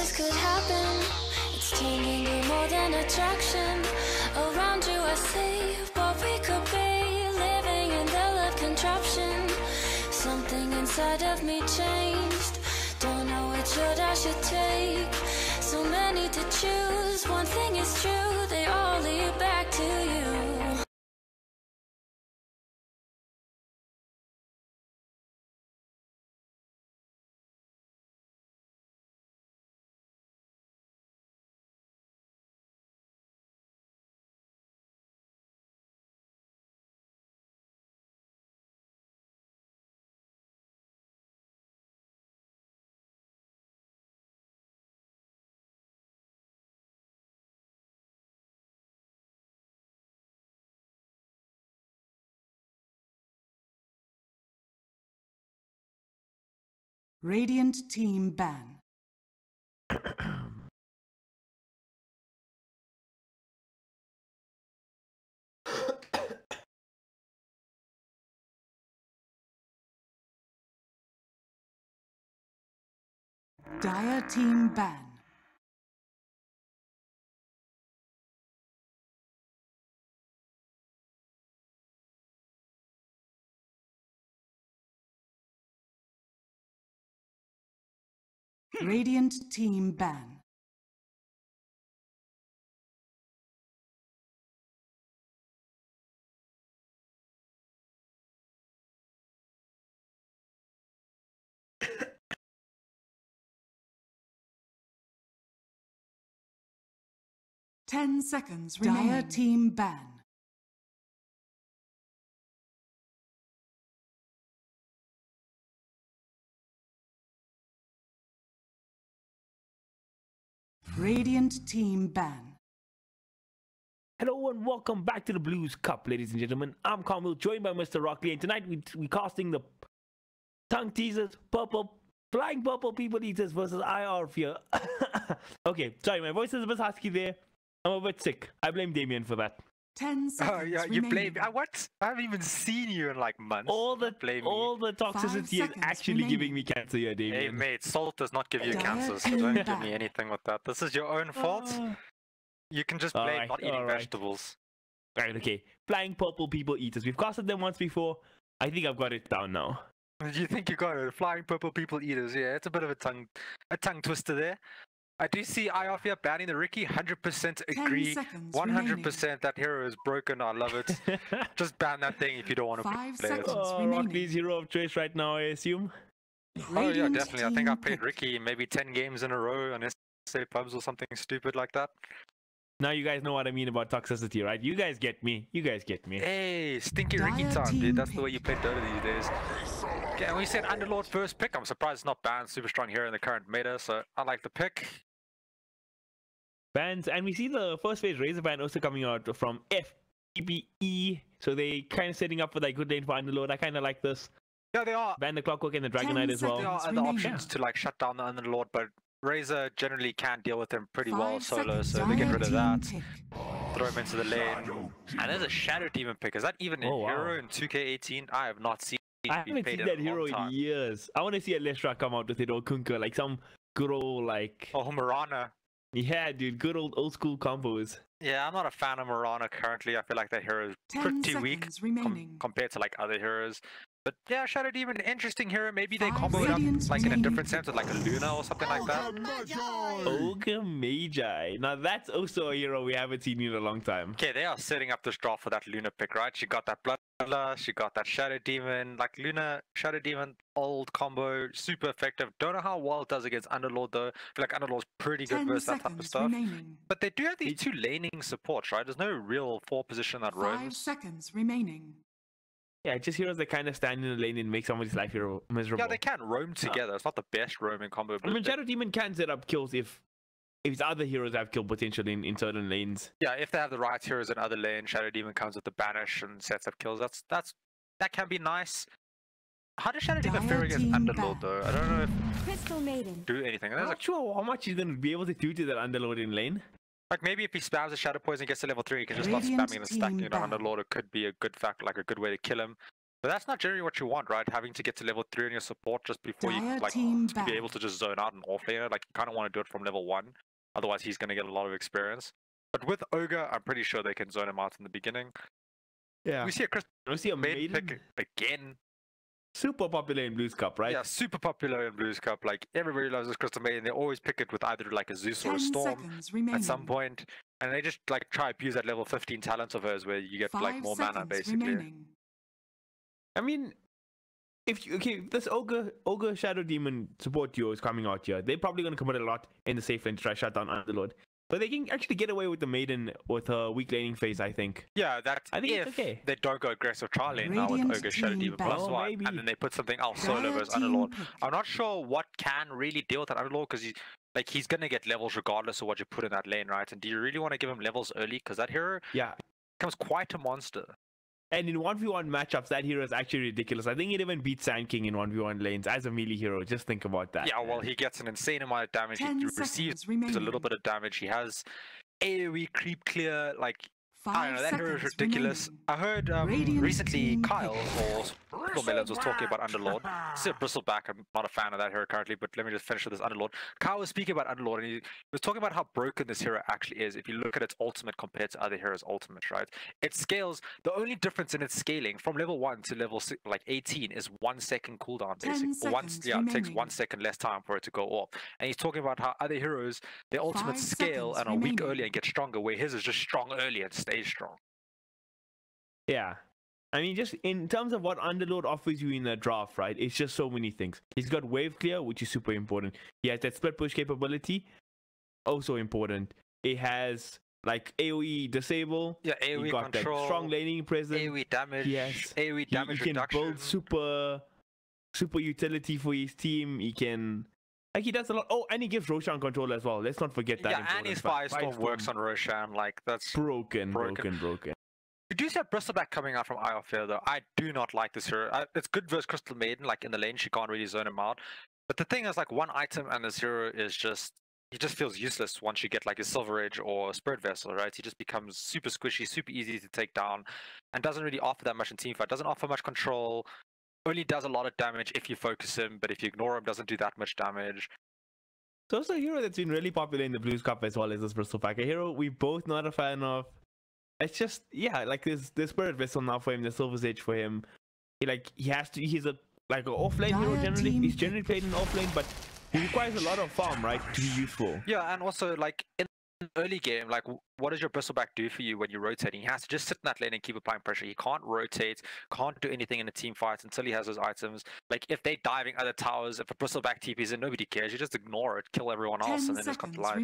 this could happen. It's turning you more than attraction. Around you I see what we could be, living in the love contraption. Something inside of me changed. Don't know which road I should take. So many to choose. One thing is true, they all lead back to you. Radiant team ban. Dire team ban. Radiant team ban. Ten seconds remaining. Dire team ban. Radiant team ban. Hello and welcome back to the Bluez Cup, ladies and gentlemen. I'm Carmel, joined by Mr. Rockley, and tonight we're casting the tongue teasers, flying purple people eaters versus IR Fear. Okay, sorry, my voice is a bit husky there. I'm a bit sick. I blame Damien for that. 10 seconds. Oh yeah, you blame what? I haven't even seen you in like months. All the toxicity is actually giving me cancer here, Damien. Hey mate, salt does not give you cancer, so don't give me anything with that. This is your own fault. You can just blame not eating vegetables. Right, okay. Flying purple people eaters. We've casted them once before. I think I've got it down now. You think you got it? Flying purple people eaters. Yeah, it's a bit of a tongue twister there. I do see IOFIA banning the Ricky. 100% agree. 100% that hero is broken. I love it. Just ban that thing if you don't want to play it. Rockley's hero of choice right now, I assume. Oh yeah, definitely. I think I played Ricky maybe 10 games in a row on SA pubs or something stupid like that. Now you guys know what I mean about toxicity, right? You guys get me. You guys get me. Hey, stinky Ricky time, dude. That's the way you play Dota these days. Okay, and we said Underlord first pick. I'm surprised it's not banned. Super strong hero in the current meta, so I like the pick. Bans, and we see the first phase Razor ban also coming out from FPPE. So they kind of setting up for that good lane for Underlord. I kind of like this. Yeah, they are. Ban the Clockwork and the Dragon Knight as well. There are other options to like shut down the Underlord, but Razor generally can deal with him pretty well solo, so they get rid of that. Throw him into the lane. And there's a Shadow Demon pick. Is that even a hero in 2K18? I have not seen it. I haven't seen that hero in years. I want to see a Lestra come out with it, or Kunkka, like some good old like... Oh, Mirana. Yeah, dude, good old school combos. Yeah, I'm not a fan of Mirana currently. I feel like that hero is pretty weak compared to like other heroes. But yeah, Shadow Demon, interesting hero. Maybe they combo it up like in a different sense with like a Luna or something like that. Ogre Magi. Now that's also a hero we haven't seen in a long time. Okay, they are setting up this draft for that Luna pick, right? She got that Bloodlust, she got that Shadow Demon. Like Luna, Shadow Demon, old combo, super effective. Don't know how well it does against Underlord though. I feel like Underlord's pretty good versus that type of stuff. But they do have these two laning supports, right? There's no real 4 position that roams. 5 seconds remaining. Yeah, just heroes that kind of stand in the lane and make somebody's life miserable. Yeah, they can roam together. It's not the best roaming combo. I mean, Shadow Demon can set up kills if it's other heroes have kill potential in certain lanes. Yeah, if they have the right heroes in other lanes, Shadow Demon comes with the banish and sets up kills. That can be nice. How does Shadow Demon fare against Underlord though? I don't know if Crystal Maiden. do anything. I'm not sure how much he's gonna be able to do to that Underlord in lane. Like maybe if he spams a Shadow Poison and gets to level 3, he can just start spamming and stacking it on Underlord. It could be a good fact, like a good way to kill him. But that's not generally what you want, right? Having to get to level 3 on your support just before you Dire like team to be back. able to just zone out an offlaner. Like you kind of want to do it from level 1, otherwise he's going to get a lot of experience. But with Ogre, I'm pretty sure they can zone him out in the beginning. Yeah. We see a Chris We see a Maiden maiden. pick again. Super popular in Bluez Cup, right? Yeah, super popular in Bluez Cup. Like everybody loves this Crystal Maiden. They always pick it with either like a Zeus or a 10 Storm seconds remaining. at some point, and they just like try to abuse that level 15 talent of hers, where you get 5 like more mana seconds basically. remaining. I mean, if this Ogre Shadow Demon support duo is coming out here, they're probably going to commit a lot in the safe lane to try shut down Underlord. But they can actually get away with the Maiden with her weak laning phase, I think. Yeah, that's I think if it's okay. they don't go aggressive trial lane now with Radiant Ogre Shadow team Demon back. plus Oh, one, maybe. and then they put something else solo Dire versus team Underlord. pick. I'm not sure what can really deal with that Underlord, because he's gonna get levels regardless of what you put in that lane, right? And do you really want to give him levels early? Because that hero Yeah. becomes quite a monster. And in 1v1 matchups, that hero is actually ridiculous. I think it even beats Sand King in 1v1 lanes as a melee hero. Just think about that. Yeah, well, he gets an insane amount of damage. 10 He seconds receives a remaining. little bit of damage. He has AoE creep clear, like 5 I don't know, that hero is seconds ridiculous. remaining. I heard Radiant recently team Kyle pick. or Melons was talking about Underlord. Still Bristleback, I'm not a fan of that hero currently, but let me just finish with this Underlord. Kyle was speaking about Underlord, and he was talking about how broken this hero actually is if you look at its ultimate compared to other heroes' ultimate, right? It scales, the only difference in its scaling from level 1 to level 18 is 1 second cooldown, 10 basically. seconds It takes remaining. 1 second less time for it to go off. And he's talking about how other heroes, their ultimate 5 scale seconds and are weak remaining. early and get stronger, where his is just strong early and stays strong. Yeah. I mean, just in terms of what Underlord offers you in the draft, right? It's just so many things. He's got wave clear, which is super important. He has that split push capability, also important. It has like AoE disable. Yeah, He AoE got control, that strong laning presence. AoE damage, Yes. AoE He damage can reduction. build super utility for his team. He can he does a lot. Oh, and he gives Roshan control as well. Let's not forget that. Yeah, and his Firestorm works on Roshan. Like that's broken. You do see a Bristleback coming out from Eye of Fear, though. I do not like this hero. It's good versus Crystal Maiden, like in the lane, she can't really zone him out. But the thing is, like, one item and this hero is just, he just feels useless once you get like a Silver Edge or Spirit Vessel, right? He just becomes super squishy, super easy to take down, and doesn't really offer that much in teamfight. Doesn't offer much control. Only does a lot of damage if you focus him, but if you ignore him, doesn't do that much damage. So it's a hero that's been really popular in the Bluez Cup as well as this Bristleback. A hero we're both not a fan of. It's just, yeah, like there's Spirit Vessel now for him, the Silver's Edge for him. He's a like an offlane hero generally. He's generally played in offlane, but he requires a lot of farm, right, to be useful. Yeah, and also like in early game, like what does your Bristleback do for you when you're rotating? He has to just sit in that lane and keep applying pressure. He can't rotate, can't do anything in a team fight until he has those items. Like if they're diving other towers, if a Bristleback TPs in, nobody cares. You just ignore it, kill everyone else, and then just come to life.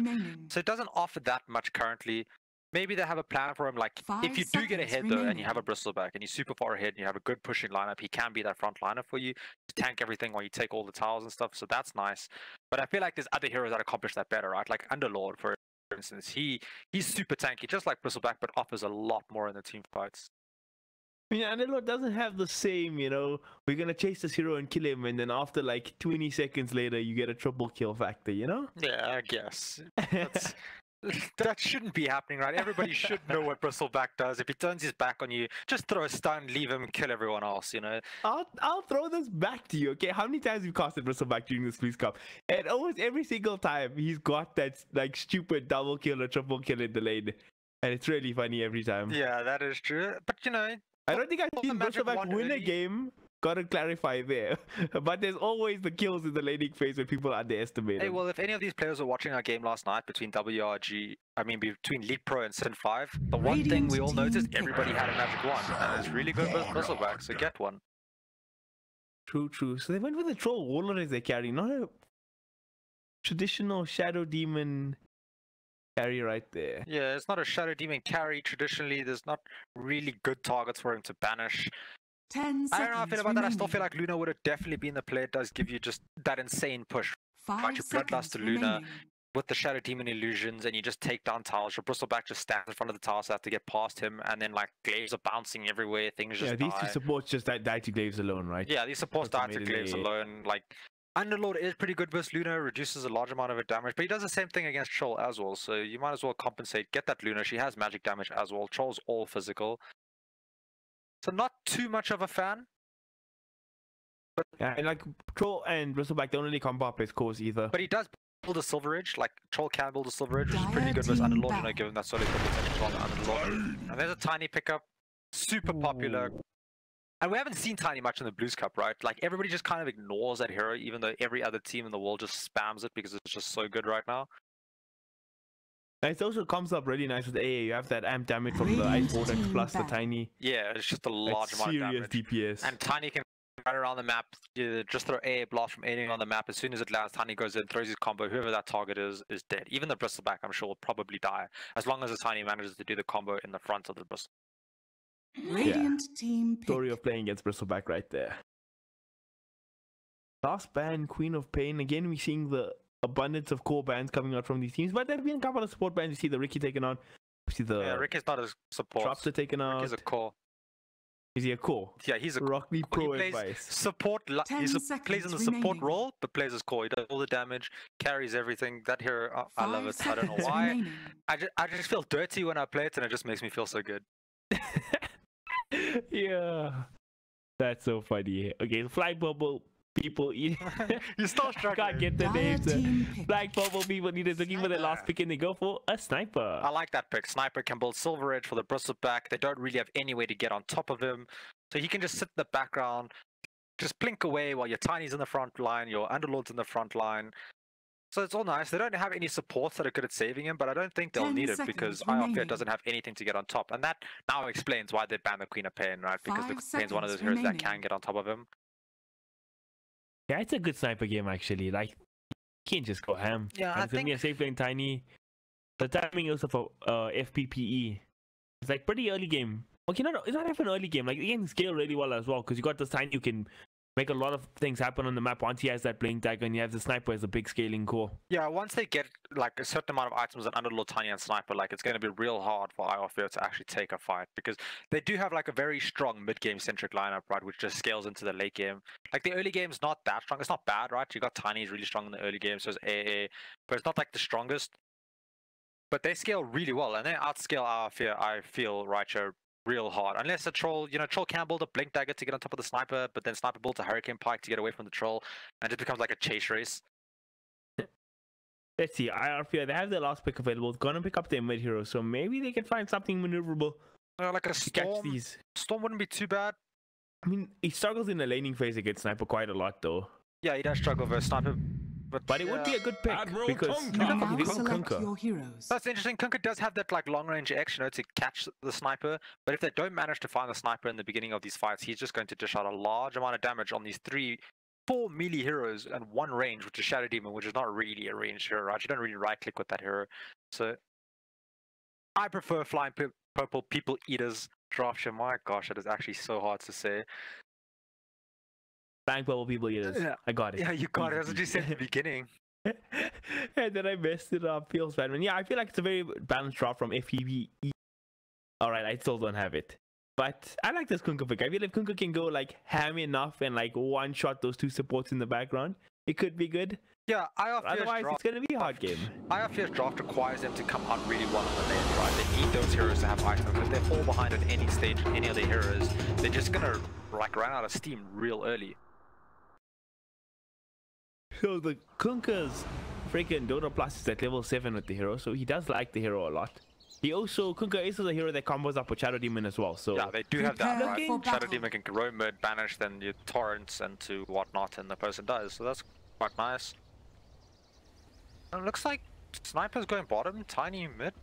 So it doesn't offer that much currently. Maybe they have a plan for him, like, if you do get ahead, though, and you have a Bristleback, and you're super far ahead, and you have a good pushing lineup, he can be that front liner for you, to tank everything while you take all the towers and stuff, so that's nice. But I feel like there's other heroes that accomplish that better, right? Like Underlord, for instance, he's super tanky, just like Bristleback, but offers a lot more in the team fights. Yeah, Underlord doesn't have the same, we're gonna chase this hero and kill him, and then after like 20 seconds later, you get a triple kill factor, Yeah, I guess. That shouldn't be happening, right? Everybody should know what Bristleback does. If he turns his back on you, just throw a stun, leave him, kill everyone else, I'll throw this back to you, okay? How many times have you casted Bristleback during this Bluez Cup? And almost every single time, he's got that like stupid double kill or triple kill in the lane. And it's really funny every time. Yeah, that is true. But, I don't think I've seen Bristleback win a game. Gotta clarify there. But there's always the kills in the laning phase when people underestimate him. Hey, well, if any of these players were watching our game last night between between League Pro and Sin 5, the one thing we all noticed, everybody had a magic wand. And it's really good with Bristleback, so get one. True. So they went with a troll warlord as they carry, not a traditional Shadow Demon carry right there. Yeah, it's not a Shadow Demon carry. Traditionally, there's not really good targets for him to banish. 10 seconds I don't know how I feel about that. I still feel remaining. like Luna would have definitely been the play. It does give you just that insane push. 5 your seconds Bloodlust to Luna remaining. with the Shadow Demon illusions, and you just take down towers. Your Bristleback just stands in front of the tower, so I have to get past him, and then like glaives are bouncing everywhere. Things just these die. two supports just die to glaives alone, right? Yeah, these supports die to glaives alone. Like Underlord is pretty good versus Luna, reduces a large amount of her damage, but he does the same thing against Troll as well. So you might as well compensate. Get that Luna. She has magic damage as well. Troll's all physical, so not too much of a fan. Yeah, and like Troll and Bristleback don't really combo up his cores either. But he does build a Silver Edge, like Troll can build a Silver Edge, which is pretty good versus Underlord, you know, given that solid potential on the Underlord. And there's a Tiny pickup, super popular. And we haven't seen Tiny much in the Bluez Cup, right? Like everybody just kind of ignores that hero, even though every other team in the world just spams it because it's just so good right now. And it also comes up really nice with AA. You have that amp damage from the Ice Vortex plus the Tiny. Yeah, it's just a large amount of damage. DPS. And Tiny can run around the map, just throw AA blast from anything on the map. As soon as it lands, Tiny goes in, throws his combo. Whoever that target is dead. Even the Bristleback, I'm sure, will probably die. As long as the Tiny manages to do the combo in the front of the Bristle. Radiant team pick. Story of playing against Bristleback right there. Last ban, Queen of Pain. Again, we're seeing the abundance of core bans coming out from these teams, but there have been a couple of support bans. You see the Ricky taken out. You see the Ricky's not a support. Dropster taken out. Ricky's a core. Is he a core? Yeah, he's a Rock Lee Pro he plays advice. Support. He plays in the support role, but plays as core. He does all the damage, carries everything. That hero, I love it. I don't know why. I just feel dirty when I play it, and it just makes me feel so good. Yeah, that's so funny. Okay, Fly Bubble people eat. You still struggling. Can't get the names. Black Bubble people need looking for their last pick and they go for a sniper. I like that pick. Sniper can build Silver Edge for the Bristleback. They don't really have any way to get on top of him, so he can just sit in the background, just blink away while your Tiny's in the front line, your Underlord's in the front line. So it's all nice. They don't have any supports that are good at saving him, but I don't think they'll need it because IRFA doesn't have anything to get on top. And that now explains why they banned the Queen of Pain, right? Because the Pain's one of those heroes that can get on top of him. Yeah, it's a good sniper game actually. Like, you can't just go ham. Yeah, and it's gonna be a safe lane Tiny. The timing also for FPPE. It's like pretty early game. Okay, no, it's not even an early game. Like, you can scale really well as well because you got this Tiny you can make a lot of things happen on the map once he has that blink dagger and you have the sniper as a big scaling core. Yeah, once they get like a certain amount of items on Underlord, Tiny, and Sniper, like it's going to be real hard for IRFA to actually take a fight because they do have like a very strong mid-game centric lineup, right, which just scales into the late game. Like the early game's not that strong. It's not bad, right? You got Tiny's really strong in the early game, so it's AA, but it's not like the strongest. But they scale really well, and they outscale IRFA, I feel, right here, real hard. Unless a Troll, Troll can build a Blink Dagger to get on top of the Sniper, but then Sniper builds a Hurricane Pike to get away from the Troll, and it becomes like a chase race. Let's see, IRFA, they have their last pick available. Gonna pick up their mid hero, so maybe they can find something maneuverable. Like a Storm. Storm wouldn't be too bad. I mean, he struggles in the laning phase against Sniper quite a lot, though. Yeah, he does struggle versus Sniper. But it would be a good pick because your heroes. That's interesting. Kunkka does have that like long range action to catch the Sniper, but if they don't manage to find the Sniper in the beginning of these fights, he's just going to dish out a large amount of damage on these 4 melee heroes and 1 range, which is Shadow Demon, which is not really a ranged hero, right? You don't really right click with that hero. So I prefer Flying Purple People Eaters Dropship. My gosh, it is actually so hard to say. Flying Purple People Eaters. Yeah. I got it. Yeah, you got it. That's what you said at the beginning. And then I messed it up. Feels bad, man. Yeah, I feel like it's a very balanced drop from FPPE. Alright, I still don't have it. But I like this Kunkka pick. I feel if Kunkka can go like ham enough and like one shot those 2 supports in the background, it could be good. Yeah, otherwise it's gonna be a hard game. IRFA's draft requires them to come out really well on the lane, right? They need those heroes to have items. If they fall behind at any stage, any of their heroes, they're just gonna like run out of steam real early. So the Kunkka's freaking Dota Plus is at level 7 with the hero, so he does like the hero a lot. He also, Kunkka is a hero that combos up with Shadow Demon as well, so... Yeah, they do have that, right? Shadow Demon can roam mid, banish, then you torrents into whatnot, and the person dies, so that's quite nice. And it looks like Sniper's going bottom, Tiny mid.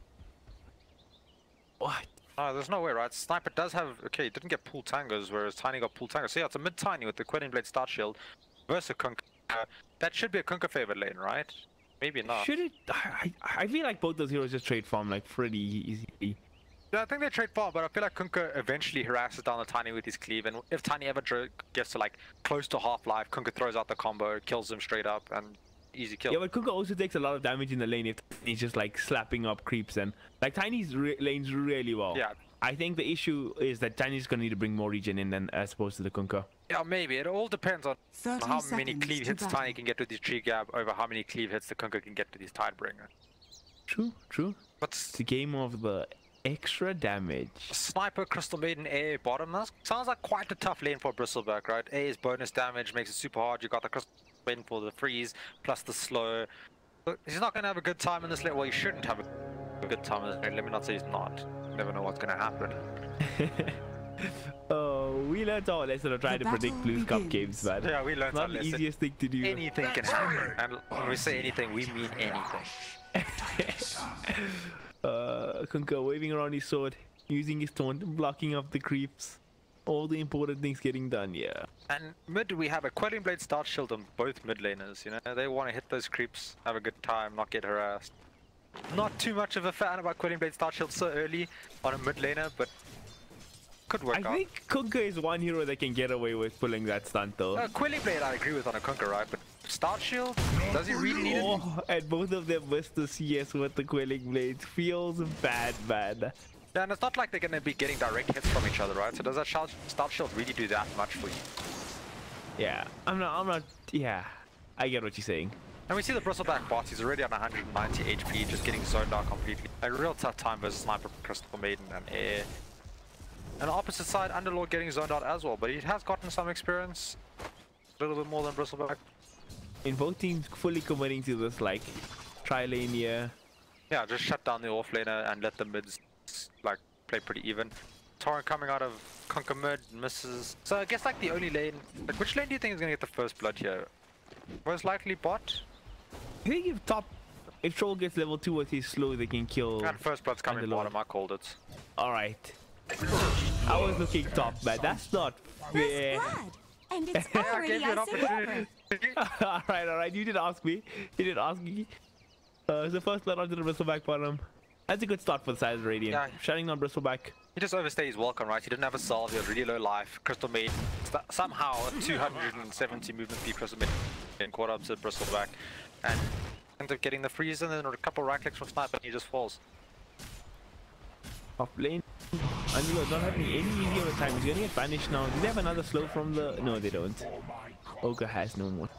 What? No, there's no way, right? Sniper does have... Okay, he didn't get pool Tangos, whereas Tiny got pool Tangos. So yeah, it's a mid-Tiny with the Quelling Blade Start Shield versus Kunkka. That should be a Kunkka favored lane, right? Maybe not. Should it? I feel like both those heroes just trade farm like pretty easily. Yeah, I think they trade farm, but I feel like Kunkka eventually harasses down the Tiny with his cleave, and if Tiny ever gets to like close to half-life, Kunkka throws out the combo, kills him straight up, and easy kill. Yeah, but Kunkka also takes a lot of damage in the lane if he's just like slapping up creeps, and like Tiny's lanes really well. Yeah. I think the issue is that Tiny's gonna need to bring more regen in than as opposed to the Kunkka. Yeah, maybe. It all depends on how many cleave hits Tiny can get with his tree gap over how many cleave hits the Kunkka can get with his Tidebringer. True. But it's the game of the Extra damage. Sniper, Crystal Maiden, A, bottom. That sounds like quite a tough lane for Bristleback, right? A is bonus damage, makes it super hard. You got the Crystal Maiden for the freeze, plus the slow. But he's not going to have a good time in this lane. Well, he shouldn't have a good time in this lane. Let me not say he's not. You never know what's going to happen. Oh, we learned our lesson of trying to predict Bluez Cup games, man. Yeah, we learned Not our the lesson. easiest thing to do. Anything can happen. And when we say anything, we mean anything. Kunka waving around his sword, using his taunt, blocking up the creeps. All the important things getting done, yeah. And mid, we have a Quelling Blade start shield on both mid laners. You know, they want to hit those creeps, have a good time, not get harassed. Not too much of a fan about Quelling Blade start shield so early on a mid laner, but could work out. I think Kunka is one hero that can get away with pulling that stunt though. Quelling Blade I agree with on a Kunkka, right? But start shield, does he really need it? Oh, and both of them missed the CS with the Quelling Blades. Feels bad, man. Yeah, and it's not like they're going to be getting direct hits from each other, right? So does that start shield really do that much for you? Yeah, I'm not, yeah, I get what you're saying. And we see the Bristleback bot, he's already on 190 HP, just getting zoned out completely. A real tough time versus Sniper, Crystal Maiden, and Air. And the opposite side, Underlord getting zoned out as well, but he has gotten some experience. A little bit more than Bristleback. In both teams fully committing to this, like, tri-lane here. Yeah, just shut down the off-laner and let the mids, like, play pretty even. Torrent coming out of Kunkka mid, misses. So I guess, like, the only lane... Like, which lane do you think is going to get the first blood here? Most likely bot? I think if Troll gets level 2 with his slow, they can kill. And first blood's coming Underlord. bottom, I called it. Alright. I was looking top, man. That's not fair. Blood, and it's Yeah, I already gave you an icing opportunity. over. Alright. You did ask me. You did ask me. So first blood onto the Bristleback bottom. That's a good start for the side of the Radiant. Yeah. Shutting down Bristleback. He just overstayed his welcome, right? He didn't have a salve, he had really low life. Crystal Maid, somehow 270 movement speed Crystal Maid getting caught up to Bristleback. And ends up getting the freeze and then a couple right clicks from Sniper and he just falls. Off lane. Underlord not having any easier time. He's gonna get banished now. Do they have another slow from the... No, they don't. Ogre has no more.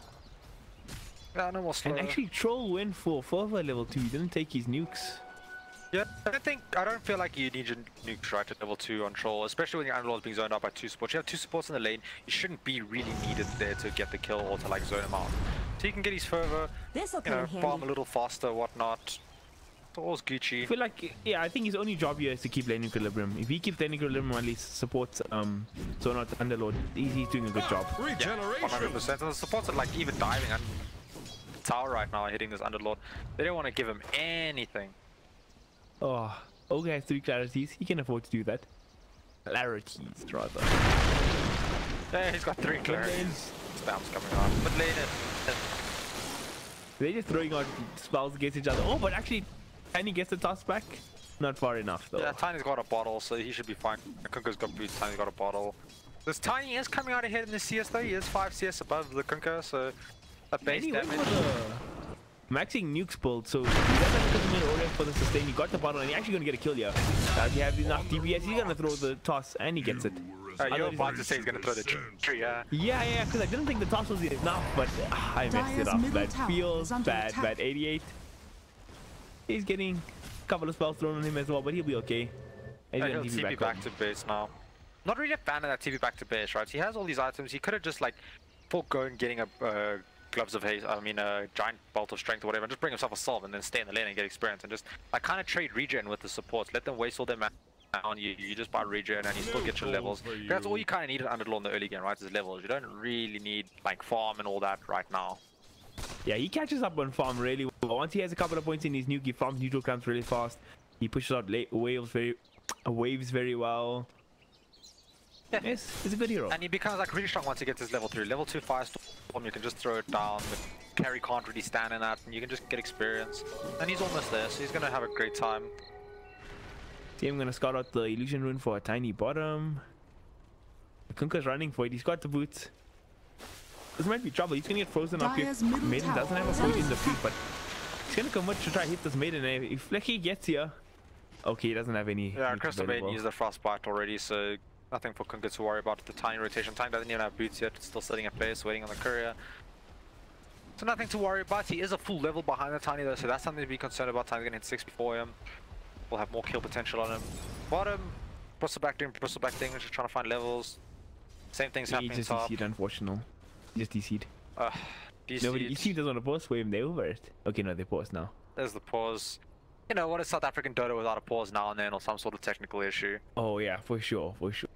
Yeah, no more slow. And actually, Troll went for further level 2. He didn't take his nukes. Yeah, I don't feel like you need your nukes right at level 2 on Troll, especially when your Underlord's being zoned out by 2 supports. You have 2 supports in the lane, you shouldn't be really needed there to get the kill or to like zone him out. So you can get his fervor, This'll you come know, in farm handy. a little faster, whatnot. All's Gucci. I feel like, yeah, I think his only job here is to keep lane equilibrium. If he keeps lane equilibrium while he supports so not Underlord, he's doing a good job. Yeah, 100%. And the supports are like even diving and tower right now hitting this Underlord. They don't want to give him anything. Oh, Ogre has 3 clarities. He can afford to do that. Clarities, rather. Yeah, he's got 3 Mid clarities. lane, Spams coming on. But lane they're just throwing out spells against each other. Oh, but actually, Tiny gets the toss back. Not far enough, though. yeah, Tiny's got a bottle, so he should be fine. Kunkka's got boots, Tiny's got a bottle. This Tiny is coming out ahead in the CS though. He is 5 CS above the Kunkka, so a base And he went damage. for the maxing nukes build, so he doesn't have to come in order for the sustain. He got the bottle, and he's actually gonna get a kill here. If he has enough DPS, he's gonna throw the toss, and he gets it. You're about to say he's gonna throw the tree, yeah. Yeah, because I didn't think the toss was enough, but I messed it Dire's up. middle That tower feels is under bad. attack. Bad 88. He's getting a couple of spells thrown on him as well, but he'll be okay. And He'll he's gonna TP back to base now. Not really a fan of that TP back to base, right? He has all these items. He could have just like foregone getting a gloves of haste. I mean a giant bolt of strength or whatever, and just bring himself a salve and then stay in the lane and get experience and just like kind of trade regen with the supports. Let them waste all their mana on you. You just buy regen and you still get your levels. That's all you kind of need in Underlord in the early game, right? Is levels. You don't really need like farm and all that right now. Yeah, he catches up on farm really well. Once he has a couple of points in his nuke, he farms neutral camps really fast. He pushes out waves very well. Yeah. Yes, he's a good hero. And he becomes like really strong once he gets his level 3. Level 2 firestorm, you can just throw it down. The carry can't really stand in that, and you can just get experience. And he's almost there, so he's gonna have a great time. See, I'm gonna scout out the illusion rune for a tiny bottom. Kunkka's running for it. He's got the boots. This might be trouble. He's gonna get frozen up here. Dire's middle Maiden tower doesn't have a is point under in the feet, attack. but he's gonna commit to try to hit this Maiden. And if Lecky gets here, okay, he doesn't have any. Yeah, nukes Crystal Maiden available. used the frostbite already, so nothing for Kunkka to worry about. The tiny rotation. Tiny doesn't even have boots yet. It's still sitting in place, waiting on the courier. So nothing to worry about. He is a full level behind the Tiny though, so that's something to be concerned about. Tiny's gonna hit 6 before him. will have more kill potential on him. Bottom, bristleback doing bristleback thing, just trying to find levels. Same thing's happening just top. DC'd, unfortunately. He just DC'd. DC'd. Nobody EC doesn't want to pause wave, they over it. Okay, no, they pause now. There's the pause. You know, what is South African Dota without a pause now and then, or some sort of technical issue? Oh yeah, for sure, for sure.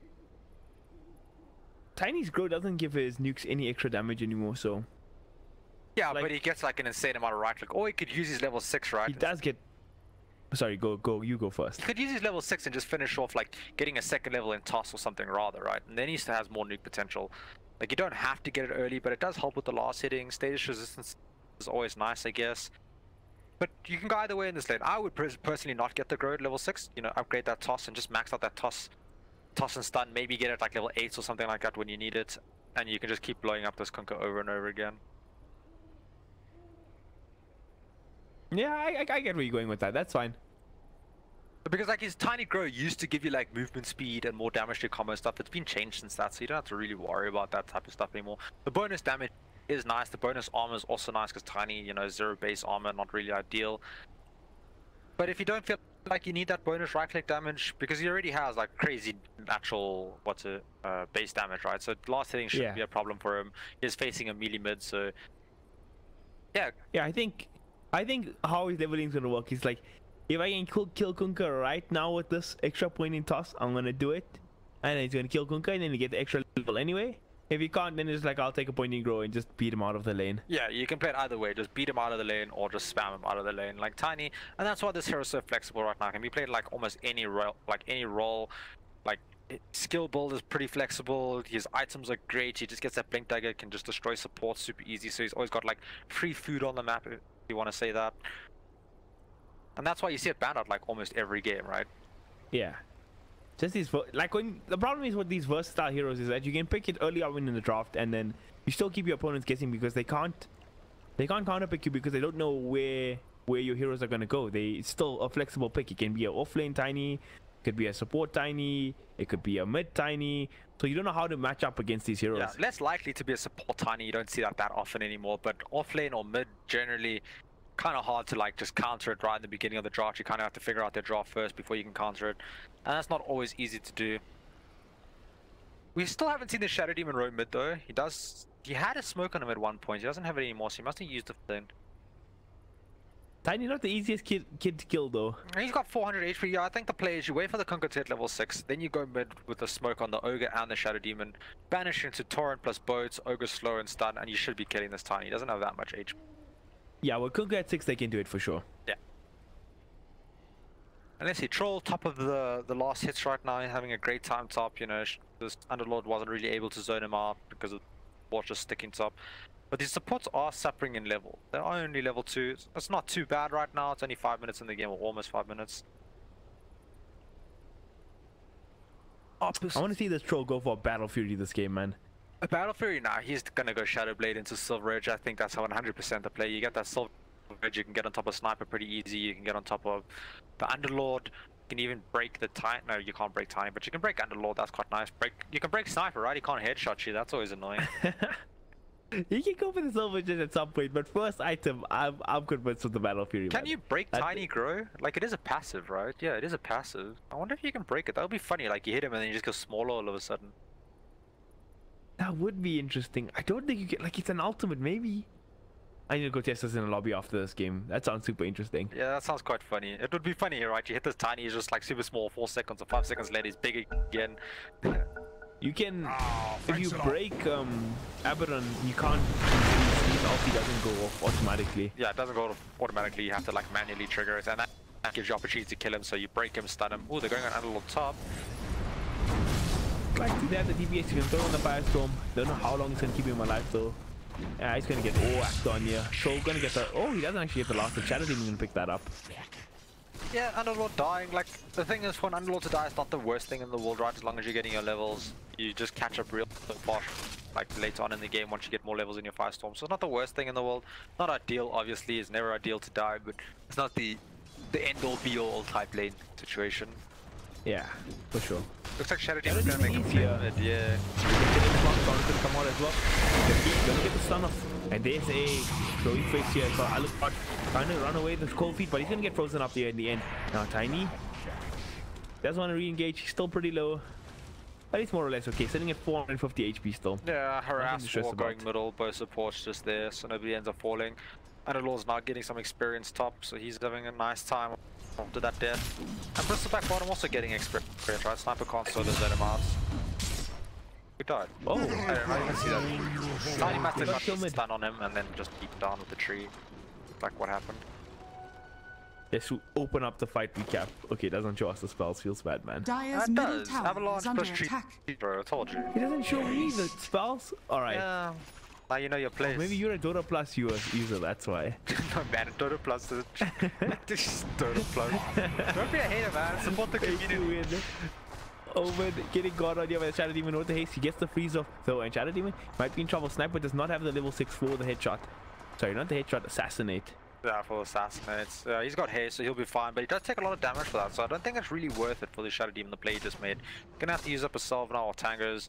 Tiny's grow doesn't give his nukes any extra damage anymore, so... Yeah, Like- but he gets like an insane amount of right click. Or he could use his level 6, right? He does get... Sorry, you go first. He could use his level 6 and just finish off like getting a second level in toss or something rather, right? And then he still has more nuke potential. Like you don't have to get it early, but it does help with the last hitting. Status resistance is always nice, I guess. But you can go either way in this lane. I would personally not get the grow at level 6. You know, upgrade that toss and just max out that toss and stun. Maybe get it like level 8 or something like that when you need it. And you can just keep blowing up this Kunkka over and over again. Yeah, I get where you're going with that. That's fine. Because like his tiny grow used to give you like movement speed and more damage to combo stuff. It's been changed since that, so you don't have to really worry about that type of stuff anymore. The bonus damage is nice. The bonus armor is also nice because tiny, you know, 0 base armor, not really ideal. But if you don't feel like you need that bonus right click damage, because he already has like crazy natural base damage, right? So last hitting shouldn't be a problem for him. He's facing a melee mid, so yeah. Yeah, I think how his leveling is gonna work is like, if I can kill Kunkka right now with this extra point in toss, I'm gonna do it, and then he's gonna kill Kunkka, and then you get the extra level anyway. If you can't, then it's like I'll take a point in grow and just beat him out of the lane. Yeah, you can play it either way. Just beat him out of the lane or just spam him out of the lane, like Tiny. And that's why this hero is so flexible right now. Can be played like almost any role, like skill build is pretty flexible. His items are great. He just gets that blink dagger, can just destroy support super easy. So he's always got like free food on the map, if you want to say that. And that's why you see it banned out like almost every game, right? Yeah. Just these, like when the problem is with these versatile heroes is that you can pick it early on in the draft, and then you still keep your opponents guessing because they can't counterpick you because they don't know where your heroes are gonna go. It's still a flexible pick. It can be an offlane tiny, it could be a support tiny, it could be a mid tiny. So you don't know how to match up against these heroes. Yeah, less likely to be a support tiny. You don't see that often anymore. But offlane or mid generally, kind of hard to like just counter it right in the beginning of the draft. You kind of have to figure out their draft first before you can counter it, and that's not always easy to do. We still haven't seen the Shadow Demon roam mid though. He had a smoke on him at one point. He doesn't have it anymore, so he must have used it then. Tiny not the easiest kid to kill though. He's got 400 HP. Yeah, I think the play is you wait for the Kunkka to hit level 6, then you go mid with the smoke on the Ogre and the Shadow Demon, banish into Torrent plus boats, Ogre slow and stun, and you should be killing this Tiny. He doesn't have that much HP. Yeah, with Kunkka at 6 they can do it for sure. Yeah. And let's see, Troll top of the last hits right now, having a great time top. You know, this Underlord wasn't really able to zone him out because of Watch just sticking top. But these supports are suffering in level. They're only level 2. It's not too bad right now. It's only 5 minutes in the game, or almost 5 minutes. I want to see this troll go for a Battle Fury this game, man. A Battle Fury now, he's gonna go Shadow Blade into Silver Edge. I think that's 100% the play. You get that Silver Edge, you can get on top of Sniper pretty easy. You can get on top of the Underlord. You can even break the Tiny. No, you can't break Tiny, but you can break Underlord. That's quite nice. You can break Sniper, right? He can't headshot you. That's always annoying. You can go for the Silver Edge at some point, but first item, I'm convinced with the Battle Fury. Can you break Tiny Grow? Like, it is a passive, right? Yeah, it is a passive. I wonder if you can break it. That would be funny. Like, you hit him and then you just go smaller all of a sudden. That would be interesting. I don't think you get, like, it's an ultimate, maybe. I need to go test this in a lobby after this game. That sounds super interesting. Yeah, that sounds quite funny. It would be funny, right? You hit this Tiny, he's just like super small, 4 seconds or 5 seconds later, he's big again. You can, if you break Abaddon, you can't, his ulti doesn't go off automatically. Yeah, it doesn't go off automatically. You have to like manually trigger it, and that gives you opportunity to kill him. So you break him, stun him. Oh, they're going on Underlord top. Like, do they have the DPS? You can throw in the Firestorm. Don't know how long it's gonna keep him alive though. Yeah, he's gonna get axed on here. So gonna get the, oh, he doesn't actually get the last. The Shadow Demon gonna pick that up. Yeah, Underlord dying. Like, the thing is, for an Underlord to die is not the worst thing in the world, right? As long as you're getting your levels, you just catch up real fast, like later on in the game once you get more levels in your Firestorm. So it's not the worst thing in the world. Not ideal, obviously. It's never ideal to die, but it's not the end-all be-all type lane situation. Yeah, for sure. Looks like Shadow Demon's gonna make a flip mid, yeah. Gonna come out as well. Gonna get the stun off. And there's a throwing face here. So I look trying to run away with cold feet, but he's gonna get frozen up there in the end. Now Tiny doesn't want to re-engage. He's still pretty low, but he's more or less okay. Sitting at 450 HP still. Yeah, harass stress war going about. middle, both supports just there, so nobody ends up falling. Underlord's now getting some experience top, so he's having a nice time after that death. And Bristleback bottom also getting experience, right? Sniper can't solo let him out. We died. Oh, I didn't even see that. Tiny Master got killed mid. stun on him and then just deep down with the tree. Like what happened. let's open up the fight recap. Okay, doesn't show us the spells. Feels bad, man. Dyer's It middle does. tower Avalanche is under plus tree, attack. bro, I told you. He doesn't show me the spells. All right. Yeah. Now you know your place. Maybe you're a Dota Plus user, that's why. No, man, Dota Plus is... This is Dota Plus. Don't be a hater, man. Support the community. Omen getting got on here by the Shadow Demon with the haste. He gets the freeze off though, and Shadow Demon might be in trouble. Sniper does not have the level 6 for the headshot. Sorry, not the headshot, assassinate. Yeah, for assassinates. He's got haste, so he'll be fine, but he does take a lot of damage for that, so I don't think it's really worth it for the Shadow Demon, the play he just made. Gonna have to use up a Salve now or Tangos,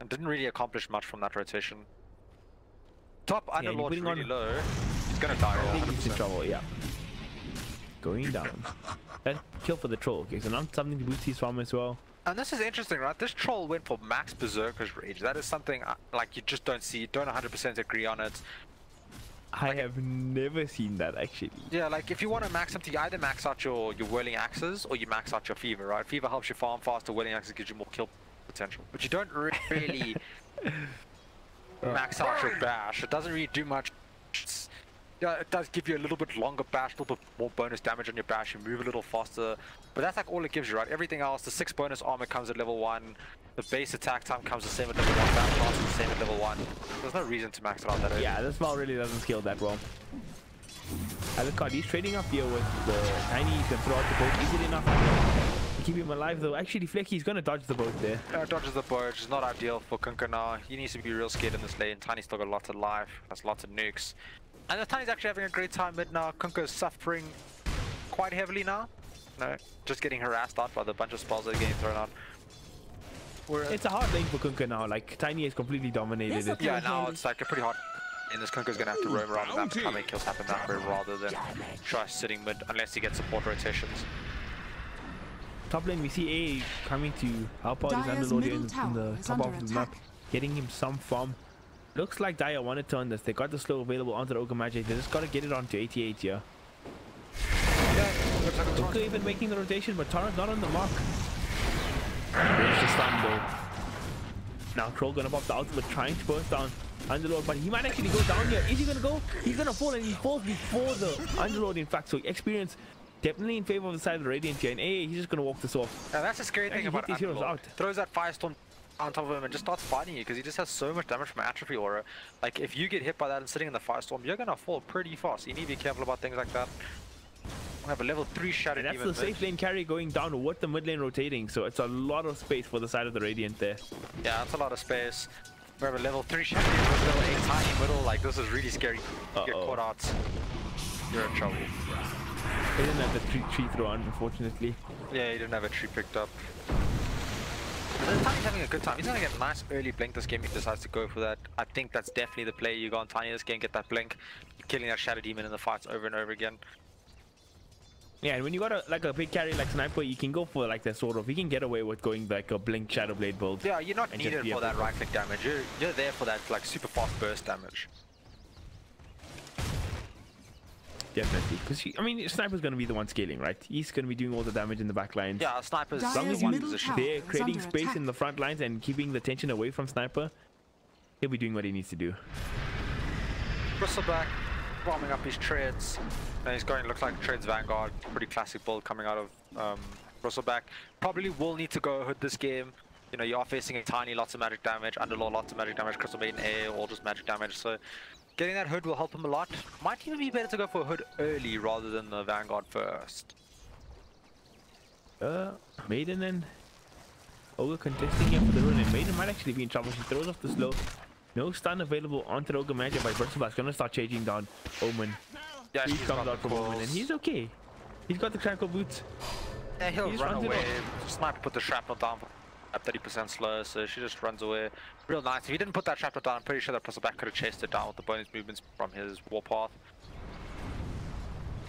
and didn't really accomplish much from that rotation. Top Underlord putting really on- low. He's gonna die. I think he's in 100%. trouble, yeah. Going down. That kill for the troll. Okay, so now something to boost his farm as well. And this is interesting, right? This troll went for max Berserker's Rage. That is something like you just don't see. Don't 100% agree on it. I have never seen that actually. Yeah, like if you want to max something, you either max out your whirling axes or you max out your fever, right? Fever helps you farm faster, whirling axes gives you more kill potential. But you don't really max out your bash. It doesn't really do much. Yeah, it does give you a little bit longer bash, a little bit more bonus damage on your bash, you move a little faster, but that's like all it gives you, right? Everything else, the 6 bonus armor comes at level 1, the base attack time comes the same at level 1, bash lasts the same at level 1. There's no reason to max it out that early. Yeah, this spell really doesn't scale that well. Alucard, he's trading up here with the Tiny. He can throw out the boat. Is it enough to keep him alive though? Actually, Flecky's gonna dodge the boat there. Dodges the boat, which is not ideal for Kunkka now. He needs to be real scared in this lane. Tiny's still got lots of life, has lots of nukes. And the Tiny's actually having a great time mid now. Kunkka's suffering quite heavily now. No, just getting harassed out by the bunch of spells that are getting thrown out. It's a hard lane for Kunkka now. Like Tiny has completely dominated it. Yeah, now it's like a pretty hard. And this Kunkka's gonna have to roam around the map, how many kills happen that way rather than try sitting mid unless he gets support rotations. Top lane, we see A coming to help out his Dyer's Underlord middle in tower the is top under of the map, attack. getting him some farm. Looks like Dyer wanted to turn this. They got the slow available onto the Ogre Magic. They just gotta get it onto 88 here. Yeah, looks like a Kunkka even making the rotation, but Tara's not on the mark. There's the stun though. Now Troll gonna pop the ultimate, trying to burst down Underlord, but he might actually go down here. Is he gonna go? He's gonna fall, and he falls before the Underlord in fact. So experience definitely in favor of the side of the Radiant here, and he's just gonna walk this off. Yeah, that's the scary thing Actually about hit these heroes Underlord. out. Throws that Firestorm on top of him and just starts fighting you because he just has so much damage from Atrophy Aura. Like if you get hit by that and sitting in the Firestorm, you're gonna fall pretty fast. You need to be careful about things like that. We have a level 3 Shadow And that's Demon the safe mid. lane carry going down with the mid lane rotating, so it's a lot of space for the side of the Radiant there. Yeah, that's a lot of space. We have a level 3 Shadow Demon with level 8 Tiny middle. Like this is really scary. You get caught out, you're in trouble. They didn't have the tree throw on, unfortunately. Yeah, he didn't have a tree picked up. But Tiny's having a good time. He's gonna get a nice early blink this game if he decides to go for that. I think that's definitely the play. You go on Tiny this game, get that blink, killing that Shadow Demon in the fights over and over again. Yeah, and when you got a big carry like Sniper, you can go for like that sort of. You can get away with going like a Blink Shadow Blade build. Yeah, you're not And just needed be for able that to- right click damage. You're there for that like super fast burst damage. Definitely, because I mean, Sniper's gonna be the one scaling, right? He's gonna be doing all the damage in the back lines. Yeah, Sniper's Dyer's As long as one middle position. tower they're is creating under space attack. in the front lines and keeping the tension away from Sniper, he'll be doing what he needs to do. Bristleback warming up his treads. Now he's going, looks like Treads Vanguard. Pretty classic build coming out of Bristleback. Probably will need to go hood this game. You know, you are facing a Tiny, lots of magic damage, Underlord, lots of magic damage, Crystal Maiden A, all just magic damage. So getting that hood will help him a lot. Might even be better to go for a hood early rather than the Vanguard first. Maiden and Ogre contesting here for the run, and Maiden might actually be in trouble. She throws off the slow. No stun available onto the Ogre Magic, but Bristleback's gonna start chasing down Omen. Yeah, He she's comes got out the from Omen, and calls. he's okay. He's got the Crackle boots. Yeah, he'll He just run runs it away. off. Sniper put the shrapnel down at 30% slow, so she just runs away. Real nice. If he didn't put that trapdoor down, I'm pretty sure that Bristleback could have chased it down with the bonus movements from his warpath.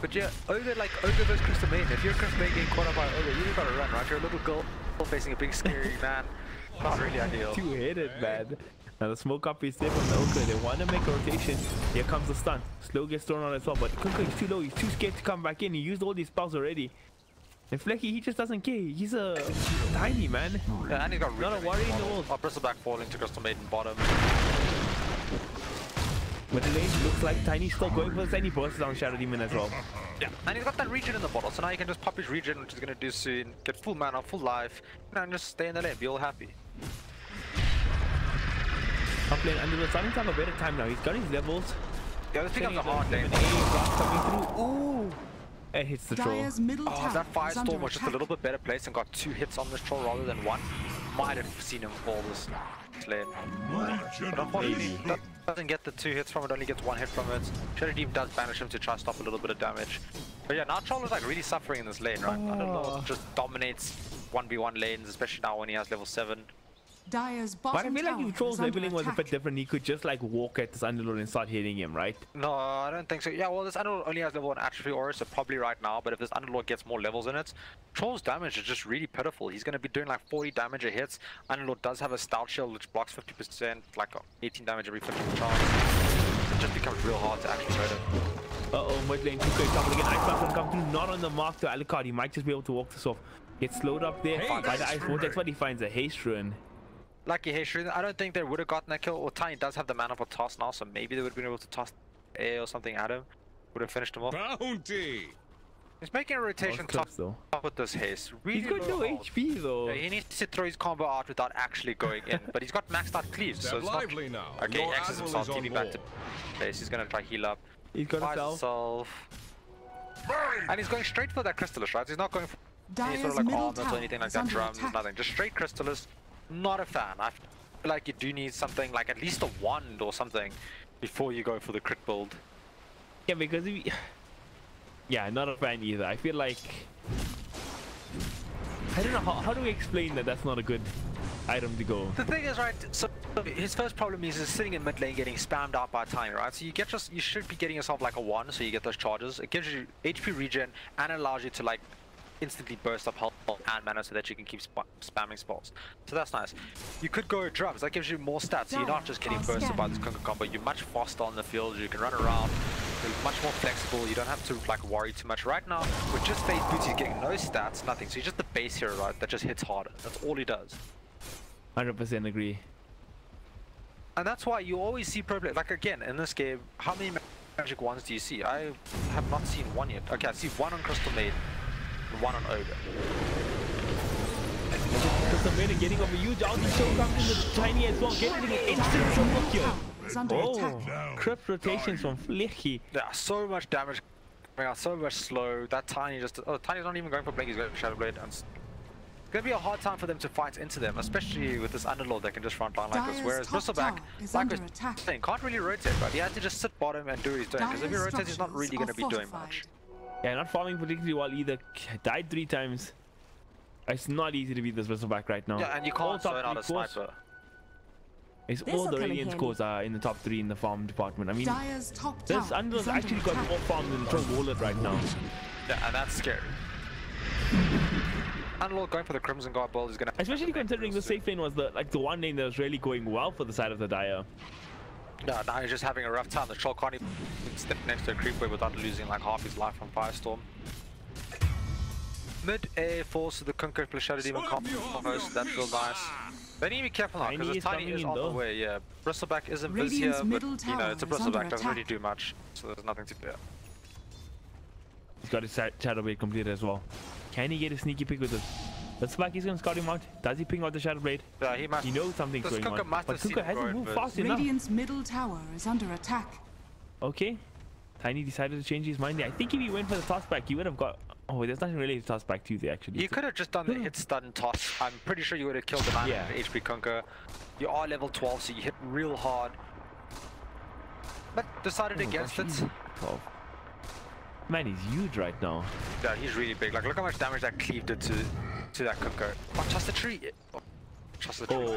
But yeah, Ogre versus Crystal Maiden. If you're Crystal Maiden getting caught up by Ogre, you just gotta run, right? You're a little girl facing a big scary man. Not really ideal. Two-headed, man. Now the smoke up is there from the Ogre. They want to make a rotation. Here comes the stun. Slow gets thrown on as well, but Kunka is too low. He's too scared to come back in. He used all these spells already. And Flecky, he just doesn't care. He's a tiny man. Yeah, and he got not a worry in the world. Oh, Bristleback falling to Crystal Maiden bottom. But the lane looks like Tiny's still going for this, and he bursts down Shadow Demon as well. Yeah, and he's got that regen in the bottle, so now he can just pop his regen, which he's gonna do soon. Get full mana, full life, and just stay in the lane, be all happy. Top lane Underworld starting to have a better time now. He's got his levels. Yeah, let's pick up the hard lane. Coming through. Ooh! It hits the troll. Oh, that Firestorm was just a little bit better placed and got 2 hits on this troll rather than 1. Might have seen him fall this lane. But unfortunately, that doesn't get the 2 hits from it, only gets 1 hit from it. Shadow Demon does banish him to try to stop a little bit of damage. But yeah, now troll is like really suffering in this lane, right? Underlord just dominates 1v1 lanes, especially now when he has level 7. Dire's But bottom I feel like if Troll's leveling was a bit attack. different, he could just like walk at this Underlord and start hitting him, right? No, I don't think so. Yeah, well, this Underlord only has level 1 atrophy aura, so probably right now. But if this Underlord gets more levels in it, Troll's damage is just really pitiful. He's going to be doing like 40 damage a hit. Underlord does have a stout shield which blocks 50%, like 18 damage every 50 chance. It just becomes real hard to actually hurt him. Uh-oh, mid lane, too quick, double again. Ice Blast will come through, not on the mark to Alucard. He might just be able to walk this off. Gets slowed up there by the Ice Vortex, but he finds a haste rune. Lucky Haste, I don't think they would have gotten that kill. Well, Tiny does have the mana for toss now, so maybe they would have been able to toss A or something at him. Would have finished him off. Bounty! He's making a rotation top with this haste. Really He's got no low HP though. Yeah, he needs to throw his combo out without actually going in, but he's got maxed out cleaves, so it's not... lively now. Okay, Your he X's admiral himself, is on TP back to board. base. He's gonna try heal up. He's got Buys himself. And he's going straight for that Crystallis, right? He's not going for any Dire's sort of like middle armors or tower anything like is that, under drums, attack. nothing. Just straight Crystallis. Not a fan. I feel like you do need something like at least a wand or something before you go for the crit build. Yeah, because if yeah, not a fan either. I feel like I don't know how do we explain that that's not a good item to go. The thing is, right, so his first problem is he's sitting in mid lane getting spammed out by Tiny, right? So you should be getting yourself like a 1 so you get those charges. It gives you HP regen and allows you to like instantly burst up health and mana so that you can keep spamming spells. So that's nice. You could go drums, that gives you more stats, so you're not just getting bursted by this Kunka combo. You're much faster on the field, you can run around, you're much more flexible, you don't have to like worry too much. Right now, with just Phase Boots, he's getting no stats, nothing. So he's just the base hero, right, that just hits harder. That's all he does. 100% agree. And that's why you always see pro play. Like again, in this game, how many magic wands do you see? I have not seen one yet. Okay, I see 1 on Crystal Maiden, and 1 on Ogre. Crystal Maiden getting off a huge ulti, so comes in the Tiny as well, getting an instant triple kill. Is under attack. Oh, crypt rotations from Flicky. Yeah, so much damage coming out, so much slow. That Tiny just... Oh, Tiny's not even going for Blink, he's going for Shadow Blade. And it's going to be a hard time for them to fight into them, especially with this Underlord that can just frontline like this. Whereas Bristleback, like we're saying, can't really rotate, but he has to just sit bottom and do what he's doing. Because if he rotates, he's not really going to be doing much. Yeah, not farming particularly well either. Died 3 times. It's not easy to beat this Bristleback right now. Yeah, and you All can't top zone out a 3 scores. sniper. It's This'll all the come in Radiant handy. scores are in the top 3 in the farm department. I mean, Dire's top this tower Underlord's is under actually got attack. more farm than Troll Wallet right now. Yeah, and that's scary. Underlord going for the Crimson Guard build is going to... Especially considering the safe lane was the one lane that was really going well for the side of the Dire. Yeah, now he's just having a rough time. The Troll can't even step next to a creep wave without losing like half his life from Firestorm. Mid A falls to the Kunka plus Shadow Demon combo, so that's real nice. They need to be careful now because the Tiny is on the way. Yeah, Bristleback isn't Viz here, Radiant's but middle you know, it's a tower is under Bristleback, doesn't really attack. do much, so there's nothing to fear. He's got his Shadow Blade completed as well. Can he get a sneaky pick with this? Bristleback is going to scout him out. Does he ping out the Shadow Blade? Yeah, he must. He knows something's This going Kunka on. must But have seen Kunka it hasn't growing moved Viz. fast enough. Radiant's middle tower is under attack. Okay. Tiny decided to change his mind there. I think if he went for the toss back, he would have got... Oh, there's nothing really to toss back to there, actually. You could have just done the hit stun toss. I'm pretty sure you would have killed the 900 Yeah. HP Kunka. You are level 12, so you hit real hard. But decided against gosh, it. he's 12. Man, he's huge right now. Yeah, he's really big. Like, look how much damage that cleave did to that Kunka. Oh, just a tree. Trust the tree.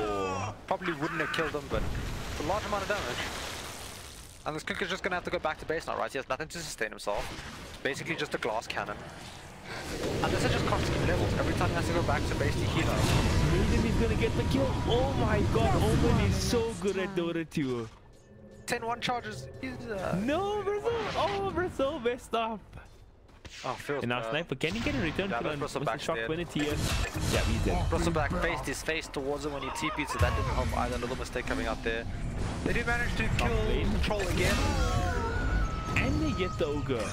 Probably wouldn't have killed him, but it's a large amount of damage. And this Kunka's just gonna have to go back to base now, right? He has nothing to sustain himself. It's basically just a glass cannon. And this is just costing him levels. Every time he has to go back to base to heal up. Raiden is gonna get the kill. Oh my god, Omen is so good at Dota 2. 10-1 charges. No, Brazil! Oh, Brazil messed up. Oh, feels And now bad. Sniper, can he get a return kill on Mr. Shock when it's here? Yeah, he's dead. Bristleback faced his face towards him when he TP'd, so that didn't help either. A little mistake coming out there. They do manage to kill lane. Troll again. And they get the Ogre.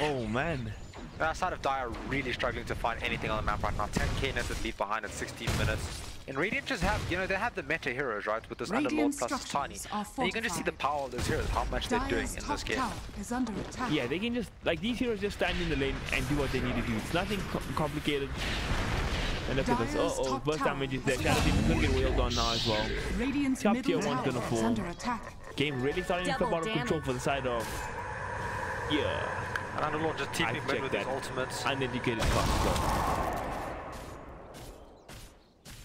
Oh man. Outside of Dire really struggling to find anything on the map right now. 10k net lead behind at 16 minutes. And Radiant just have, you know, they have the meta heroes, right? With this Underlord plus Tiny. And you can just see the power of those heroes, how much they're doing in this game. Is under attack. Yeah, they can just, like, these heroes just stand in the lane and do what they need to do. It's nothing complicated. And look at this. Uh-oh, burst damage is there. Shadow Demon could get wheeled on now as well. Radiant's Top middle tier one's tower gonna is fall. under attack. Game really starting to come out of control for the side of... Yeah. And Underlord just I TP'd mid with his that. ultimates. Uneducated cost.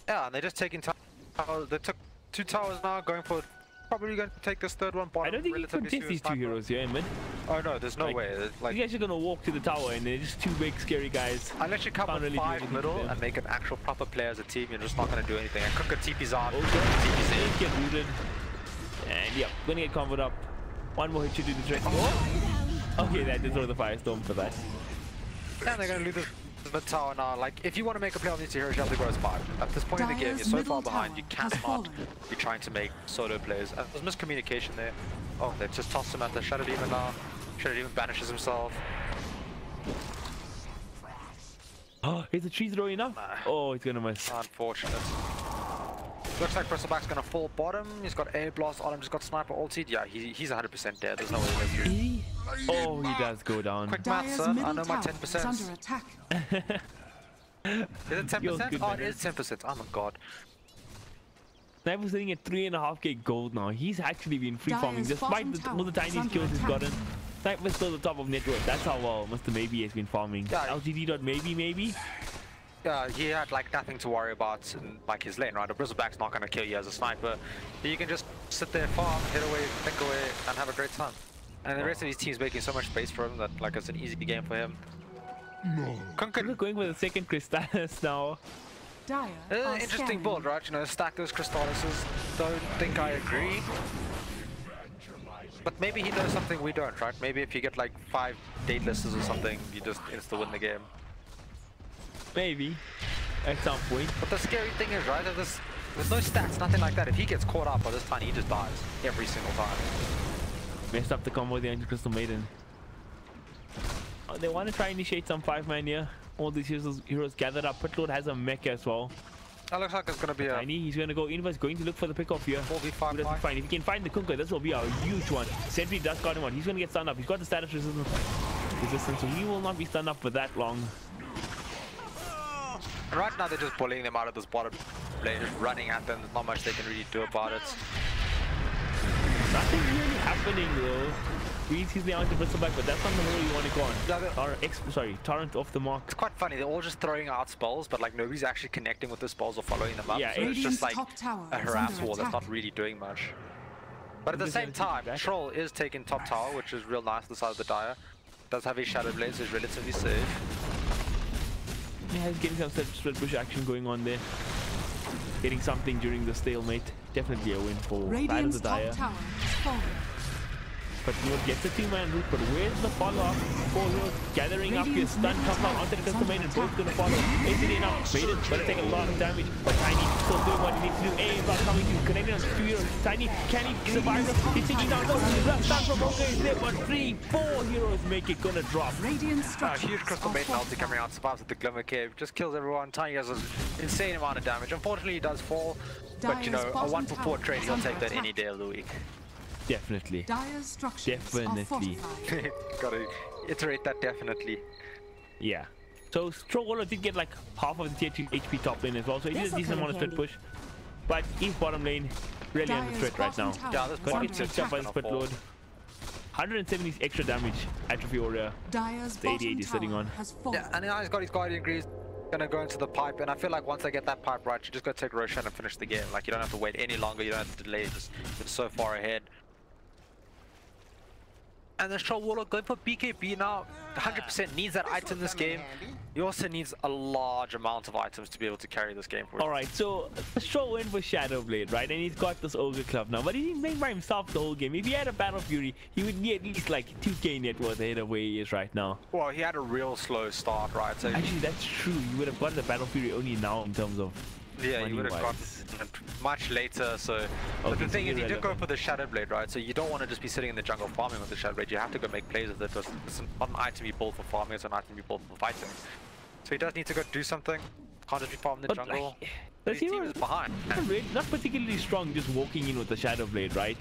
Yeah, and they're just taking towers. They took 2 towers now, going for... Probably going to take this third one. I don't think you can contest these two heroes here in mid. Oh no, there's no way. Like, You guys are gonna walk to the tower and they're just two big scary guys. unless you come Can't with really do 5 anything middle to them. and make an actual proper player as a team, you're just not going to do anything. And Kuka TP's out. Okay, TP's in. get rooted. And yep, gonna get covered up. One more hit should do the trick. Oh! Okay, that did throw the firestorm for that. And they're going to lose the mid tower now. Like, if you want to make a play on these heroes, you have to go as 5. At this point in the game, you're so far behind, you cannot be trying to make solo plays. There's miscommunication there. Oh, they've just tossed him at the Shadow Demon now. Shadow Demon banishes himself. Oh, is the tree throwing enough? Oh, he's gonna miss. Unfortunate. Looks like Bristleback's gonna fall bottom. He's got air blast on him, just got sniper ulted. Yeah, he's 100% dead. There's no way he lives through. Is he? Oh, he does go down. Quick math, Dire's sir. I middle know my tower is 10%. under attack. Is it 10%? good, Oh, man. it is 10%. Oh my god. Sniper's sitting at 3.5k gold now. He's actually been free farming Dire's despite bottom all the tower is tiny under skills he's attack. gotten. Sniper's still the top of net worth. That's how well Mr. Maybe has been farming. Yeah. LGD.maybe. Yeah, he had like nothing to worry about in like his lane, right? A Bristleback's not gonna kill you as a sniper. You can just sit there, farm, hit away, think away, and have a great time. And the rest of his team's making so much space for him that like it's an easy game for him. We're Kunkan, going for the second Crystallis now. Dire it's an are interesting scanning. build, right? You know, stack those Crystallises. Don't think I agree. But maybe he knows something we don't, right? Maybe if you get like 5 Datelesses or something, you just insta-win the game. Maybe. At some point. But the scary thing is, right, there's no stats, nothing like that. If he gets caught up by this time, he just dies every single time. Messed up the combo with the Anti-Crystal Maiden. Oh, they want to try and initiate some 5-man here. All these heroes gathered up. Pitlord has a mech as well. That looks like it's going to be a Tiny, he's going to go inverse, going to look for the pick off here. 4v5 Who doesn't fight. find? If he can find the Kunka, this will be a huge one. Sentry does got him on. He's going to get stunned up. He's got the status resistance, so he will not be stunned up for that long. And right now they're just bullying them out of this bottom lane, just running at them. There's not much they can really do about it. Nothing really happening though. Reed sees the Bristleback, but that's not the hole you want to go on. Yeah, Torrent off the mark. it's quite funny. They're all just throwing out spells, but like nobody's actually connecting with the spells or following them up. Yeah, so it's just Radiant's like top tower a is harass under wall that's attack. not really doing much. But at the Who's same gonna take time, it back? Troll is taking top tower, which is real nice on the side of the Dire. Does have his Shadow Blade, so he's relatively safe. Yeah, he's getting some split push action going on there. Getting something during the stalemate. Definitely a win for Side of Radiant's the top Dire. tower is falling. But Lord gets a 2-man route, but where's the follow-up? 4 heroes gathering up here, stun comes out onto the custom main and both gonna follow. Easily enough, Maiden gonna take a lot of damage, but Tiny still doing what he needs to do. A is not coming to connecting on 2 heroes. Tiny, can he survive? He's taking down those. Stun from Oka is there, but 3-4 heroes make it gonna drop. Radiant A structures huge Crystal are Maiden ulti fortified. coming out, survives at the Glimmer Cave, just kills everyone. Tiny has an insane amount of damage. Unfortunately, he does fall, but you know, Dire's a bottom 1 for 4 tower trade, is he'll under take that any attack. day of the week. Definitely. Dire's structures Definitely. are fortified. Gotta iterate that definitely. Yeah. So Stroller did get like half of the tier 2 HP top lane as well, so he did a This'll decent come amount of in split push. But his bottom lane really under Dire's threat right now. bottom tower Yeah, this is But bottom he under picked up by attack. the split load. 170 extra damage, Atrophy Warrior. Dire's The 88 bottom is sitting tower on. has fallen. Yeah, and now he's got his Guardian Greaves. gonna go into the pipe, and I feel like once they get that pipe right, you just gotta take Roshan and finish the game. Like, you don't have to wait any longer, you don't have to delay, just it's so far ahead. And then Shaw Warlock going for BKB now, 100% needs that item this game. He also needs a large amount of items to be able to carry this game for us. Alright, so Shaw went for Shadow Blade, right? And he's got this Ogre Club now, but he didn't make by himself the whole game. If he had a Battle Fury, he would be at least like 2k net worth ahead of where he is right now. Well, he had a real slow start, right? So actually, that's true. You would have got the Battle Fury only now in terms of yeah, you would have got it much later. So, but the thing is, you did go for the Shadow Blade, right? So you don't want to just be sitting in the jungle farming with the Shadow Blade. You have to go make plays with it. It's not an item you build for farming, it's an item you build for fighting. So he does need to go do something. Can't just be farming the jungle. His team is behind. Not particularly strong just walking in with the Shadow Blade, right?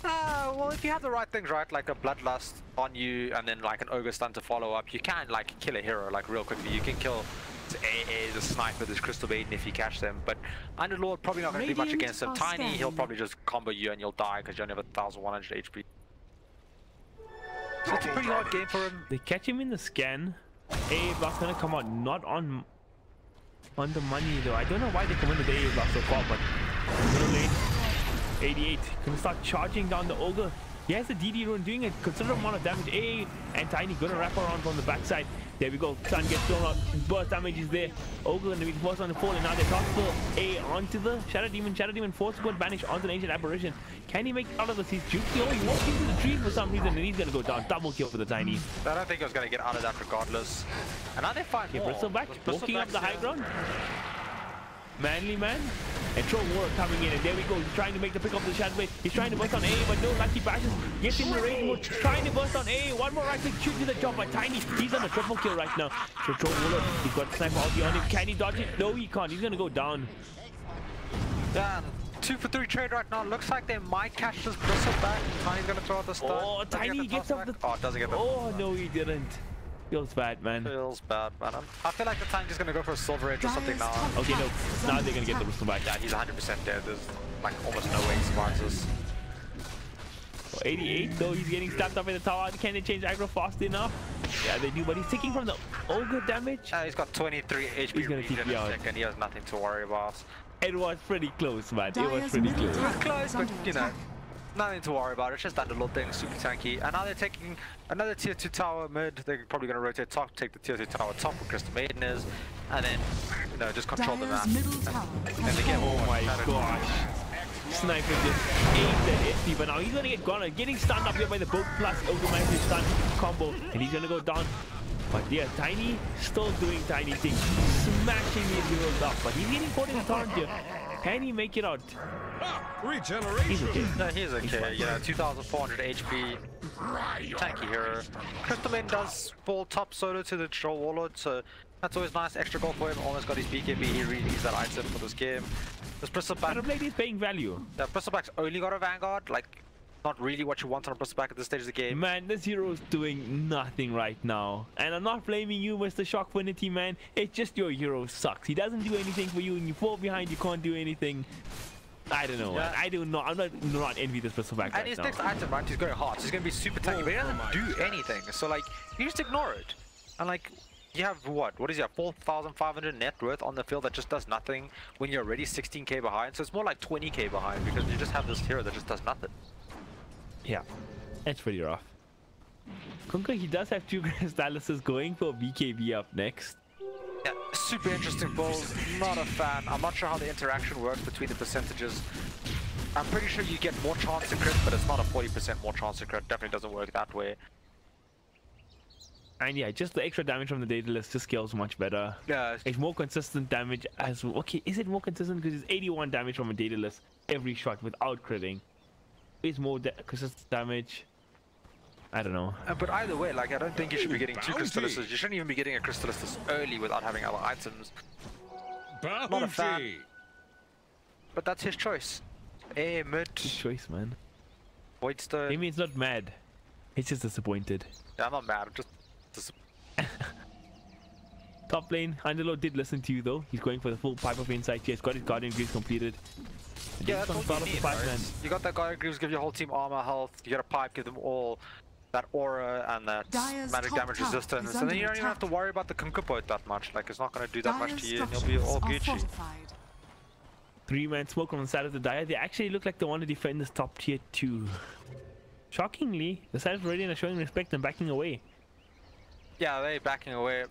Well, if you have the right things, right, like a Bloodlust on you and then like an Ogre Stun to follow up, you can like kill a hero like real quickly. You can kill the Sniper, this Crystal Maiden if you catch them, but Underlord probably not going to do much against him. Tiny, he'll probably just combo you and you'll die because you only have 1100 HP. So it's a pretty hard game for him. They catch him in the scan. AA Block's gonna come out not on the money though. I don't know why they come into the AA Block so far, but a little late. 88 gonna start charging down the Ogre. He has the DD rune doing a considerable amount of damage. AA and Tiny gonna wrap around from the backside. There we go. Sun gets thrown out. Burst damage is there. Ogre gonna be forced on the fall, and now they transfer A onto the Shadow Demon. Shadow Demon forced to go banish onto the Ancient Apparition. Can he make it out of this? He's juicy. Oh, he walked into the tree for some reason, and he's gonna go down. Double kill for the Tiny. I don't think he was gonna get out of that regardless. And now they find more. Bristleback walking up the high ground. Manly man. And Troll War coming in, and there we go. He's trying to make the pick of the Shadow Blade. He's trying to burst on A, but no lucky bashes. Gets him in the rage mode. Trying to burst on A. One more right click, shoot to the top by Tiny. He's on a triple kill right now. So Troll War, he's got the sniper ulti on him. Can he dodge it? No, he can't. He's gonna go down. Damn. 2 for 3 trade right now. Looks like they might catch this Bristleback. Tiny's gonna throw out the stun. Oh, Tiny gets up the. Oh, doesn't get the. Oh no, he didn't. Feels bad, man. Feels bad, man. I feel like the Tiny's just gonna go for a Silver Edge or something now. Okay, no. Now they're gonna get the Bristleback. Yeah, he's 100% dead. There's like almost no way he survives this. 88 though, he's getting stabbed up in the tower. Can they change aggro fast enough? Yeah, they do, but he's taking from the Ogre damage. He's got 23 HP He's gonna regen keep in you a out. second. He has nothing to worry about. It was pretty close, man. It was pretty close. It was close, but you know, nothing to worry about. It's just that little thing, super tanky. And now they're taking another tier 2 tower mid. They're probably going to rotate top, take the tier 2 tower top where Crystal Maiden is, and then, you know, just control the map. And they get Oh my gosh. Sniper just aimed at FP, but now he's going to get gone. Getting stunned up here by the boat plus automatic stun combo, and he's going to go down. But yeah, Tiny still doing Tiny things, smashing these heroes up, but he's getting caught in the torrent here. Can he make it out? Regeneration. He's okay. No, he's okay. You know, 2,400 HP. Tanky hero. Crystal Maiden does fall top solo to the Troll Warlord, so that's always nice. Extra gold for him. Almost got his BKB. He really needs that item for this game. This Bristleback. Shadow Blade is paying value. The Bristleback's only got a Vanguard. Like, not really what you want on a Bristleback at this stage of the game. Man, this hero's doing nothing right now. And I'm not blaming you, Mr. Shockfinity, man. It's just your hero sucks. He doesn't do anything for you, and you fall behind, you can't do anything. I don't know, man. I don't know. I'm not envy this Bristleback And his next item, right, he's going hard. So he's going to be super tanky, but he doesn't do anything. So, like, you just ignore it. And, like, you have what? What is he have? 4,500 net worth on the field that just does nothing when you're already 16k behind. So it's more like 20k behind because you just have this hero that just does nothing. Yeah, that's pretty rough. Kunka, he does have 2 Crystallises going for BKB up next. Yeah, super interesting build. Not a fan. I'm not sure how the interaction works between the percentages. I'm pretty sure you get more chance to crit, but it's not a 40% more chance to crit. Definitely doesn't work that way. And yeah, just the extra damage from the data list just scales much better. Yeah. It's more consistent damage as well. Okay, is it more consistent? Because it's 81 damage from a data list every shot without critting. It's more consistent damage. I don't know. But either way, like, I don't think you should be getting 2 Crystallises. You shouldn't even be getting a Crystallis this early without having other items. Not a fan. But that's his choice. Mid. Good choice, man. Voidstone. Maybe it's not mad. It's just disappointed. Yeah, I'm not mad. I'm just Top lane, Underlord did listen to you though. He's going for the full Pipe of Insight. He has got his Guardian Greaves completed. Yeah, that's what you need, right? You got that Guardian Greaves, give your whole team armor, health. You got a pipe, give them all that aura and that Dire's magic top damage tower resistance, is and then under you don't even have to attack. worry about the Kunkupote that much. Like, it's not going to do that much Dire's to you, and you'll be all structures are Gucci. fortified. 3-man smoke on the side of the Dire. They actually look like they want to defend this top tier 2. Shockingly, the side of Radiant are showing respect and backing away. Yeah, they're backing away.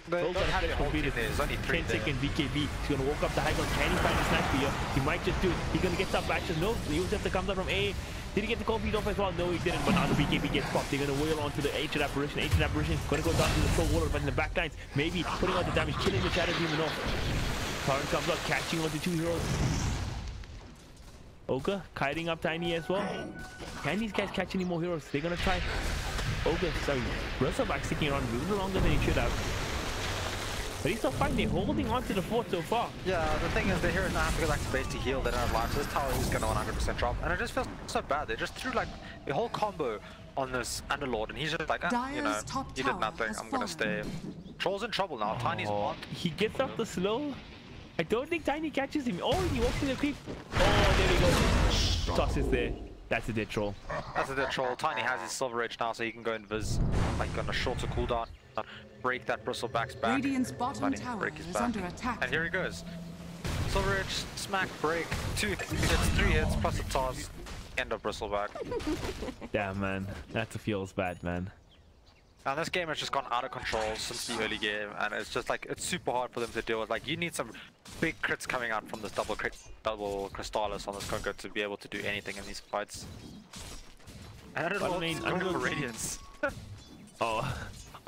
They Gold don't have has their whole team completed. there. There's only 3 there. 10-second BKB. He's gonna walk up the high ground. Can he find the sniper here? He might just do it. He's gonna get some actions. No, the Yusef comes up from A. Did he get the cold beat off as well? No, he didn't. But now the BKB gets popped. They're gonna wheel onto the ancient apparition. Ancient apparition gonna go down to the slow water, but in the back lines, maybe putting out the damage, killing the shadow demon off. Torrent comes up, catching onto 2 heroes. Ogre kiting up Tiny as well. Can these guys catch any more heroes? They're gonna try. Ogre, sorry, Bristleback sticking around a little longer than he should have. But he's still fine. They're holding on to the fort so far. Yeah, the thing is, the heroes now have to go back to base to heal. They don't have life, so this tower is going to 100% drop. And it just feels so bad. They just threw like a whole combo on this Underlord, and he's just like, you know, Dire's top you did tower nothing. has I'm going to stay. Troll's in trouble now. Tiny's on. He gets up the slow. I don't think Tiny catches him. Oh, he walks in the creep. Oh, there we go. Toss is there. That's a dead troll. That's a dead troll. Tiny has his Silver Edge now, so he can go and viz like on a shorter cooldown. Break that Bristleback's back. Radiant's bottom Tiny, tower break his is back. under attack. And here he goes. Silver Edge, smack, break, 2 hits, 3 hits, plus a toss. End of Bristleback. Damn, man. That feels bad, man. And this game has just gone out of control since the early game, and it's just like, it's super hard for them to deal with. Like, you need some big crits coming out from this double Crystallis on this Congo to be able to do anything in these fights. And I don't know, mean, going for Radiance.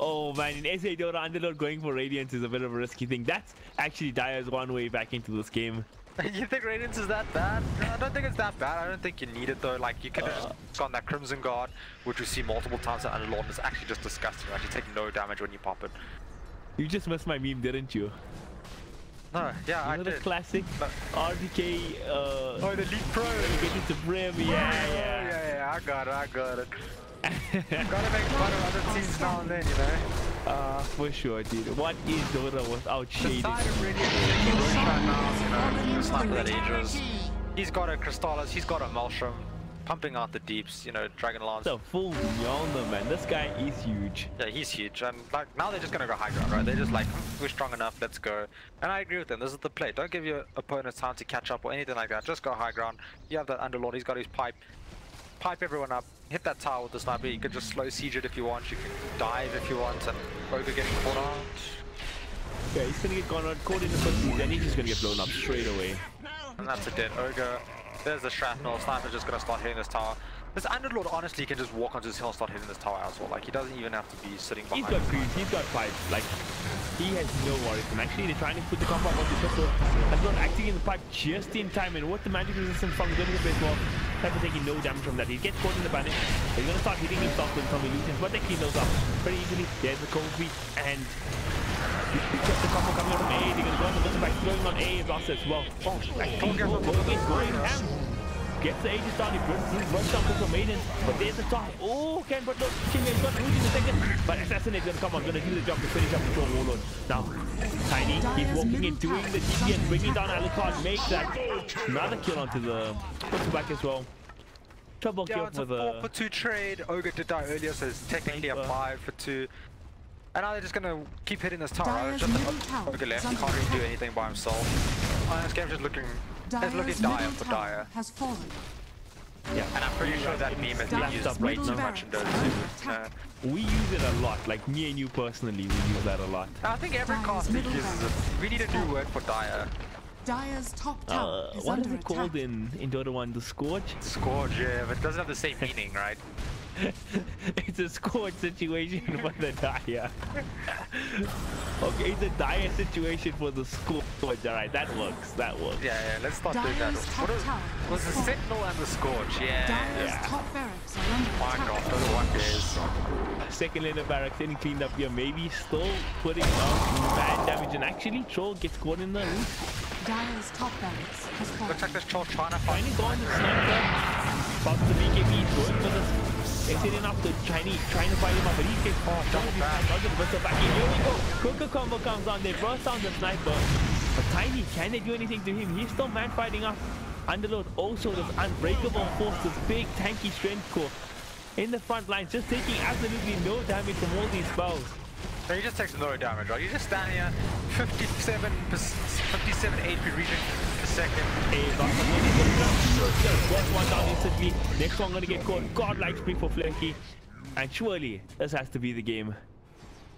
Oh man, in SA Dota, Underlord going for Radiance is a bit of a risky thing. That's actually Dire's one way back into this game. You think Radiance is that bad? No, I don't think it's that bad. I don't think you need it though. Like, you could have just gone that Crimson Guard, which we see multiple times at Underlord, and it's actually just disgusting. Like, you take no damage when you pop it. You just missed my meme, didn't you? No, yeah, You I know the did. classic RDK, Oh, the League Pro! get it to Brim, yeah. Yeah, I got it. Gotta make fun of other teams now and then, you know? For sure, dude. What is Dota without The shading? side of Radiant is taking Rosh right now, you know, the sniper that ages. He's got a Crystallis, he's got a Maelstrom, pumping out the deeps, you know, Dragon Lance. It's a full Mjolnir, man. This guy is huge. Yeah, he's huge, and like now they're just gonna go high ground, right? They're just like, we're strong enough, let's go. And I agree with them. This is the play. Don't give your opponents time to catch up or anything like that. Just go high ground. You have that Underlord. He's got his pipe everyone up. Hit that tower with the sniper. You can just slow siege it if you want. You can dive if you want, and Ogre getting caught out. Yeah, he's gonna get caught in the first, then he's just gonna get blown up straight away. And that's a dead Ogre. There's the shrapnel. Sniper's just gonna start hitting this tower. This Underlord honestly can just walk onto this hill and start hitting this tower as well. Like, he doesn't even have to be sitting behind. He's got creeps, he's got pipes. Like, he has no worries. And actually, they're trying to put the comp up on the pistol. That's not acting in the pipe just in time. And with the magic resistance from the baseball, Sniper taking no damage from that. He gets caught in the panic. He's gonna start hitting himself with some illusions, but they clean those up pretty easily. There's the cold beat, and just the combo coming out from A. They're gonna go on the bottom back, throwing on A lost as well. Oh, going ham. Gets the Aegis down, he runs down for Maiden, but there's the top. Oh, Ken, but no, King is got Rudy in a second. But Assassinate's gonna come on, gonna do the job to finish up the Troll Warlord. Now, Tiny, he's walking in, doing the TP and bringing down Alucard, makes that another kill onto the back as well. Trouble Yeah, kill it's a for 4 the. for 2 trade. Ogre did die earlier, so it's technically a 5 for 2. And now they're just gonna keep hitting this tower. Dire's Just middle tower Ogre left, is he under can't really do attack. anything by himself. This game's just looking, it's looking Dire's dire middle for tower Dire. has fallen. Yeah, And I'm pretty sure that meme has been Dire's used way too middle much in Dota barracks 2. is under attack. we use it a lot. Like me and you personally, we use that a lot. I think every Dire's cast league middle uses it. barracks We need a is new fallen. word for Dire. Dire's top tower is What is under it called attack. in Dota 1? The Scourge? Scourge, yeah, but it doesn't have the same meaning, right? It's a Scourge situation for the Dire. Okay, it's a Dire situation for the Scourge. Alright, that works. That works. Yeah, let's start doing that. Dire's top What tower was is the fallen. Sentinel and the Scourge? Yeah. Dire's top barracks are under My attack. god, Dota 1 days. Second lane of barracks getting cleaned up here. Maybe still putting out bad damage. And actually, Troll gets caught in the roof. Dire's top barracks has fallen. Looks like this troll trying to find Tiny go on the sniper. Pops the BKB, going for this. It's hitting up the Chinese, trying to fight him up, but he gets double back. Under the whistle back in. Here we go. Cooker combo comes on. They burst down the sniper. But Tiny, can they do anything to him? He's still man fighting up. Underlord also this unbreakable force, this big tanky strength core. in the front line, just taking absolutely no damage from all these spells. So he just takes no damage, right? You just stand here, 57 HP region per second. First one down instantly. Next one gonna get caught. Godlike spring for Flanky. And surely this has to be the game.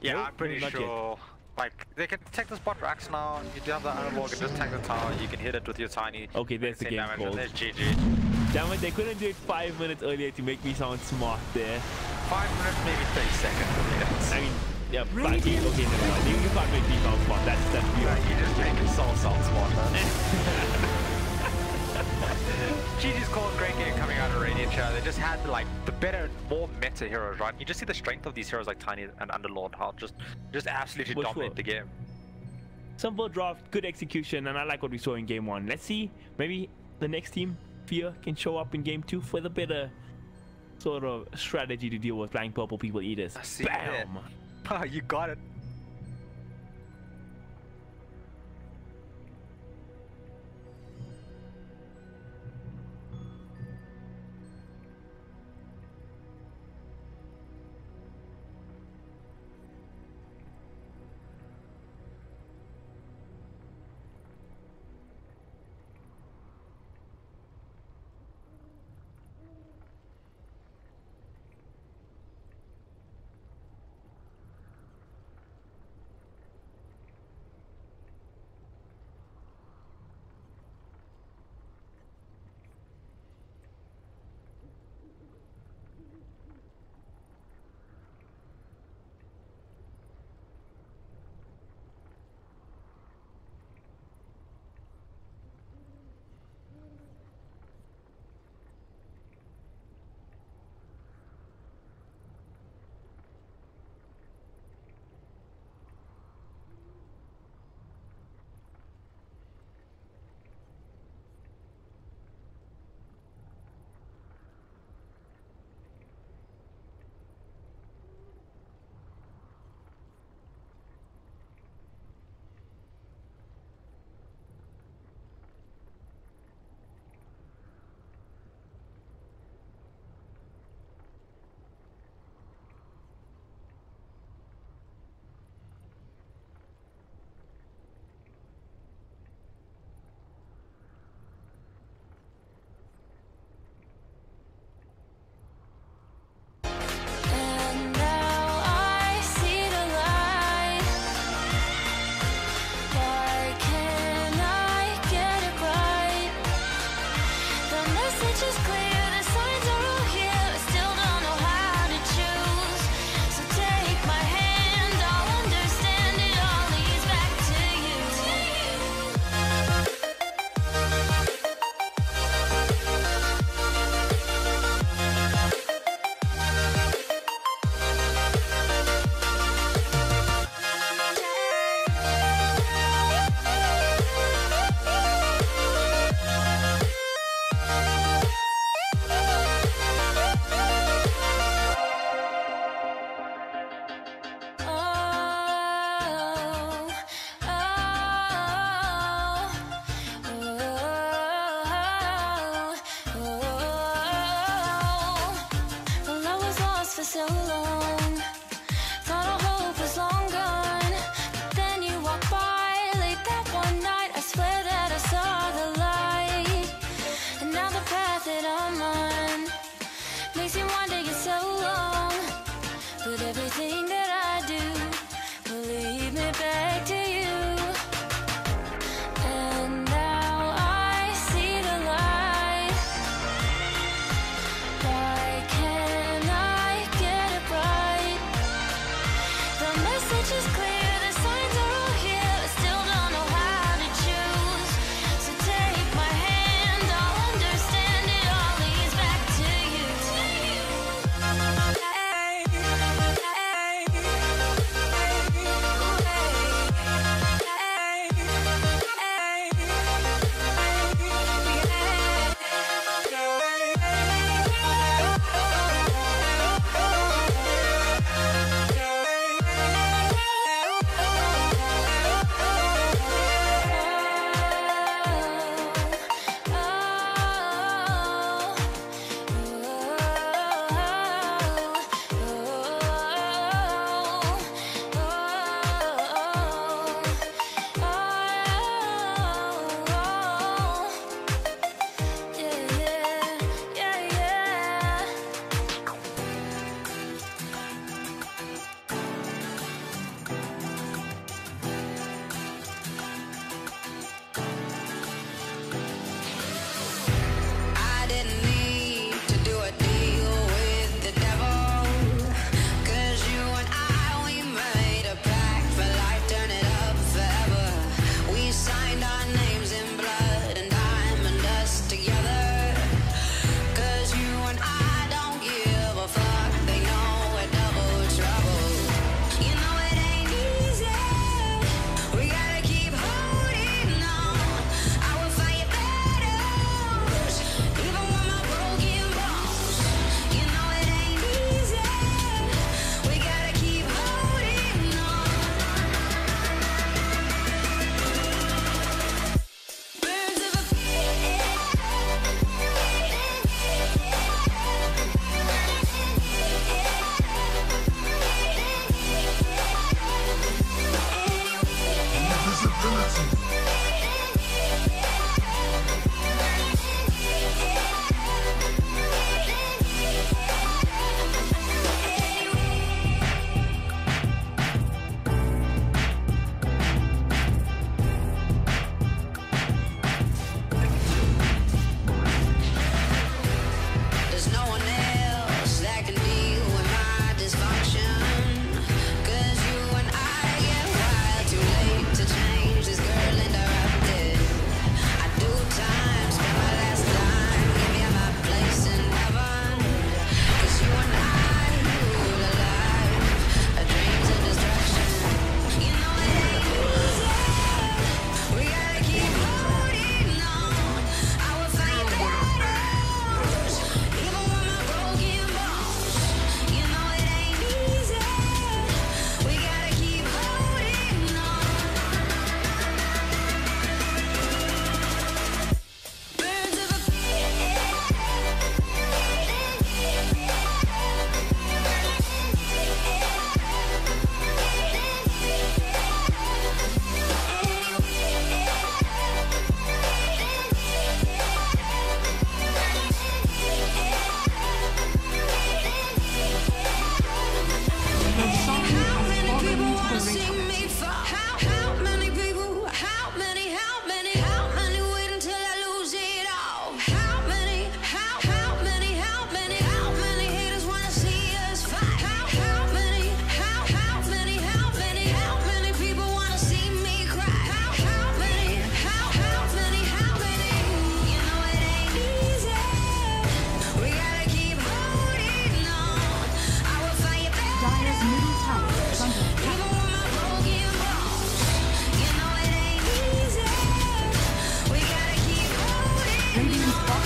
Yeah, Nope, I'm pretty not yet. sure. Like, they can take the spot racks now. You do have the analog and just tank the tower. You can hit it with your tiny. Okay, there's the game damage, and called. there's GG. Damn it, they couldn't do it 5 minutes earlier to make me sound smart there. 5 minutes, maybe 30 seconds. Yes. I mean, yeah, but okay, never mind. You can't make me sound smart. That's beautiful. You just make it sound smart, man. GG's called great game coming out of Radiant Chat. They just had like the better, more meta heroes, right? You just see the strength of these heroes like Tiny and Underlord, how just absolutely For dominate sure. the game. Simple draft, good execution, and I like what we saw in game 1. Let's see, maybe the next team, Fear, can show up in game 2 with a better sort of strategy to deal with flying purple people eaters. I see Bam! it. You got it.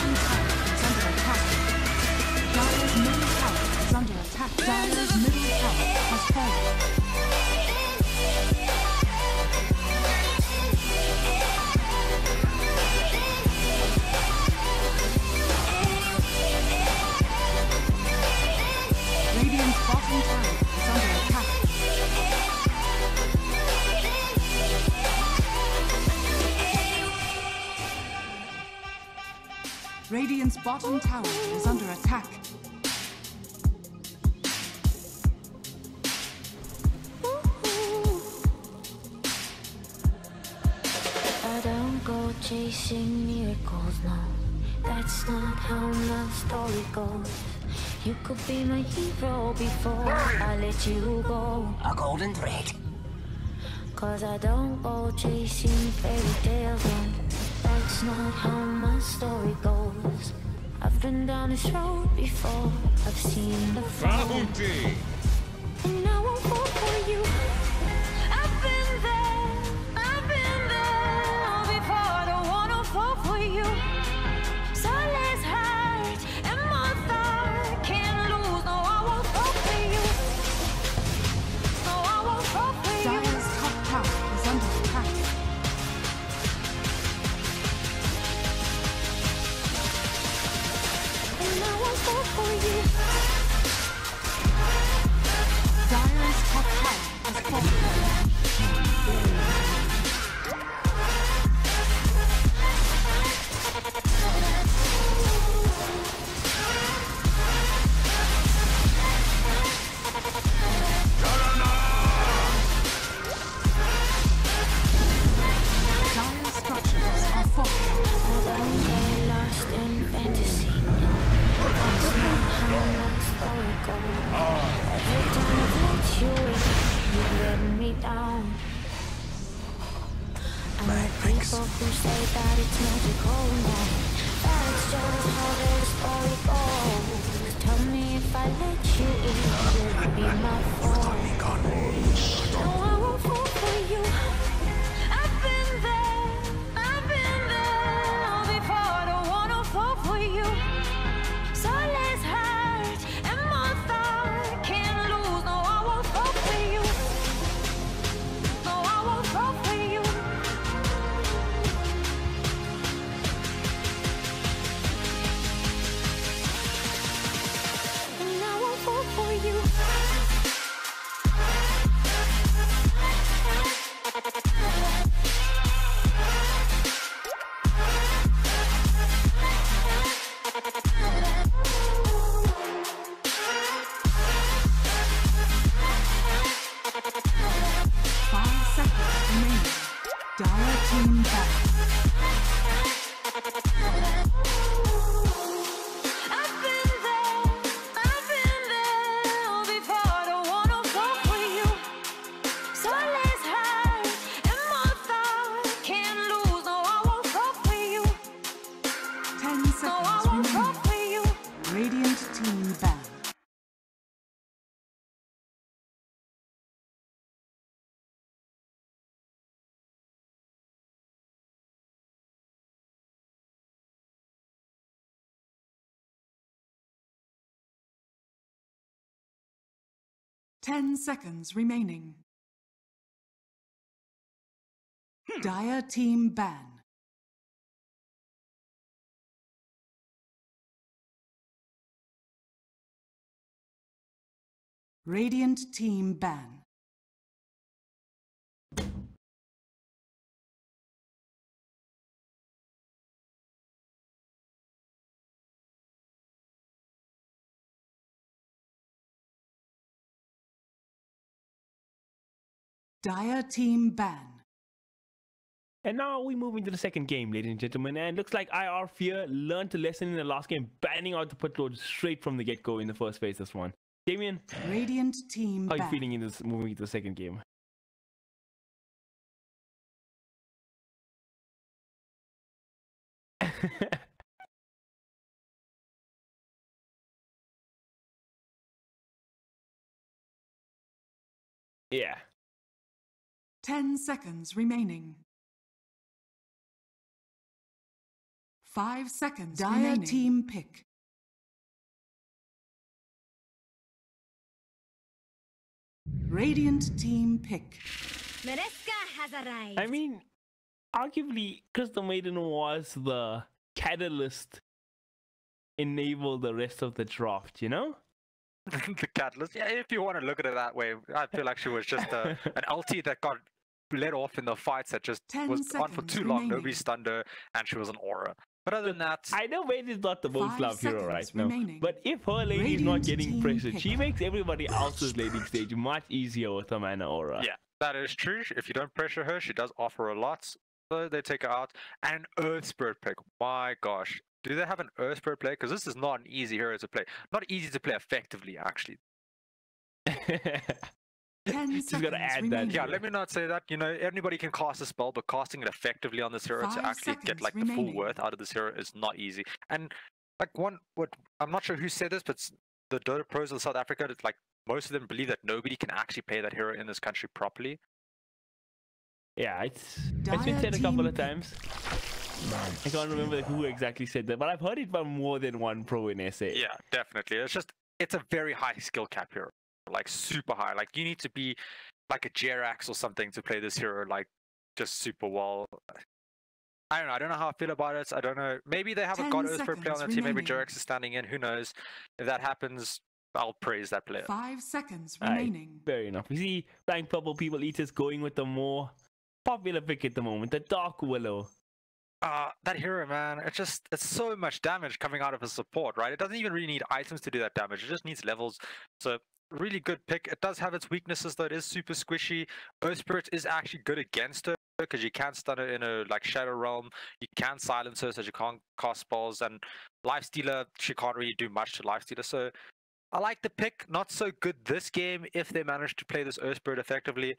bottom tower is under attack. Dire's middle tower is under attack. Dire's middle tower has fallen. Radiant's bottom tower is under attack. Radiant's bottom tower is under attack. I don't go chasing miracles, no. That's not how my story goes. You could be my hero before I let you go. A golden thread. Cause I don't go chasing fairy tales, no. That's not how my story goes. I've been down this road before. I've seen the fall. Bounty. And I won't fall for you. I've been there before. I don't wanna fall for you. So let's hide and my thought can't lose. No, I won't fall for you. No, I won't fall for you. Dire's top tower is under attack. And I won't fall for you. Dire's top tower has fallen. Dire's structures are falling. I don't get lost in fantasy. That's not how my story goes. Every time I've let you in, you've let me down. I know people who say that it's magical, no. That's just how their story goes. Tell me if I let you in, will it be my fault? No, I won't fall for you. I've been there before. I don't wanna fall for you. So let's hide, and my thought can't lose. No, I won't fall for you. No, I won't fall for you. And I won't fall for you. 5 seconds remaining. Dire team back. I've been there before. I don't wanna fall for you. So let's hide, and my thought can't lose. No, I won't fall for you. 10 No, I seconds won't fall remaining. for you. Radiant team back. Ten seconds remaining. Dire team ban. Radiant team ban. Dire team ban. And now we move into the second game, ladies and gentlemen. And it looks like IR Fear learned a lesson in the last game, banning out the put load straight from the get-go in the first phase. This one, Damien, Radiant team how are you ban. feeling in this moving into the second game? Yeah. 10 seconds remaining. 5 seconds Dire team pick. Radiant team pick. Mereska has arrived. I mean, arguably, Crystal Maiden was the catalyst enable the rest of the draft, you know? The catalyst. Yeah, if you want to look at it that way, I feel like she was just an LT that got let off in the fights that just 10 was on for seconds too long. remaining. Nobody stunned her, and she was an aura. But other than that, I know Maid is not the most 5 loved hero right seconds now, remaining. but if her lane is not Radiant getting team pressured, pick. she makes everybody else's laning stage much easier with her mana aura. yeah, that is true. If you don't pressure her, she does offer a lot. So they take her out. And an Earth Spirit pick. My gosh. Do they have an Earth Spirit play? Because this is not an easy hero to play. Not easy to play effectively, actually. 10 She's seconds gotta add that. remaining. Yeah, let me not say that. You know, anybody can cast a spell, but casting it effectively on this hero 5 to actually get seconds like the full remaining. worth out of this hero is not easy. And like what I'm not sure who said this, but the Dota pros of South Africa, it's like most of them believe that nobody can actually play that hero in this country properly. Yeah, it's Dire been said a couple team of times. I can't remember who exactly said that, but I've heard it from more than one pro in SA. Yeah, definitely. It's a very high skill cap hero, like super high. Like you need to be like a Jerax or something to play this hero like just super well. I don't know. I don't know how I feel about it. I don't know. Maybe they have a 10 God Earth Spirit player on their seconds team. Maybe remaining. Jerax is standing in. Who knows? If that happens, I'll praise that player. 5 seconds Aye, remaining. fair enough. You see, Flying Purple People Eaters going with the more popular pick at the moment, the Dark Willow. That hero, man, it's so much damage coming out of his support, right? It doesn't even really need items to do that damage. It just needs levels. So really good pick. It does have its weaknesses though. It is super squishy. Earth Spirit is actually good against her because you can stun her in a like Shadow Realm. You can silence her so you can't cast spells. And Lifestealer, she can't really do much to Lifestealer. So I like the pick. Not so good this game if they manage to play this Earth Spirit effectively.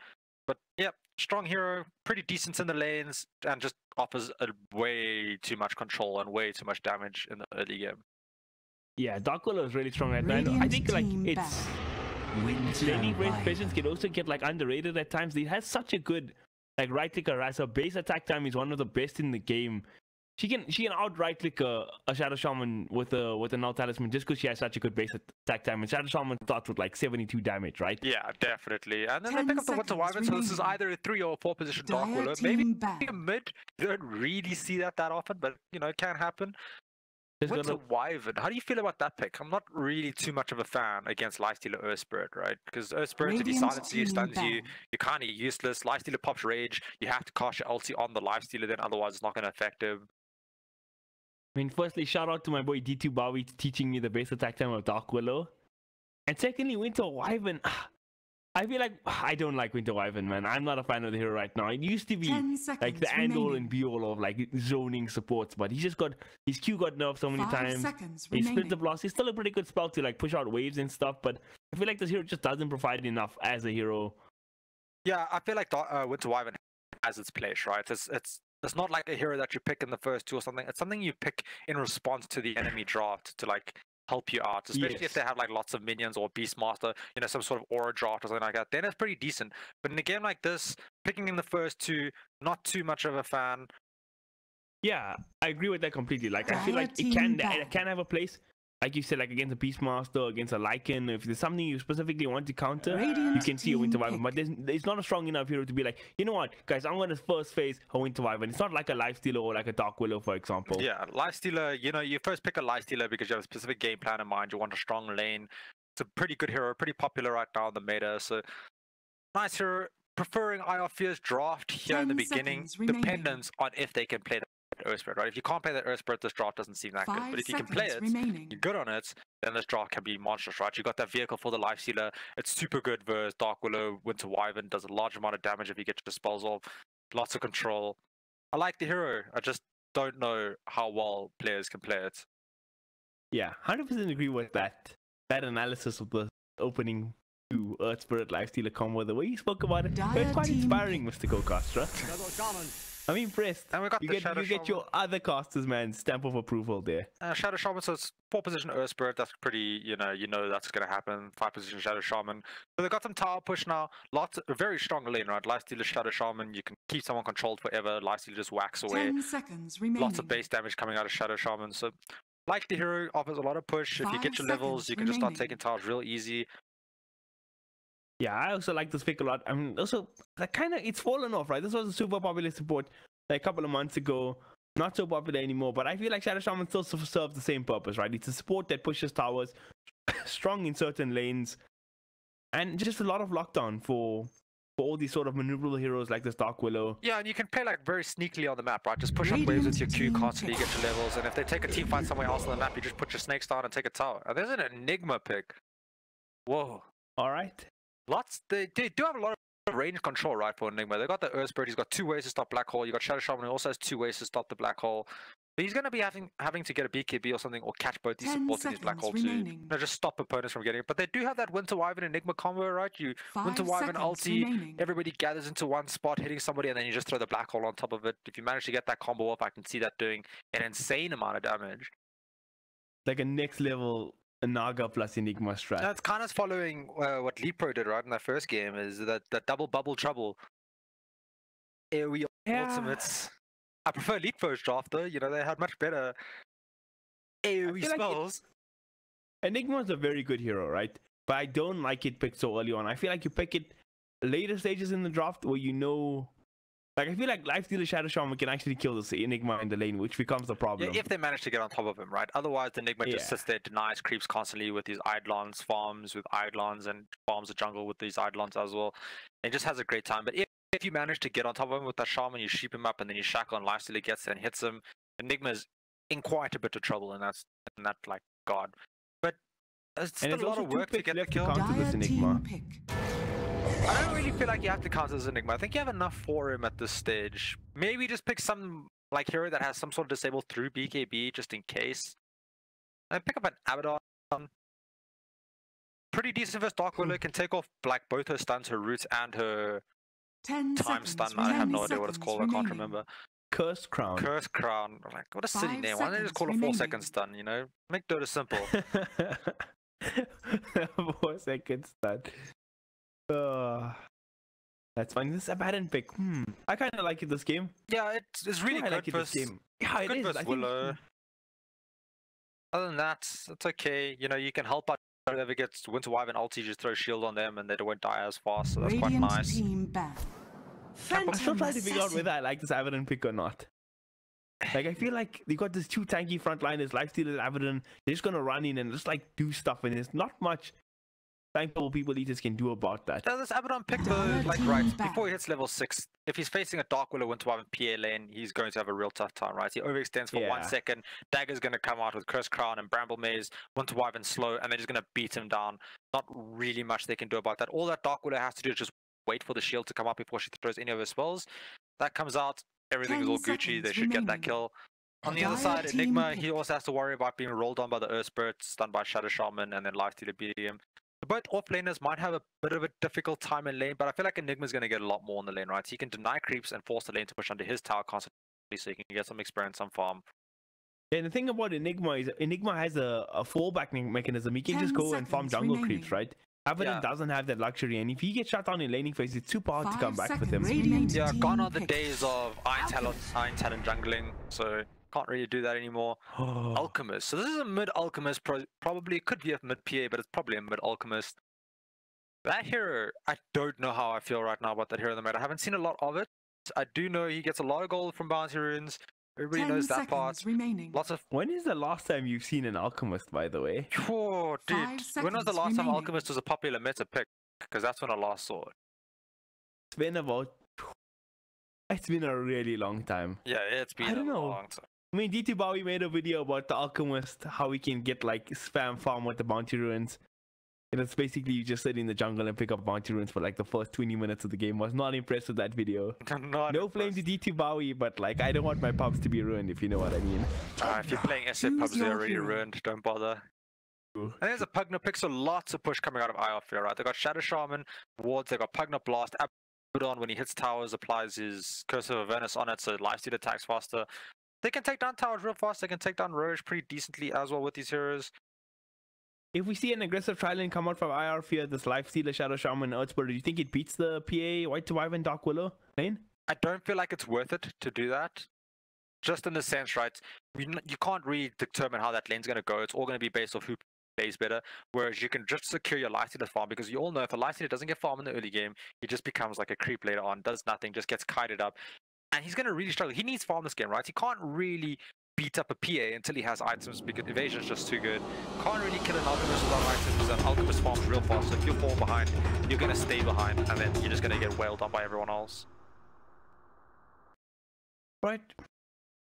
But yeah, strong hero, pretty decent in the lanes, and just offers way too much control and way too much damage in the early game. Yeah, Dark Willow is really strong right now. I Radiant think like team it's back. laning presence can also get like underrated at times. It has such a good like right click as her base attack time is one of the best in the game. She can out right click a Shadow Shaman with a null talisman just because she has such a good base attack time. And Shadow Shaman starts with like 72 damage, right? Yeah, definitely. And then 10 they pick up the Winter seconds Wyvern, so this is remaining. either a 3 or 4 position Dark Dire Willow. team Maybe back. a mid. You don't really see that often, but you know, it can happen. Just Winter gotta- Wyvern, how do you feel about that pick? I'm not really too much of a fan against Lifestealer Earth Spirit, right? Because Earth Spirit, if he Radiant silences you, team stuns you, back. you're kind of useless. Lifestealer pops Rage, you have to cast your ulti on the Lifestealer, then otherwise it's not going to affect him. I mean, firstly, shout out to my boy D2 Bowie teaching me the base attack time of Dark Willow. And secondly, Winter Wyvern. I feel like I don't like Winter Wyvern, man. I'm not a fan of the hero right now. It used to be 10 seconds like the end all remaining. and be all of like zoning supports, but his Q got nerfed so many 5 times. seconds He split the remaining. blast. He's still a pretty good spell to like push out waves and stuff, but I feel like this hero just doesn't provide enough as a hero. Yeah, I feel like Winter Wyvern has its place, right? It's not like a hero that you pick in the first 2 or something. It's something you pick in response to the enemy draft to like help you out, especially if they have like lots of minions or Beastmaster, you know, some sort of aura draft or something like that. Then it's pretty decent. But in a game like this, picking in the first 2, not too much of a fan. Yeah, I agree with that completely. Like I feel Dire like it team can back. have a place, like you said, like against a Beastmaster, against a Lycan. If there's something you specifically want to counter, you Radiant can see a Winter team Wyvern. But it's not a strong enough hero to be like, you know what, guys, I'm gonna first phase a Winter Wyvern. It's not like a Lifestealer or like a Dark Willow, for example. Yeah, Lifestealer, you know, you first pick a Lifestealer because you have a specific game plan in mind. You want a strong lane. It's a pretty good hero, pretty popular right now in the meta. So nice hero. Preferring IR Fear's draft here in the 10 beginning, seconds remaining. dependence on if they can play that Earth Spirit, right? If you can't play that Earth Spirit, this draft doesn't seem that good. 5 But if you can play it, seconds remaining. you're good on it, then this draft can be monstrous, right? You got that vehicle for the Lifestealer. It's super good versus Dark Willow. Winter Wyvern does a large amount of damage if you get your spells off. Lots of control. I like the hero. I just don't know how well players can play it. Yeah, 100% agree with that analysis of the opening to Earth Spirit Lifestealer combo. The way you spoke about it, Dire it's quite team inspiring, Mr. Kokastra. I'm impressed. And we got You the get Shadow you get your Shaman. other casters, man. Stamp of approval there. Shadow Shaman, so it's 4 position Earth Spirit. That's pretty, you know that's gonna happen. 5 position Shadow Shaman. So they got some tower push now. Lots, very strong lane, right? Lifestealer Shadow Shaman. You can keep someone controlled forever. Lifestealer just whacks away. 10 seconds remaining. Lots of base damage coming out of Shadow Shaman. So, like the hero, offers a lot of push. If you get 5 your levels, seconds you can just start remaining. taking towers real easy. Yeah, I also like this pick a lot. I mean, also, that kind of, it's fallen off, right? This was a super popular support like a couple of months ago. Not so popular anymore, but I feel like Shadow Shaman still serves the same purpose, right? It's a support that pushes towers, strong in certain lanes, and just a lot of lockdown for all these sort of maneuverable heroes like this Dark Willow. Yeah, and you can play like very sneakily on the map, right? Just push up waves with your Q constantly, get your levels, and if they take a team fight somewhere else on the map, you just put your snakes down and take a tower. And there's an Enigma pick. Whoa. All right. They do have a lot of range control, right, for Enigma. They got the Earth Spirit, he's got 2 ways to stop Black Hole. You got Shadow Shaman, who also has 2 ways to stop the Black Hole. But he's going to be having to get a BKB or something, or catch both these 10 supports in these Black Hole to just stop opponents from getting it. But they do have that Winter Wyvern Enigma combo, right? You 5 Winter Wyvern seconds ulti, remaining. everybody gathers into one spot, hitting somebody, and then you just throw the Black Hole on top of it. If you manage to get that combo up, I can see that doing an insane amount of damage. Like a next level Naga plus Enigma strat. That's kind of following what Leapro did, right, in that first game, is that double bubble trouble. AoE ultimates. I prefer Leapfro's draft though, you know, they had much better AoE spells. Enigma's a very good hero, right? But I don't like it picked so early on. I feel like you pick it later stages in the draft where you know. Like, I feel like Lifestealer Shadow Shaman can actually kill this Enigma in the lane, which becomes the problem. Yeah, if they manage to get on top of him, right? Otherwise, the Enigma just sits there, denies creeps constantly with these Eidolons, farms with Eidolons, and farms the jungle with these Eidolons as well. And just has a great time. But if you manage to get on top of him with that Shaman, you sheep him up, and then you shackle, and Lifestealer gets it and hits him, Enigma's in quite a bit of trouble, and that's like God. But it's still a lot of work to get the kill. Counter this Enigma. I don't really feel like you have to counter this Enigma. I think you have enough for him at this stage. Maybe just pick some like hero that has some sort of disable through BKB just in case. And pick up an Abaddon. Pretty decent versus Dark Willow. Can take off like both her stuns, her roots, and her time stun. I have no idea what it's called. I can't remember. Cursed Crown. Cursed Crown. Like, what a silly name. Why don't they just call it 4-second stun, you know? Make Dota simple. 4 seconds stun. That's fine. This Abaddon pick. I kind of like it this game. Yeah, it's really good like this game. Yeah, it is. Versus Willow. Other than that, it's okay. You know, you can help out whoever gets Winter Wyvern ulti, just throw shield on them and they won't die as fast, so that's quite nice. I'm still trying to figure out whether I like this Abaddon pick or not. Like, I feel like they got this 2 tanky frontliners, Lifestealer, Abaddon. They're just gonna run in and just like do stuff, and there's not much thankful people eaters can do about that. This Abaddon pick though, like before he hits level 6, if he's facing a Dark Willow Winter Wyvern PA lane, he's going to have a real tough time, right? He overextends for 1 second, Dagger's going to come out with Cursed Crown and Bramble Maze, Winter Wyvern slow, and they're just going to beat him down. Not really much they can do about that. All that Dark Willow has to do is just wait for the shield to come up before she throws any of her spells. That comes out, everything is all Gucci, they should get that kill. On the other side, Enigma, he also has to worry about being rolled on by the Earth Spirit, stunned by Shadow Shaman, and then Lifestealer beating him. Both offlaners might have a bit of a difficult time in lane, but I feel like Enigma's going to get a lot more in the lane, right? So he can deny creeps and force the lane to push under his tower constantly, so he can get some experience on farm. Yeah, and the thing about Enigma is Enigma has a fallback mechanism. He can just go and farm jungle creeps, right? Abaddon doesn't have that luxury, and if he gets shut down in laning phase, it's super hard to come back with him. Yeah, gone are the days of Iron Talon jungling, so can't really do that anymore. Alchemist. So this is a mid Alchemist, probably could be a mid PA, but it's probably a mid Alchemist. That hero, I don't know how I feel right now about that hero in the meta. I haven't seen a lot of it. I do know he gets a lot of gold from bounty runes. Everybody knows that part. Lots of. When is the last time you've seen an Alchemist, by the way? Oh, dude. When was the last time Alchemist was a popular meta pick? Because that's when I last saw it. It's been about. It's been a really long time. Yeah, it's been a long time. I mean, D2 Bowie made a video about the Alchemist, how we can get like spam farm with the bounty ruins. And it's basically you just sit in the jungle and pick up bounty ruins for like the first 20 minutes of the game. Was not impressed with that video. No flame to D2 Bowie, but like I don't want my pubs to be ruined, if you know what I mean. If you're playing SA pubs, they're already ruined. Don't bother. And there's a Pugna pick, so lots of push coming out of IR here, right? They got Shadow Shaman, wards, they got Pugna Blast, Abaddon, when he hits towers, applies his Curse of Avernus on it, so lifesteal attacks faster. They can take down towers real fast. They can take down Roche pretty decently as well with these heroes. If we see an aggressive tri lane come out from IR Fear, this Lifestealer, Shadow Shaman, Earthspur, do you think it beats the PA, White Survivor, and Dark Willow lane? I don't feel like it's worth it to do that. Just in the sense, right? You can't really determine how that lane's going to go. It's all going to be based off who plays better. Whereas you can just secure your Lifestealer farm, because you all know if a Lifestealer doesn't get farm in the early game, he just becomes like a creep later on, does nothing, just gets kited up. And he's going to really struggle. He needs farm this game, right? He can't really beat up a PA until he has items, because evasion is just too good. Can't really kill an Alchemist without items, and Alchemist farms real fast. So if you fall behind, you're going to stay behind, and then you're just going to get wailed on by everyone else. Right.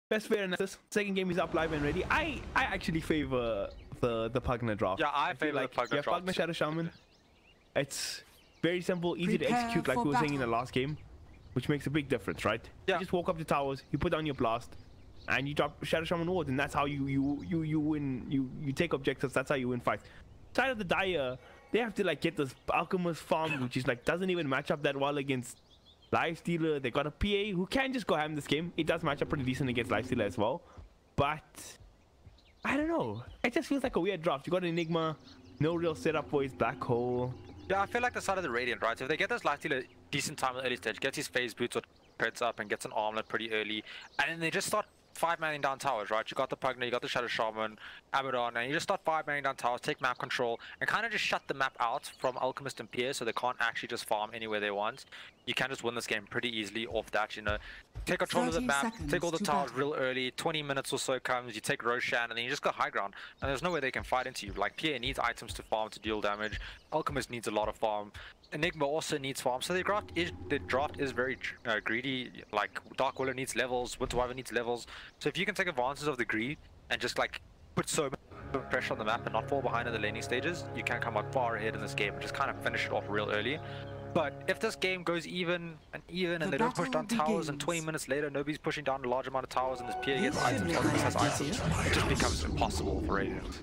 Best fair analysis. Second game is up live and ready. I actually favor the Pugna draft. Yeah, I favor like the Pugna draft. Pugna Shadow Shaman. It's very simple, easy to execute, like we were saying in the last game, which makes a big difference, right? Yeah. You just walk up to towers, you put down your blast, and you drop Shadow Shaman wards, and that's how you win. You take objectives. That's how you win fights. Side of the Dire, they have to like get this Alchemist farm, which is like doesn't even match up that well against Lifestealer. They got a PA who can just go ham this game. It does match up pretty decent against Lifestealer as well, but I don't know. It just feels like a weird draft. You got Enigma, no real setup for his Black Hole. Yeah, I feel like the side of the Radiant, right? So if they get this Lifestealer decent time in the early stage, gets his phase boots or treads up and gets an armlet pretty early, and then they just start 5-manning down towers, right? You got the Pugna, you got the Shadow Shaman, Abaddon, and you just start 5-manning down towers, take map control, and kind of just shut the map out from Alchemist and PS, so they can't actually just farm anywhere they want. You can just win this game pretty easily off that, you know. Take control of the map, take all the towers real early, 20 minutes or so comes, you take Roshan, and then you just go high ground, and there's no way they can fight into you. Like, PA needs items to farm to deal damage, Alchemist needs a lot of farm, Enigma also needs farm, so the draft is very greedy. Like, Dark Willow needs levels, Winter Wyvern needs levels, so if you can take advantage of the greed and just like put so much pressure on the map and not fall behind in the laning stages, you can come out far ahead in this game and just kind of finish it off real early. But if this game goes even and they don't push down towers, and 20 minutes later nobody's pushing down a large amount of towers and this PA gets items, Alchemist has items, it just becomes impossible for Radiant.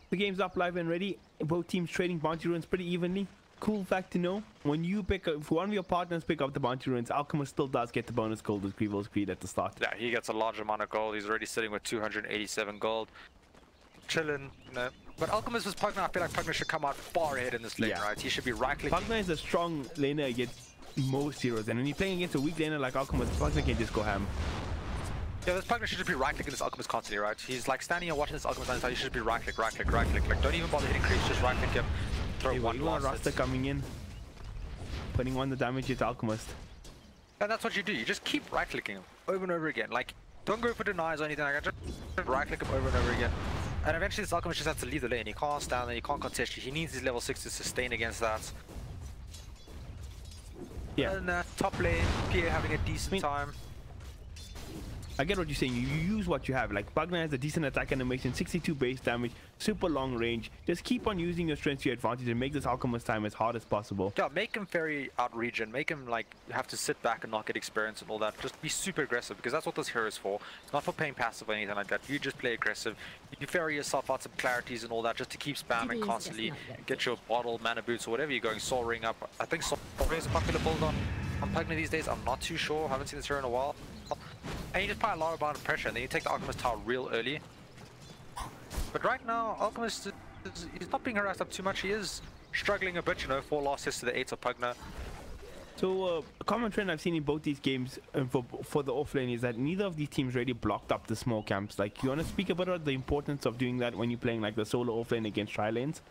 The game's up live and ready. Both teams trading bounty runes pretty evenly. Cool fact to know, when you pick up, if one of your partners pick up the bounty runes, Alchemist still does get the bonus gold with Grievo's Greed at the start. Yeah, he gets a large amount of gold. He's already sitting with 287 gold. Chilling, you know. But Alchemist was Pugna. I feel like Pugna should come out far ahead in this lane, right? He should be right-clicking. Pugna is a strong laner against most heroes, and when you're playing against a weak laner like Alchemist, Pugna can just go ham. Yeah, this Pugna should just be right-clicking this Alchemist constantly, right? He's like standing and watching this Alchemist on his side. He should just be right-click. Like, don't even bother hitting creeps, just right-click him. Throw one blast. Rasta coming in, putting on the damage to Alchemist. And that's what you do. You just keep right-clicking him over and over again. Like, don't go for denies or anything like that. Just right-click him over and over again. And eventually this Alchemist just has to leave the lane. He can't stand there, he can't contest you. He needs his level 6 to sustain against that. Yeah. And top lane, PA having a decent time. I get what you're saying. You use what you have. Like, Pugna has a decent attack animation, 62 base damage, super long range. Just keep on using your strength to your advantage and make this Alchemist time as hard as possible. Yeah, make him very out-regen. Make him, like, have to sit back and not get experience and all that. Just be super aggressive, because that's what this hero is for. It's not for playing passive or anything like that. You just play aggressive. You ferry yourself out some clarities and all that just to keep spamming constantly. Get your bottle, mana boots, or whatever you're going. Soul Ring up. I think Soul Ring is a popular build on Pugna these days. I'm not too sure. Haven't seen this hero in a while. And you just apply a lot amount of pressure, and then you take the Alchemist tower real early. But right now, Alchemist he's not being harassed up too much. He is struggling a bit, you know, 4 losses to the 8 of Pugna. So a common trend I've seen in both these games for the offlane is that neither of these teams really blocked up the small camps. Like, you want to speak about the importance of doing that when you're playing like the solo offlane against tri-lanes?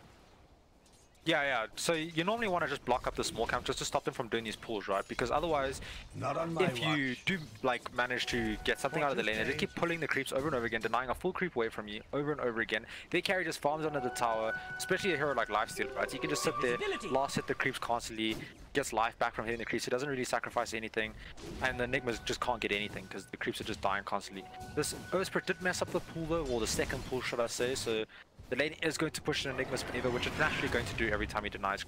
Yeah. So you normally want to just block up the small camp just to stop them from doing these pulls, right? Because otherwise, if you do like manage to get something out of the lane, they just keep pulling the creeps over and over again, denying a full creep away from you over and over again. They carry just farms under the tower, especially a hero like Lifestealer, right? So you can just sit there, last hit the creeps constantly, gets life back from hitting the creeps. He doesn't really sacrifice anything, and the Enigmas just can't get anything because the creeps are just dying constantly. This Osprit did mess up the pull though, or the second pull should I say, so the lane is going to push an Enigma's forever, which it's naturally going to do every time he denies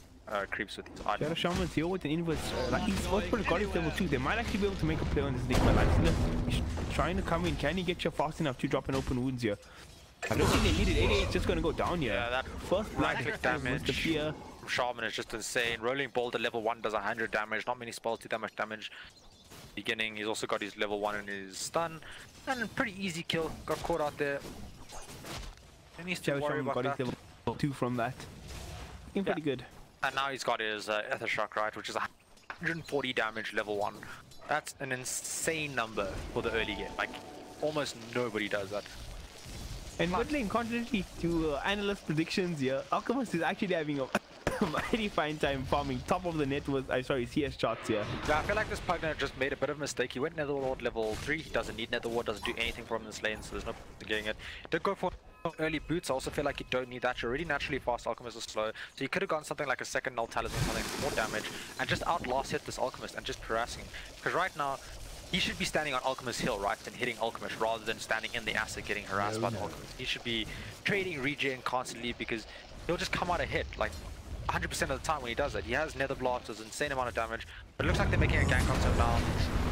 creeps with his items. Shadow Shaman's here with an inverse, like he's Osprit got his level 2. They might actually be able to make a play on this Enigma. Lifestealer is trying to come in. Can he get you fast enough to drop an open wounds here? I don't think they need it. 88 is just going to go down here. Yeah, that first blood right-click damage. the fear. from Shaman is just insane. Rolling Boulder level 1 does 100 damage. Not many spells do that much damage. Beginning, he's also got his level 1 and his stun. And a pretty easy kill. Got caught out there. He needs to worry about that. His level 2 from that. Looking pretty good. And now he's got his Ether Shock, right? Which is 140 damage level 1. That's an insane number for the early game. Like, almost nobody does that. And Woodlane, contrary to analyst predictions here, Alchemist is actually having a mighty fine time farming top of the net with, CS charts here. Yeah, I feel like this Pugner just made a bit of a mistake. He went Netherward level 3. He doesn't need Netherward, doesn't do anything for him in this lane, so there's no point in getting it. Did go for early boots. I also feel like you don't need that. You're already naturally fast. Alchemist is slow, so you could have gone something like a second null talisman, something for more damage, and just outlast hit this Alchemist and just harassing him. Because right now, he should be standing on Alchemist Hill, right, and hitting Alchemist rather than standing in the asset getting harassed by the Alchemist. He should be trading regen constantly because he'll just come out a hit, like 100% of the time when he does that. He has Nether Blast, does an insane amount of damage, but it looks like they're making a gank onto him now.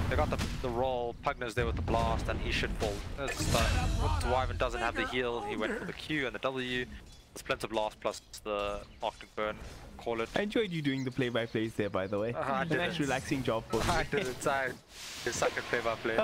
They got the roll, Pugner's there with the blast, and he should fall. Wyvern doesn't have the heal, he went for the Q and the W. Splinter Blast plus the Arctic Burn. Call it. I enjoyed you doing the play-by-plays there, by the way. I did nice relaxing job for me. I didn't. I suck at play-by-play.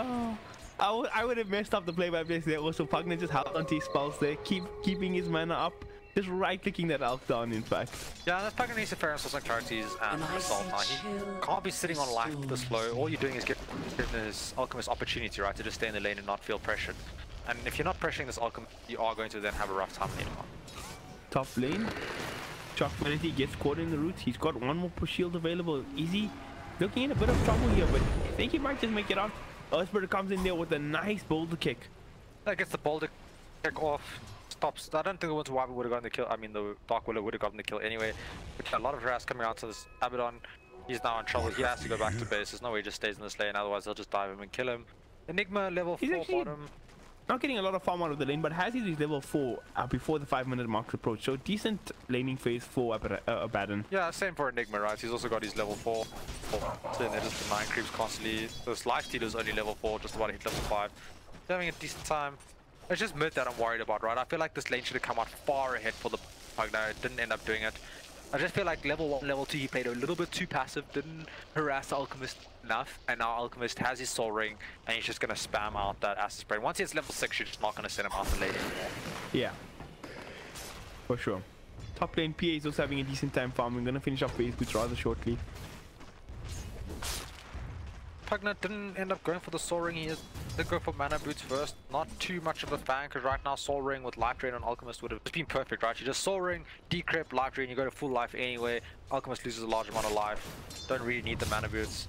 I would have messed up the play-by-plays there. Also, Pugner just held onto his spells there, keeping his mana up. Just right-clicking that Alk down, in fact. Yeah, this Pugner needs to fair and clarities and assault now. He can't be sitting on life this low. All you're doing is giving this Alchemist opportunity, right, to just stay in the lane and not feel pressured. And if you're not pressuring this Alchemist, you are going to then have a rough time later on. Top lane. Chocolate gets caught in the roots. He's got one more push shield available. Easy. Looking in a bit of trouble here, but I think he might just make it out. Earthbird comes in there with a nice boulder kick. That gets the boulder kick off. Stops. I don't think the Winter Wyvern would have gotten the kill. I mean, the Dark Willow would have gotten the kill anyway. But a lot of harass coming out to this Abaddon. He's now in trouble. He has to go back to base. There's no way he just stays in this lane. Otherwise, they'll just dive him and kill him. Enigma level 4 bottom. Not getting a lot of farm out of the lane, but has his level 4 before the 5-minute mark approach. So decent laning phase for Abaddon. Yeah, same for Enigma, right? He's also got his level 4. So they're just the 9 creeps constantly. This Lifestealer is only level 4, just about to hit level 5. They're having a decent time. It's just mid that I'm worried about, right? I feel like this lane should have come out far ahead for the Pugner. It didn't end up doing it. I just feel like level 1, level 2, he played a little bit too passive, didn't harass the Alchemist enough, and now Alchemist has his Soul Ring, and he's just going to spam out that Acid Spray. Once he hits level 6, you're just not going to send him out the lane anymore. Yeah, for sure. Top lane PA is also having a decent time farming. Going to finish off phase boots rather shortly. Pugner didn't end up going for the Soul Ring. He did go for Mana Boots first. Not too much of a fan, because right now Soul Ring with Life Drain on Alchemist would have just been perfect, right? You just Soul Ring, Decrypt, Life Drain, you go to full life anyway. Alchemist loses a large amount of life. Don't really need the Mana Boots.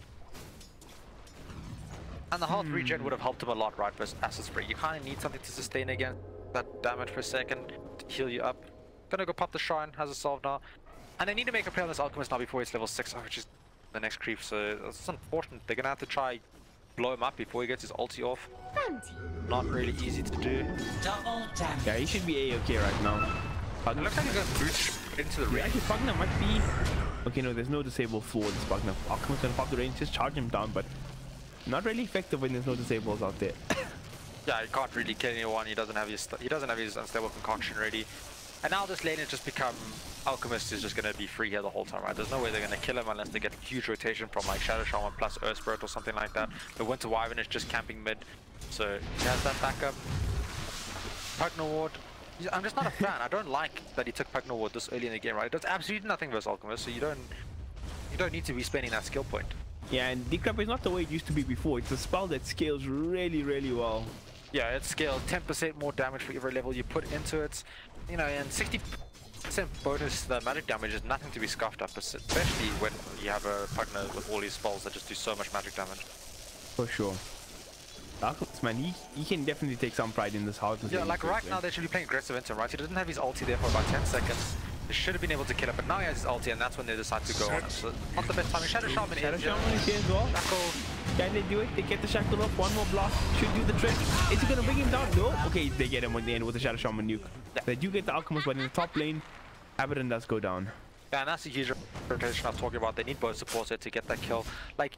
And the health regen would have helped him a lot, right, versus Acid Spray. You kind of need something to sustain against that damage per second to heal you up. Gonna go pop the Shrine, has a solve now. And they need to make a play on this Alchemist now before it's level 6, which is the next creep, so it's unfortunate. They're gonna have to try blow him up before he gets his ulti off. Not really easy to do. Yeah, he should be A-okay right now. It looks like he's going to boot into the ring. Actually, Pugner might be... Okay, no, there's no disable for this Pugner. Alchemist gonna pop the range, just charge him down, but not really effective when there's no disables out there. Yeah, he can't really kill anyone. He doesn't have his unstable concoction ready. And now this lane has just become... Alchemist is just going to be free here the whole time, right? There's no way they're going to kill him unless they get huge rotation from like Shadow Shaman plus Earth Spirit or something like that. The Winter Wyvern is just camping mid, so he has that backup. Pugner Ward. I'm just not a fan. I don't like that he took Pugner Ward this early in the game, right? It does absolutely nothing versus Alchemist, so you don't need to be spending that skill point. Yeah, and Decrypt is not the way it used to be before. It's a spell that scales really, really well. Yeah, it scales 10% more damage for every level you put into it. You know, and 60% bonus the magic damage is nothing to be scoffed at, especially when you have a Pugner with all these spells that just do so much magic damage. For sure. Alchemist, man, he can definitely take some pride in this hard. Yeah, like right now they should be playing aggressive into him, right? He doesn't have his ulti there for about 10 seconds. They should have been able to kill him, but now he has his ulti, and that's when they decide to go on him. So not the best timing. Shadow Shaman is here as well. Shackle. Can they do it? They get the Shackle off. One more blast should do the trick. Is he gonna bring him down? No. Okay, they get him at the end with the Shadow Shaman nuke. Yeah. They do get the Alchemist, but in the top lane, Abaddon does go down. Yeah, and that's a huge rotation I'm talking about. They need both supports there to get that kill. Like,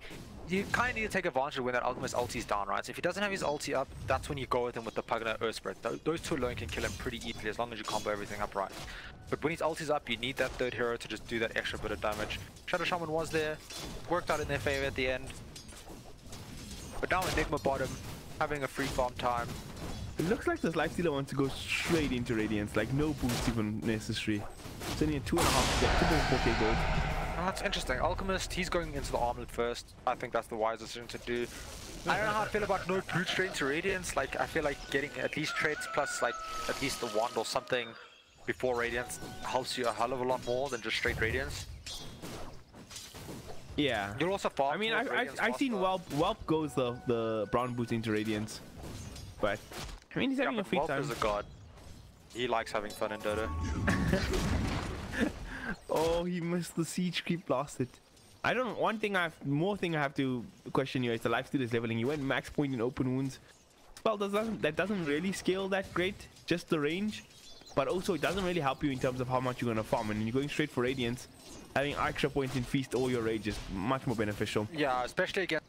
you kind of need to take advantage of when that Alchemist ulti's down, right? So if he doesn't have his ulti up, that's when you go with him with the Pugna Earth Spirit. Those two alone can kill him pretty easily as long as you combo everything up right. But when his ulti's up, you need that third hero to just do that extra bit of damage. Shadow Shaman was there, worked out in their favor at the end. But now Enigma bottom, having a free farm time. It looks like this Lifestealer wants to go straight into Radiance, like no boost even necessary. It's only a 2.5k gold. Oh, that's interesting. Alchemist, he's going into the armlet first. I think that's the wisest thing to do. I don't know how I feel about no boot straight into Radiance. Like, I feel like getting at least traits plus like at least the wand or something before Radiance helps you a hell of a lot more than just straight Radiance. Yeah. You'll also farm. I mean, I've seen Whelp goes the brown boots into Radiance, but I mean he's having a free Whelp time. is a god. He likes having fun in Dota. Oh, he missed the siege creep blasted. I don't. More thing I have to question here is the Lifestealer's leveling. He went max point in open wounds. Well, that doesn't really scale that great. Just the range, but also it doesn't really help you in terms of how much you're gonna farm. And you're going straight for Radiance. Having extra points in Feast or your Rage is much more beneficial. Yeah, especially against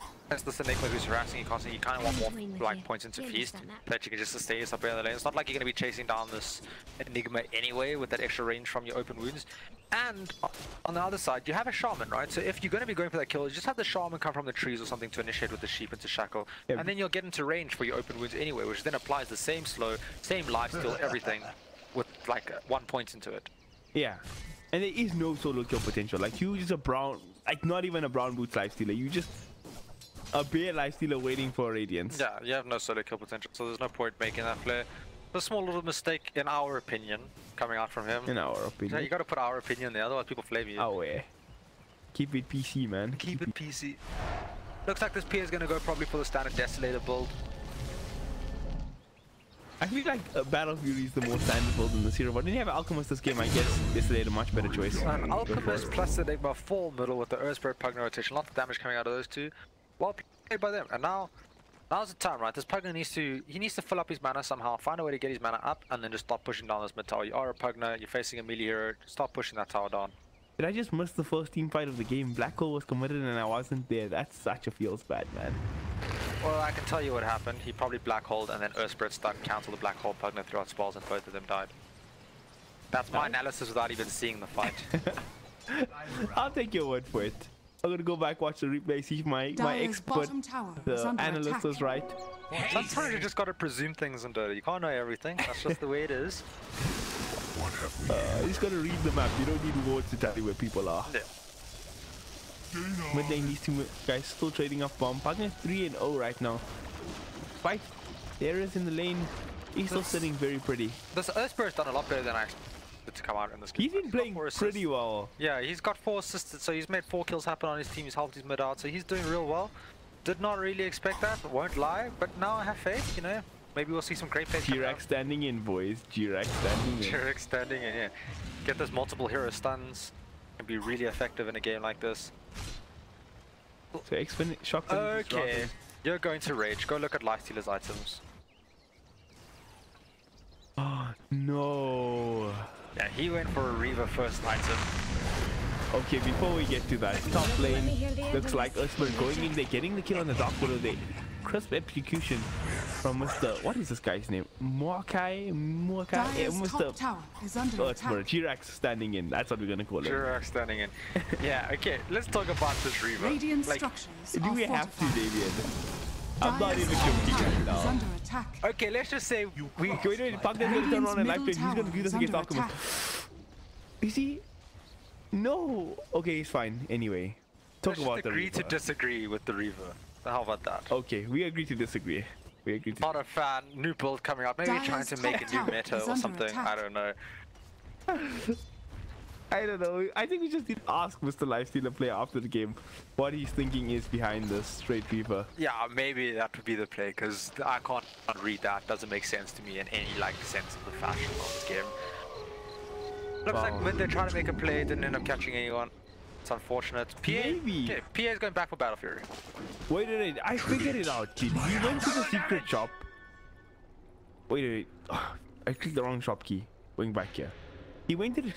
this Enigma who's harassing you constantly. You kind of want more like points into Feast that you can just sustain yourself in the lane. It's not like you're going to be chasing down this Enigma anyway with that extra range from your open wounds. And on the other side, you have a Shaman, right? So if you're going to be going for that kill, you just have the Shaman come from the trees or something to initiate with the sheep into Shackle. Yeah. And then you'll get into range for your open wounds anyway, which then applies the same slow, same lifesteal, everything with like 1 point into it. Yeah. And there is no solo kill potential. Like, you just a brown, like not even a brown boots lifestealer. You just a bare lifestealer waiting for Radiance. Yeah, you have no solo kill potential, so there's no point making that play. A small little mistake, in our opinion, coming out from him. In our opinion. Yeah, you gotta put our opinion there, otherwise people flame you. Oh, yeah. Keep it PC, man. Keep it PC. Looks like this P is gonna go probably for the standard Desolator build. I feel like Battle Fury is the most standard build in this hero, but when you have Alchemist this game, I guess Desolator a much better choice. Alchemist plus the Enigma full middle with the Earth Spirit Pugna rotation, lots of damage coming out of those two. Well played by them, and now's the time, right? This Pugna needs to fill up his mana somehow, find a way to get his mana up, and then just start pushing down this mid tower. You are a Pugna, you're facing a melee hero, start pushing that tower down. Did I just miss the first team fight of the game? Black Hole was committed and I wasn't there. That's such a feels bad, man. Well, I can tell you what happened. He probably black holed and then Earth Spirit stun, cancel the black hole, Pugna threw out spells, and both of them died. That's my analysis without even seeing the fight. I'll take your word for it. I'm gonna go back, watch the replay, see if my expert, the analyst was right. Sometimes you just gotta presume things in Dota. You can't know everything. That's just the way it is. You just gotta read the map. You don't need words to tell you where people are. Yeah. Mid lane, these two guys still trading up bomb. Pugna 3-0 right now. Fight. There is in the lane. He's still sitting very pretty. This Earth Spirit's done a lot better than I expected to come out in this game. He's been playing pretty well. Yeah, he's got 4 assists, so he's made 4 kills happen on his team. He's helped his mid out, so he's doing real well. Did not really expect that, won't lie, but now I have faith, you know. Maybe we'll see some great play. G-Rack standing in, boys. G-Rack standing in. G-Rack standing in, yeah. Get those multiple hero stuns. Can be really effective in a game like this. So shock. Okay, you're going to rage. Go look at Lifestealer's items. Oh no. Yeah, he went for a Reaver first item. Okay, before we get to that, top lane looks like Earthbird going in there, getting the kill on the Dark Widow there. Crisp execution from Mr. What is this guy's name? Mr. Earthbird. G-Rax standing in. That's what we're gonna call it. G-Rax standing in. Yeah, okay, let's talk about this Reaver. Like, do we have to, Davian? I'm not even joking right now. Okay, let's just say wait, Pugna's gonna turn around and life play. He's gonna do this against Alchemist. Is he? No. Okay, he's fine. Anyway, talk about the Reaver. Agree to disagree with the Reaver. How about that? Okay, we agree to disagree. We agree to. Not a fan. New build coming out. Maybe trying to make a new meta or something. I don't know. I don't know. I think we just need to ask Mr. Lifestealer player after the game what he's thinking is behind this straight Reaver. Yeah, maybe that would be the play, because I can't read that. Doesn't make sense to me in any like sense of the fashion of this game. Looks like mid they're trying to make a play, didn't end up catching anyone. It's unfortunate. Maybe. Okay, PA is going back for Battle Fury. Wait, I figured it out, kid. He went to the secret shop. Wait. Oh, I clicked the wrong shop key. Going back here. He went to the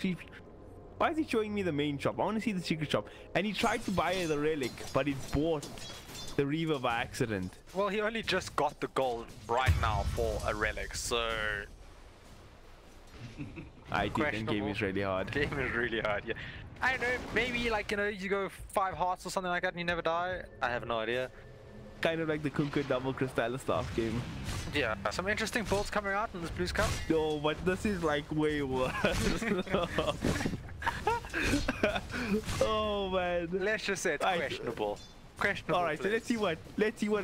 Why is he showing me the main shop? I want to see the secret shop. And he tried to buy the relic, but he bought the Reaver by accident. Well, he only just got the gold right now for a relic, so... I think the game is really hard. Game is really hard, yeah. I don't know, maybe like, you know, you go 5 hearts or something like that and you never die. I have no idea. Kind of like the Kunku double Crystallis staff game. Yeah, some interesting builds coming out in this Bluez Cup. No, but this is like way worse. Oh man. Let's just say it's questionable. Questionable. Alright, so let's see what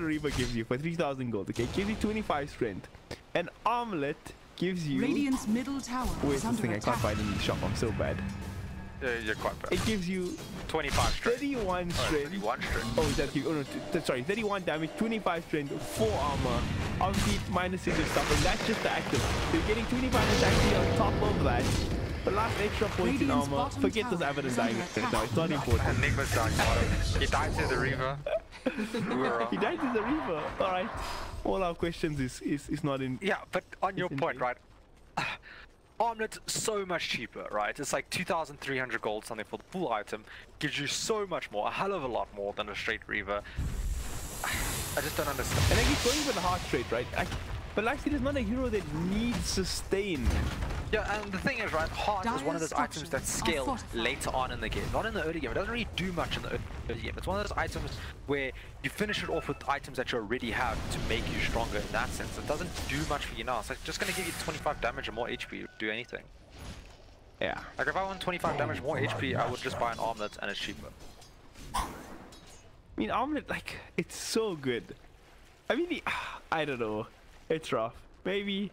a Reaver gives you for 3,000 gold. Okay, gives you 25 strength. An armlet gives you. Radiant's middle tower Where's is this under thing? I can't attack. find it in the shop. I'm so bad. You're quite bad. It gives you 25 strength. 31 strength. 31 strength. Oh, that's you. Oh no, sorry, 31 damage, 25 strength, 4 armor. Obviously, it's minusing the stuff, and that's just the active. So you're getting 25 attack on top of that. The last extra point in Radiant's armor. bottom Forget this tower evidence is under dying. attack. No, it's not important. Enigma's dying bottom. He died to the Reaver. He died to the Reaver. Alright. All our questions is not in. Yeah, but on your It's point, insane. right? Armlet's so much cheaper, right? It's like 2,300 gold something for the full item. Gives you so much more, a hell of a lot more than a straight Reaver. I just don't understand. And then he's going for the heart straight, right? But Lifesteal is not a hero that needs sustain. Yeah, and the thing is, right, heart is one of those items that scale fortified. later on in the game, not in the early game. It doesn't really do much in the early game. It's one of those items where you finish it off with items that you already have to make you stronger in that sense. It doesn't do much for you now. It's like just going to give you 25 damage or more HP to do anything. Yeah. Like if I want 25 damage more HP, I would just buy an armlet and it's cheaper. I mean, armlet, like, it's so good. I mean, I don't know. It's rough. Maybe.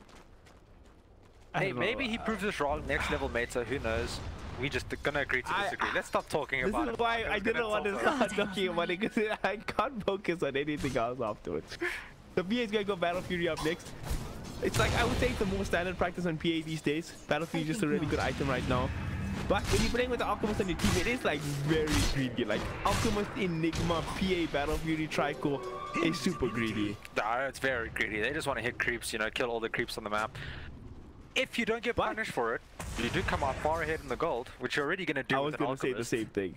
I Hey, don't know. maybe he proves us wrong. Next level meta, who knows? We just gonna agree to disagree. Let's stop talking This about is it. why I It's didn't gonna want to insult us. start talking about it, because I can't focus on anything else afterwards. The PA is going to go Battle Fury up next. It's like, I would say it's the more standard practice on PA these days. Battle Fury is just a really good item right now. But when you're playing with the Alchemist on your team, it is like very greedy. Like Alchemist, Enigma, PA, Battle Fury, Trico is super greedy. Nah, it's very greedy. They just want to hit creeps, you know, kill all the creeps on the map. If you don't get punished for it, you do come out far ahead in the gold, which you're already gonna do. I was with an going to say the Alchemist. same thing.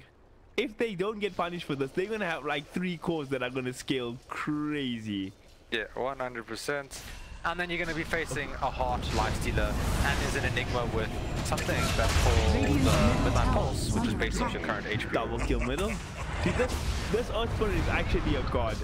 If they don't get punished for this, they're going to have like 3 cores that are going to scale crazy. Yeah, 100%. And then you're going to be facing a Heart Lifestealer, and there's an Enigma with something that's called Midnight Pulse, which is based off your current HP. Double kill middle. See, this Earthspirit is actually a god.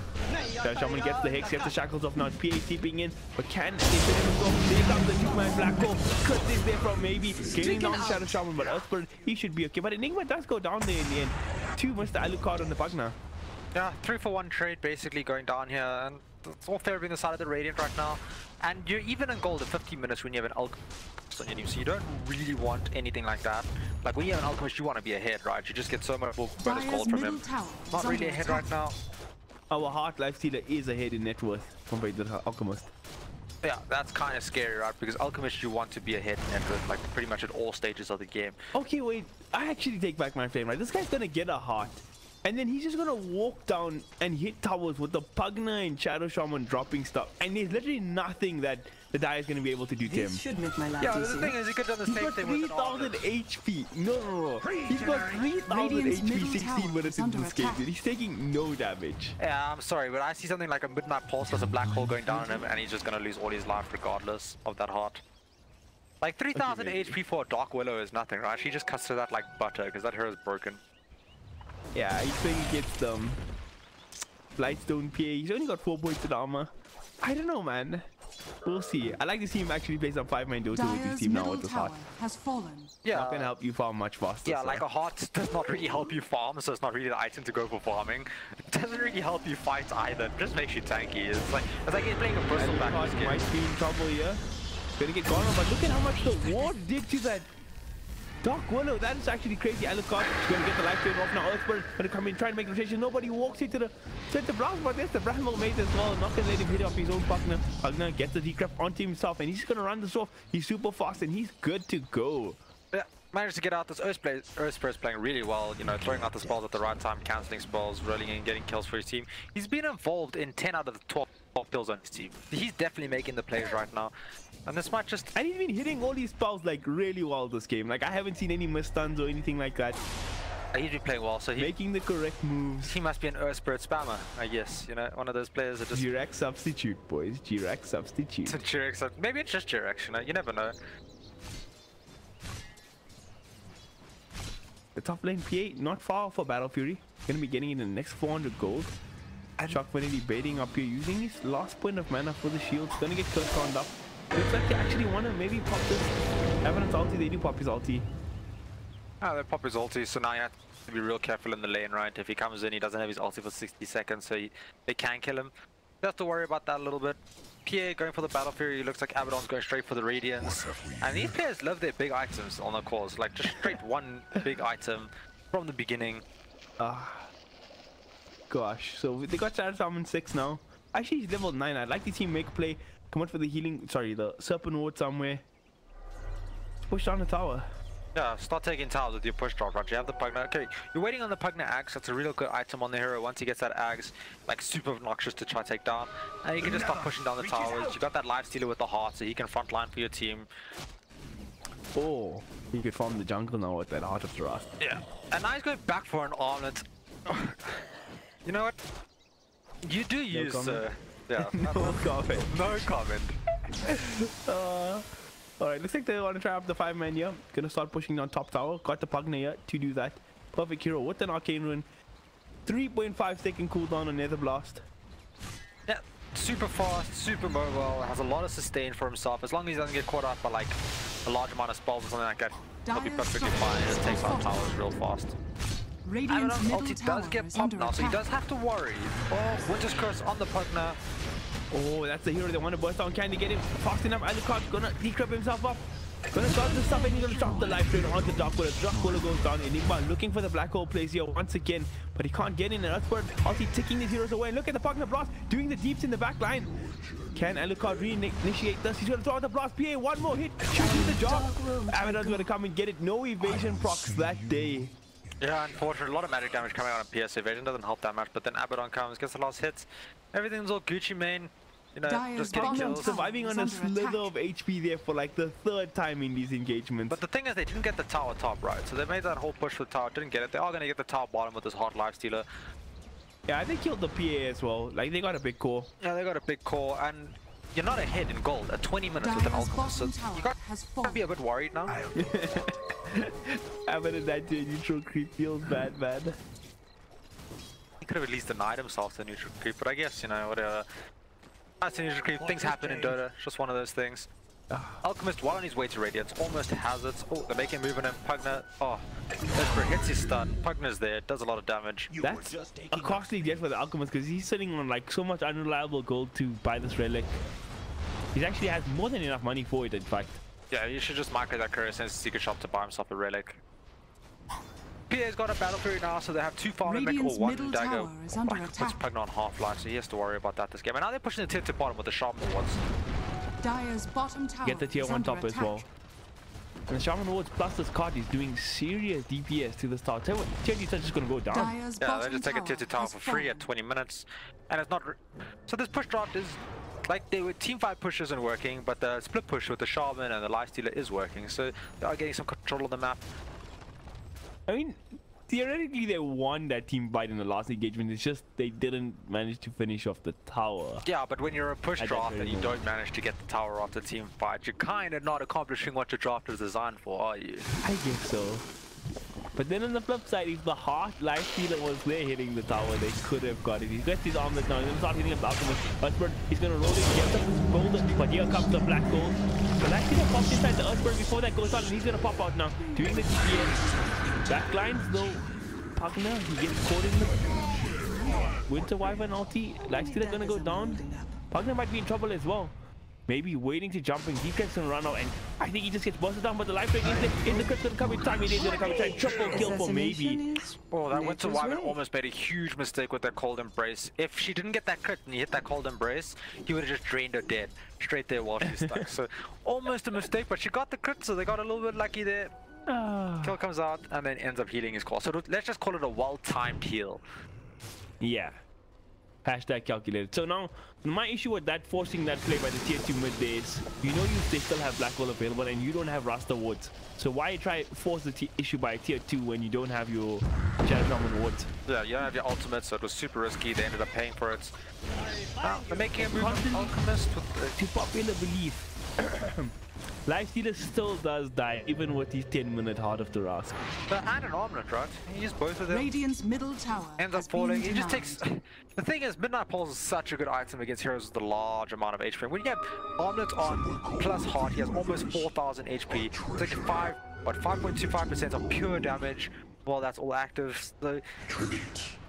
So Shaman gets the Hex, gets the Shackles off, now it's PA seeping in, but can they finish him off? There comes the 2-man Black Hole. Cut this there from maybe getting down Shadow Shaman, but Earthspirit, he should be okay. But Enigma does go down there in the end. 2 Mr. Alucard on the Pugna. Yeah, 3-for-1 trade basically going down here, and it's all fair being the side of the Radiant right now. And you're even in gold at 15 minutes when you have an Alchemist on your team, so you don't really want anything like that. Like when you have an Alchemist, you want to be ahead, right? You just get so much more bonus Dire's gold from middle him. tower is Not really under ahead attack. right now. Our Heart Lifestealer is ahead in net worth compared to the Alchemist. Yeah, that's kind of scary, right? Because Alchemist, you want to be ahead in net worth, like pretty much at all stages of the game. Okay, wait. I actually take back my flame, right? This guy's going to get a heart. And then he's just gonna walk down and hit towers with the Pugna and Shadow Shaman dropping stuff. And there's literally nothing that the Dire is gonna be able to do to him. This should make my life Yeah, easier. the thing is, you could have done the He's same got thing with an 3,000 Armlet. HP. No. He's got 3,000 Radiant's HP, middle 16 tower minutes is into under this game, attack. dude. He's taking no damage. Yeah, I'm sorry, but I see something like a Midnight Pulse, there's a Black Hole going down on him, and he's just gonna lose all his life regardless of that heart. Like 3,000 Okay, maybe. HP for a Dark Willow is nothing, right? She just cuts through that like butter, because that hero's broken. Yeah, he's playing against Lightstone PA. He's only got 4 points in armor. I don't know, man. We'll see. I like to see him actually play some 5-man Dota with his Dire's team now middle with this tower heart. has fallen. Yeah, Not gonna help you farm much faster. yeah, so. like a heart does not really help you farm, so it's not really the item to go for farming. It doesn't really help you fight either, it just makes you tanky. It's like he's playing a bristleback Alucard this game. might be in trouble here. Gonna get gone, but look at how much the ward did to that Dark Willow. That is actually crazy. Alucard is gonna get the life drain off now. Earthbird gonna come in, try and make rotation. Nobody walks into the center blast, but there's the Bramble Maze as well. Not gonna let him hit off his own partner. Pugna gets the decrep onto himself, and he's gonna run this off. He's super fast, and he's good to go. Yeah, managed to get out this Earthspirit's playing really well, you know, throwing out the spells at the right time, cancelling spells, rolling in, getting kills for his team. He's been involved in 10 out of the 12 kills on his team. He's definitely making the plays right now. And this might just... And he's been hitting all these spells like really well this game. Like I haven't seen any missed stuns or anything like that. He's been playing well, so making the correct moves. He must be an Earth Spirit spammer, I guess. You know, one of those players that just... G-Rex substitute, boys. G-Rex substitute. Maybe it's just G-Rex, you know? You never know. The top lane PA, not far for Battle Fury. Gonna be getting in the next 400 gold. Shock Vanity baiting up here, using his last point of mana for the shields. Gonna get Kirk up. Looks like they actually wanna maybe pop this Evidence ulti. They do pop his ulti. Oh, they pop his ulti, so now you have to be real careful in the lane, right? If he comes in, he doesn't have his ulti for 60 seconds, so they can kill him. You have to worry about that a little bit. PA going for the Battle Fury, looks like Abaddon's going straight for the Radiance. And these players love their big items on the cores, like just straight one big item from the beginning. Gosh, so they got Shadow Summon 6 now. Actually, he's level 9. I'd like to see him make a play. Come out for the healing, sorry, the Serpent Ward somewhere. Push down the tower. Yeah, start taking towers with your push drop, right? You have the Pugna. Okay, you're waiting on the Pugna Axe. That's a real good item on the hero. Once he gets that Axe, like super obnoxious to try to take down. And you can just start pushing down the towers. You got that Life Stealer with the heart, so he can frontline for your team. Oh, he could farm the jungle now with that Heart of Thrust. Yeah, and now he's going back for an armlet. You know what? You do use... yeah. No comment. No comment. Alright, looks like they want to try up the 5-man here. Gonna start pushing down top tower. Got the Pugna here to do that. Perfect hero with an Arcane Rune. 3.5 second cooldown on Nether Blast. Yeah, super fast, super mobile. Has a lot of sustain for himself. As long as he doesn't get caught out by like a large amount of spells or something like that, he'll be perfectly fine. It takes out towers real fast. Radiant's middle ulti tower does get is popped under now, so he attack. does have to worry. Oh, Winter's Curse on the Pugna. Oh, that's the hero they want to burst down. Can they get him fast enough? Alucard gonna decrypt himself up. Gonna start the stuff and he's gonna drop the life drain onto Darkwater. Darkwater goes down. Enigma looking for the black hole plays here once again, but he can't get in. And Earthbird ulti ticking these heroes away. And look at the Pugna Blast doing the deeps in the back line. Can Alucard reinitiate this? He's gonna throw out the blast. PA, one more hit. Shooting the job. Abaddon's gonna come and get it. No evasion procs that day. Yeah, unfortunately, a lot of magic damage coming out on PS. Evasion doesn't help that much, but then Abaddon comes, gets the last hits. Everything's all Gucci main. You know, just getting kills. Surviving on a slither of HP there for like the 3rd time in these engagements. But the thing is, they didn't get the tower top right, so they made that whole push for the tower, didn't get it. They are going to get the tower bottom with this hard life stealer. Yeah, they killed the PA as well. Like, they got a big core. Yeah, they got a big core, and you're not ahead in gold at 20 minutes with an alchemist, so you got to be a bit worried now. Having that to a neutral creep feels bad, man. He could have at least denied himself the neutral creep, but I guess, you know, whatever. That's a neutral creep. Things happen in Dota. It's just one of those things. Alchemist, while on his way to Radiance, almost has it. Oh, they're making a move on him. Pugna, oh, Desperate hits his stun. Pugna's there, does a lot of damage. That's a costly death for the Alchemist because he's sitting on like so much unreliable gold to buy this relic. He actually has more than enough money for it, in fact. Yeah, you should just market that Courier Sense Secret Shop to buy himself a relic. PA's got a Battle Fury now, so they have 2 farming mech or 1 dagger. Puts Pugna on half-life, so he has to worry about that this game. And now they're pushing the tier 2 bottom with the Shaman Wards. Dire's bottom tower Get the tier 1 top as well. And the Shaman Wards plus this card is doing serious DPS to this tower. Tier 2 is just going to go down. Yeah, they just take a tier 2 tower for free at 20 minutes. And it's not... So this push drop is... Like, they were team fight push isn't working, but the split push with the Shaman and the Lifestealer is working. So they are getting some control of the map. I mean, theoretically they won that team fight in the last engagement. It's just they didn't manage to finish off the tower. Yeah, but when you're a push draft and you don't manage to get the tower off the team fight, you're kind of not accomplishing what your draft is designed for, are you? I guess so. But then on the flip side, if the Heart Lifestealer was there hitting the tower, they could have got it. He's got his armlet now. He's going to start hitting up the Alchemist. Earthbird, he's going to roll it, get up his gold, but here comes the black gold. The Lifestealer popped inside the Earthbird before that goes on, and he's going to pop out now. Doing the DPS. Backlines, though. Pugna, he gets caught in the Winter Wyvern ulti. Lifestealer going to go down. Pugna might be in trouble as well. Maybe waiting to jump in. He gets gonna run out, and I think he just gets busted down. But the life break is the crit's gonna come in time. It is gonna come in time. Triple kill for maybe. Oh, that Winter Wyvern almost made a huge mistake with that Cold Embrace. If she didn't get that crit and he hit that Cold Embrace, he would have just drained her dead straight there while she's stuck. So almost a mistake, but she got the crit, so they got a little bit lucky there. Kill comes out and then ends up healing his core. So let's just call it a well-timed heal. Yeah. Hashtag calculated. So now, my issue with that, forcing that play by the tier 2 mid there is, you know they still have Black Hole available and you don't have Rasta wards. So why try force the issue by tier 2 when you don't have your Shadow Shaman wards? Yeah, you don't have your ultimate, so it was super risky. They ended up paying for it. They're making a move on Constantly Alchemist with to popular belief. Lifestealer still does die even with his 10-minute Heart of the Rask. and an armlet, right? He used both of them. Radiant's middle tower Ends has up falling. been He just denied. takes. The thing is, Midnight Pulse is such a good item against heroes with a large amount of HP. When you get armlet on plus heart, he has almost 4,000 HP. It's like 5.25% of pure damage. Well, that's all active. So,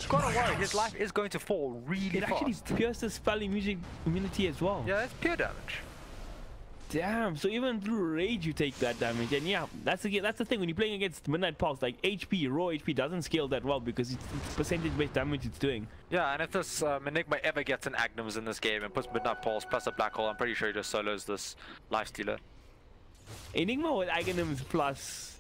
gotta worry, his life is going to fall really It fast. actually pierces spell immunity as well. Yeah, it's pure damage. Damn, so even through rage you take that damage, and yeah, that's the thing when you're playing against Midnight Pulse, like HP, raw HP doesn't scale that well because it's percentage-based damage it's doing. Yeah, and if this Enigma ever gets an Agnems in this game and puts Midnight Pulse plus a Black Hole, I'm pretty sure he just solos this Lifestealer. Enigma with Aghanims plus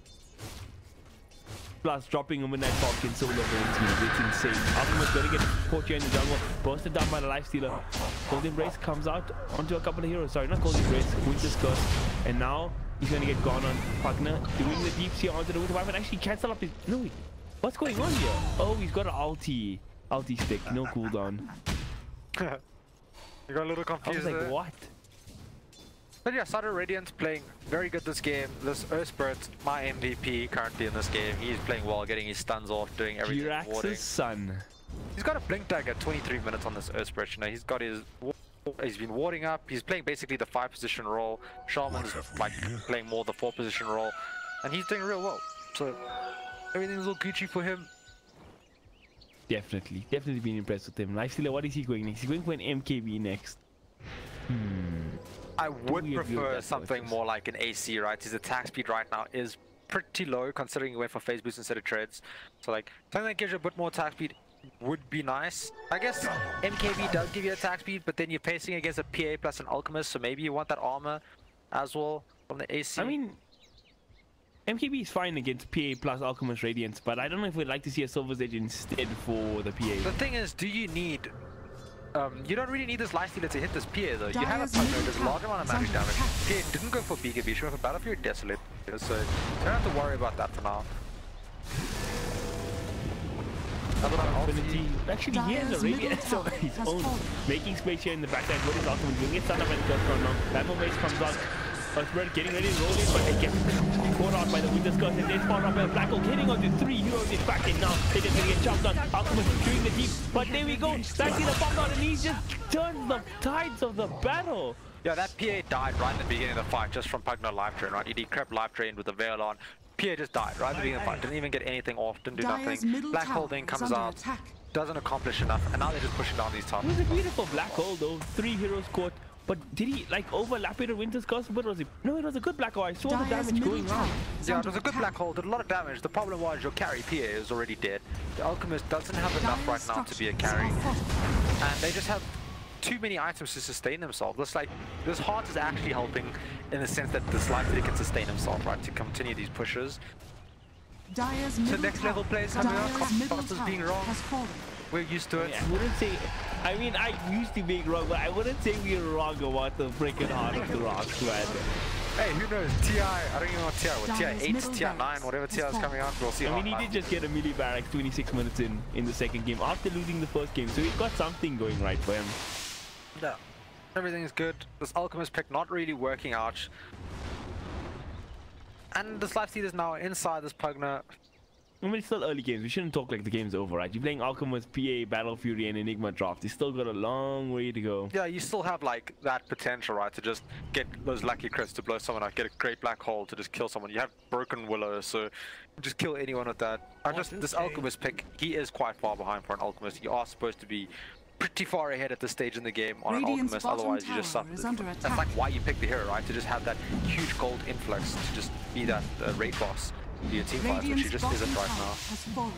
dropping a Midnight Pulse can solo for it's insane. Alchemist gonna get caught here in the jungle, busted down by the Lifestealer. Golden Embrace comes out onto a couple of heroes, sorry, not Golden Embrace, Winter's Curse, and now he's gonna get gone on Pugner, doing the deep sea onto the Winter Wife and actually cancel up his... No, wait, what's going on here? Oh, he's got an ulti stick, no cooldown. You got a little I was confused like, there. what? But yeah, Sutter Radiant playing very good this game. This Earth Spirit, my MVP currently in this game. He's playing well, getting his stuns off, doing everything. Warding. Jirax's son. He's got a blink tag at 23 minutes on this Earth Spirit. You know, he's got his... He's been warding up. He's playing basically the 5 position role. Shaman's like playing more the 4 position role. And he's doing real well. So everything's all Gucci for him. Definitely been impressed with him. Lifestealer, what is he going next? He's going for an MKB next. I would we agree with prefer that something choice? more like an AC, right? His attack speed right now is pretty low considering he went for phase boost instead of treads. So like something that gives you a bit more attack speed would be nice. I guess MKB does give you attack speed, but then you're pacing against a PA plus an Alchemist, so maybe you want that armor as well from the AC. I mean, MKB is fine against PA plus Alchemist Radiance, but I don't know if we'd like to see a Silver's Edge instead for the PA. the thing is, do you need... you don't really need this Lifestealer to hit this PA though. You have a Dyer's Pugner, middle there's a large tower amount of is magic under damage. attack. PA didn't go for BKB, she went for Battlefield Desolate, so you don't have to worry about that for now. Infinity. Actually, he has a Dyer's Radiance middle of his tower has own, fallen. making space here in the backside. What is Alchemist doing? Gets stunned up by the first round now. Battle Mace comes out. Spirit getting ready to roll in, but they get caught out by the Winter's Curse, and they're spawned up by the Black Hole, hitting onto 3 heroes in back, and now they're just gonna get chopped on. Alchemist doing the deep, but there we go. Lifestealer popped out, and he just turns the tides of the battle. Yeah, that PA died right in the beginning of the fight just from Pugner Life Drain, right? He decrept Life Drain with the Veil on. PA just died right at the beginning of the fight. Didn't even get anything off, didn't do Dyer's nothing. middle Black Hole tower then is comes under out, attack. doesn't accomplish enough, and now they're just pushing down these top. It was a beautiful Black Hole though. 3 heroes caught. But did he like overlap it at Winter's Curse? What was it? No, it was a good Black Hole. I saw the Dyer's damage middle going tower on. is Yeah, it under was a good attack. Black Hole, did a lot of damage. The problem was your carry PA is already dead. The Alchemist doesn't have enough right Dyer's now to be a structures carry. are fortified. And they just have too many items to sustain themselves. It's like, this heart is actually helping in the sense that this Lifestealer can sustain himself, right? To continue these pushes. Dyer's So middle next level tower- players coming out, Dyer's middle Cost is tower being wrong. has fallen. We're used to it. I wouldn't say. I mean, I used to be wrong, but I wouldn't say we were wrong about the freaking Heart of the Rocks, man. Hey, who knows? TI, I don't even know what TI, what TI Dyer's 8, middle TI 9, barracks whatever has TI is coming out, we'll see. I mean, he how did just get a melee barracks 26 minutes in the second game after losing the first game, so he got something going right for him. Yeah, everything is good. This Alchemist pick not really working out. And this Lifestealer is now inside this Pugner. I mean, it's still early games. We shouldn't talk like the game's over, right? You're playing Alchemist, PA, Battle Fury, and Enigma draft. You still got a long way to go. Yeah, you still have like that potential, right? To just get those lucky crits to blow someone out, get a great Black Hole to just kill someone. You have Broken Willow, so just kill anyone with that. This Alchemist pick, he is quite far behind for an Alchemist. You are supposed to be pretty far ahead at this stage in the game on an Radiant's Alchemist, bottom otherwise you just tower suffer. is under That's attack. like why you pick the hero, right? To just have that huge gold influx, to just be that raid boss in your team fight, which he Radiant's just bottom isn't right tower now. has fallen.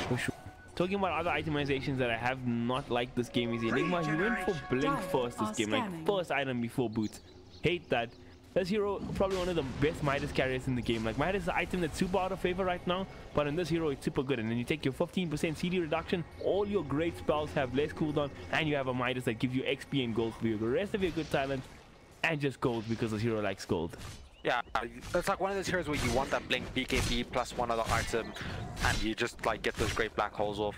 For sure. Talking about other itemizations that I have not liked this game is Enigma. He went for Blink first this game, like Scanning. first item before boots. Hate that. This hero probably one of the best Midas carriers in the game. Like Midas is an item that's super out of favor right now, but in this hero it's super good. And then you take your 15% CD reduction, all your great spells have less cooldown, and you have a Midas that gives you XP and gold for the rest of your good talents, and just gold because this hero likes gold. Yeah, it's like one of those heroes where you want that blink BKB plus one other item, and you just like get those great black holes off.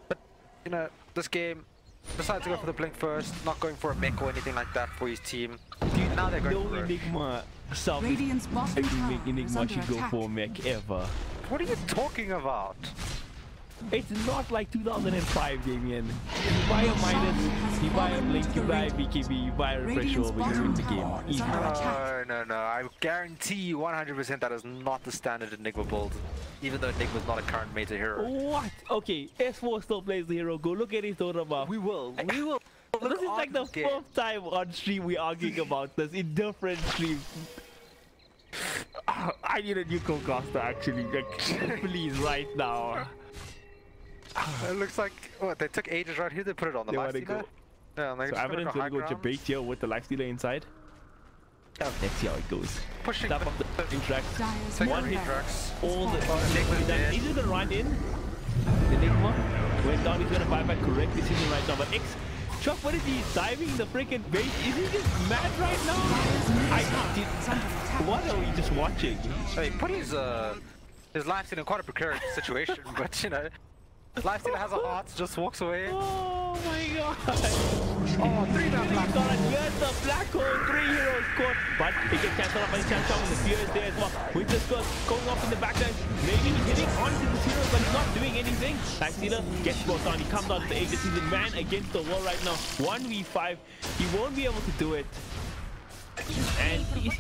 But you know, this game decided to go for the blink first, not going for a mech or anything like that for his team. Dude, now they're going for Enigma self Radiant's bottom tower is Enigma under should go attack. for a mech ever. What are you talking about? It's not like 2005, Damien. You buy a Midas, you buy a Blink, you buy a BKB, you buy a Refresher over, you win the game. Easy. No, I guarantee you 100% that is not the standard Enigma build, even though Enigma's not a current meta hero. What? Okay, S4 still plays the hero. Go look at his total buff. We will. This is like the fourth time on stream we're arguing about this in different streams. I need a new co-caster actually. Like, please, right now. It looks like what they took ages right here. They put it on the They lifestealer. wanna go. Yeah, and they So just Evidence go will go high debate here with the lifestealer inside. Yeah. Let's see how it goes. pushing Top of the tracks. Dyer's Take One middle hit. tower Retrax. All the Enigma's dead. He's just gonna run in. The Enigma went down. He's gonna buy back. Correct decision right now. But X, Chuck, what is he diving the freaking base? Is he just mad right now? I did. What are we just watching? Hey, put his lifestealer in quite a precarious situation, but you know, lifestealer has a heart, just walks away. Oh my god! Oh, 3-man black. Get the black hole, 3 heroes caught, but he gets cancelled off by the chance and the fear is there as well. Winter Skull going off in the backline, maybe he's hitting onto the hero, but he's not doing anything. Lifestealer gets brought on, he comes out of the edge, he's a man against the wall right now. 1v5, he won't be able to do it. And he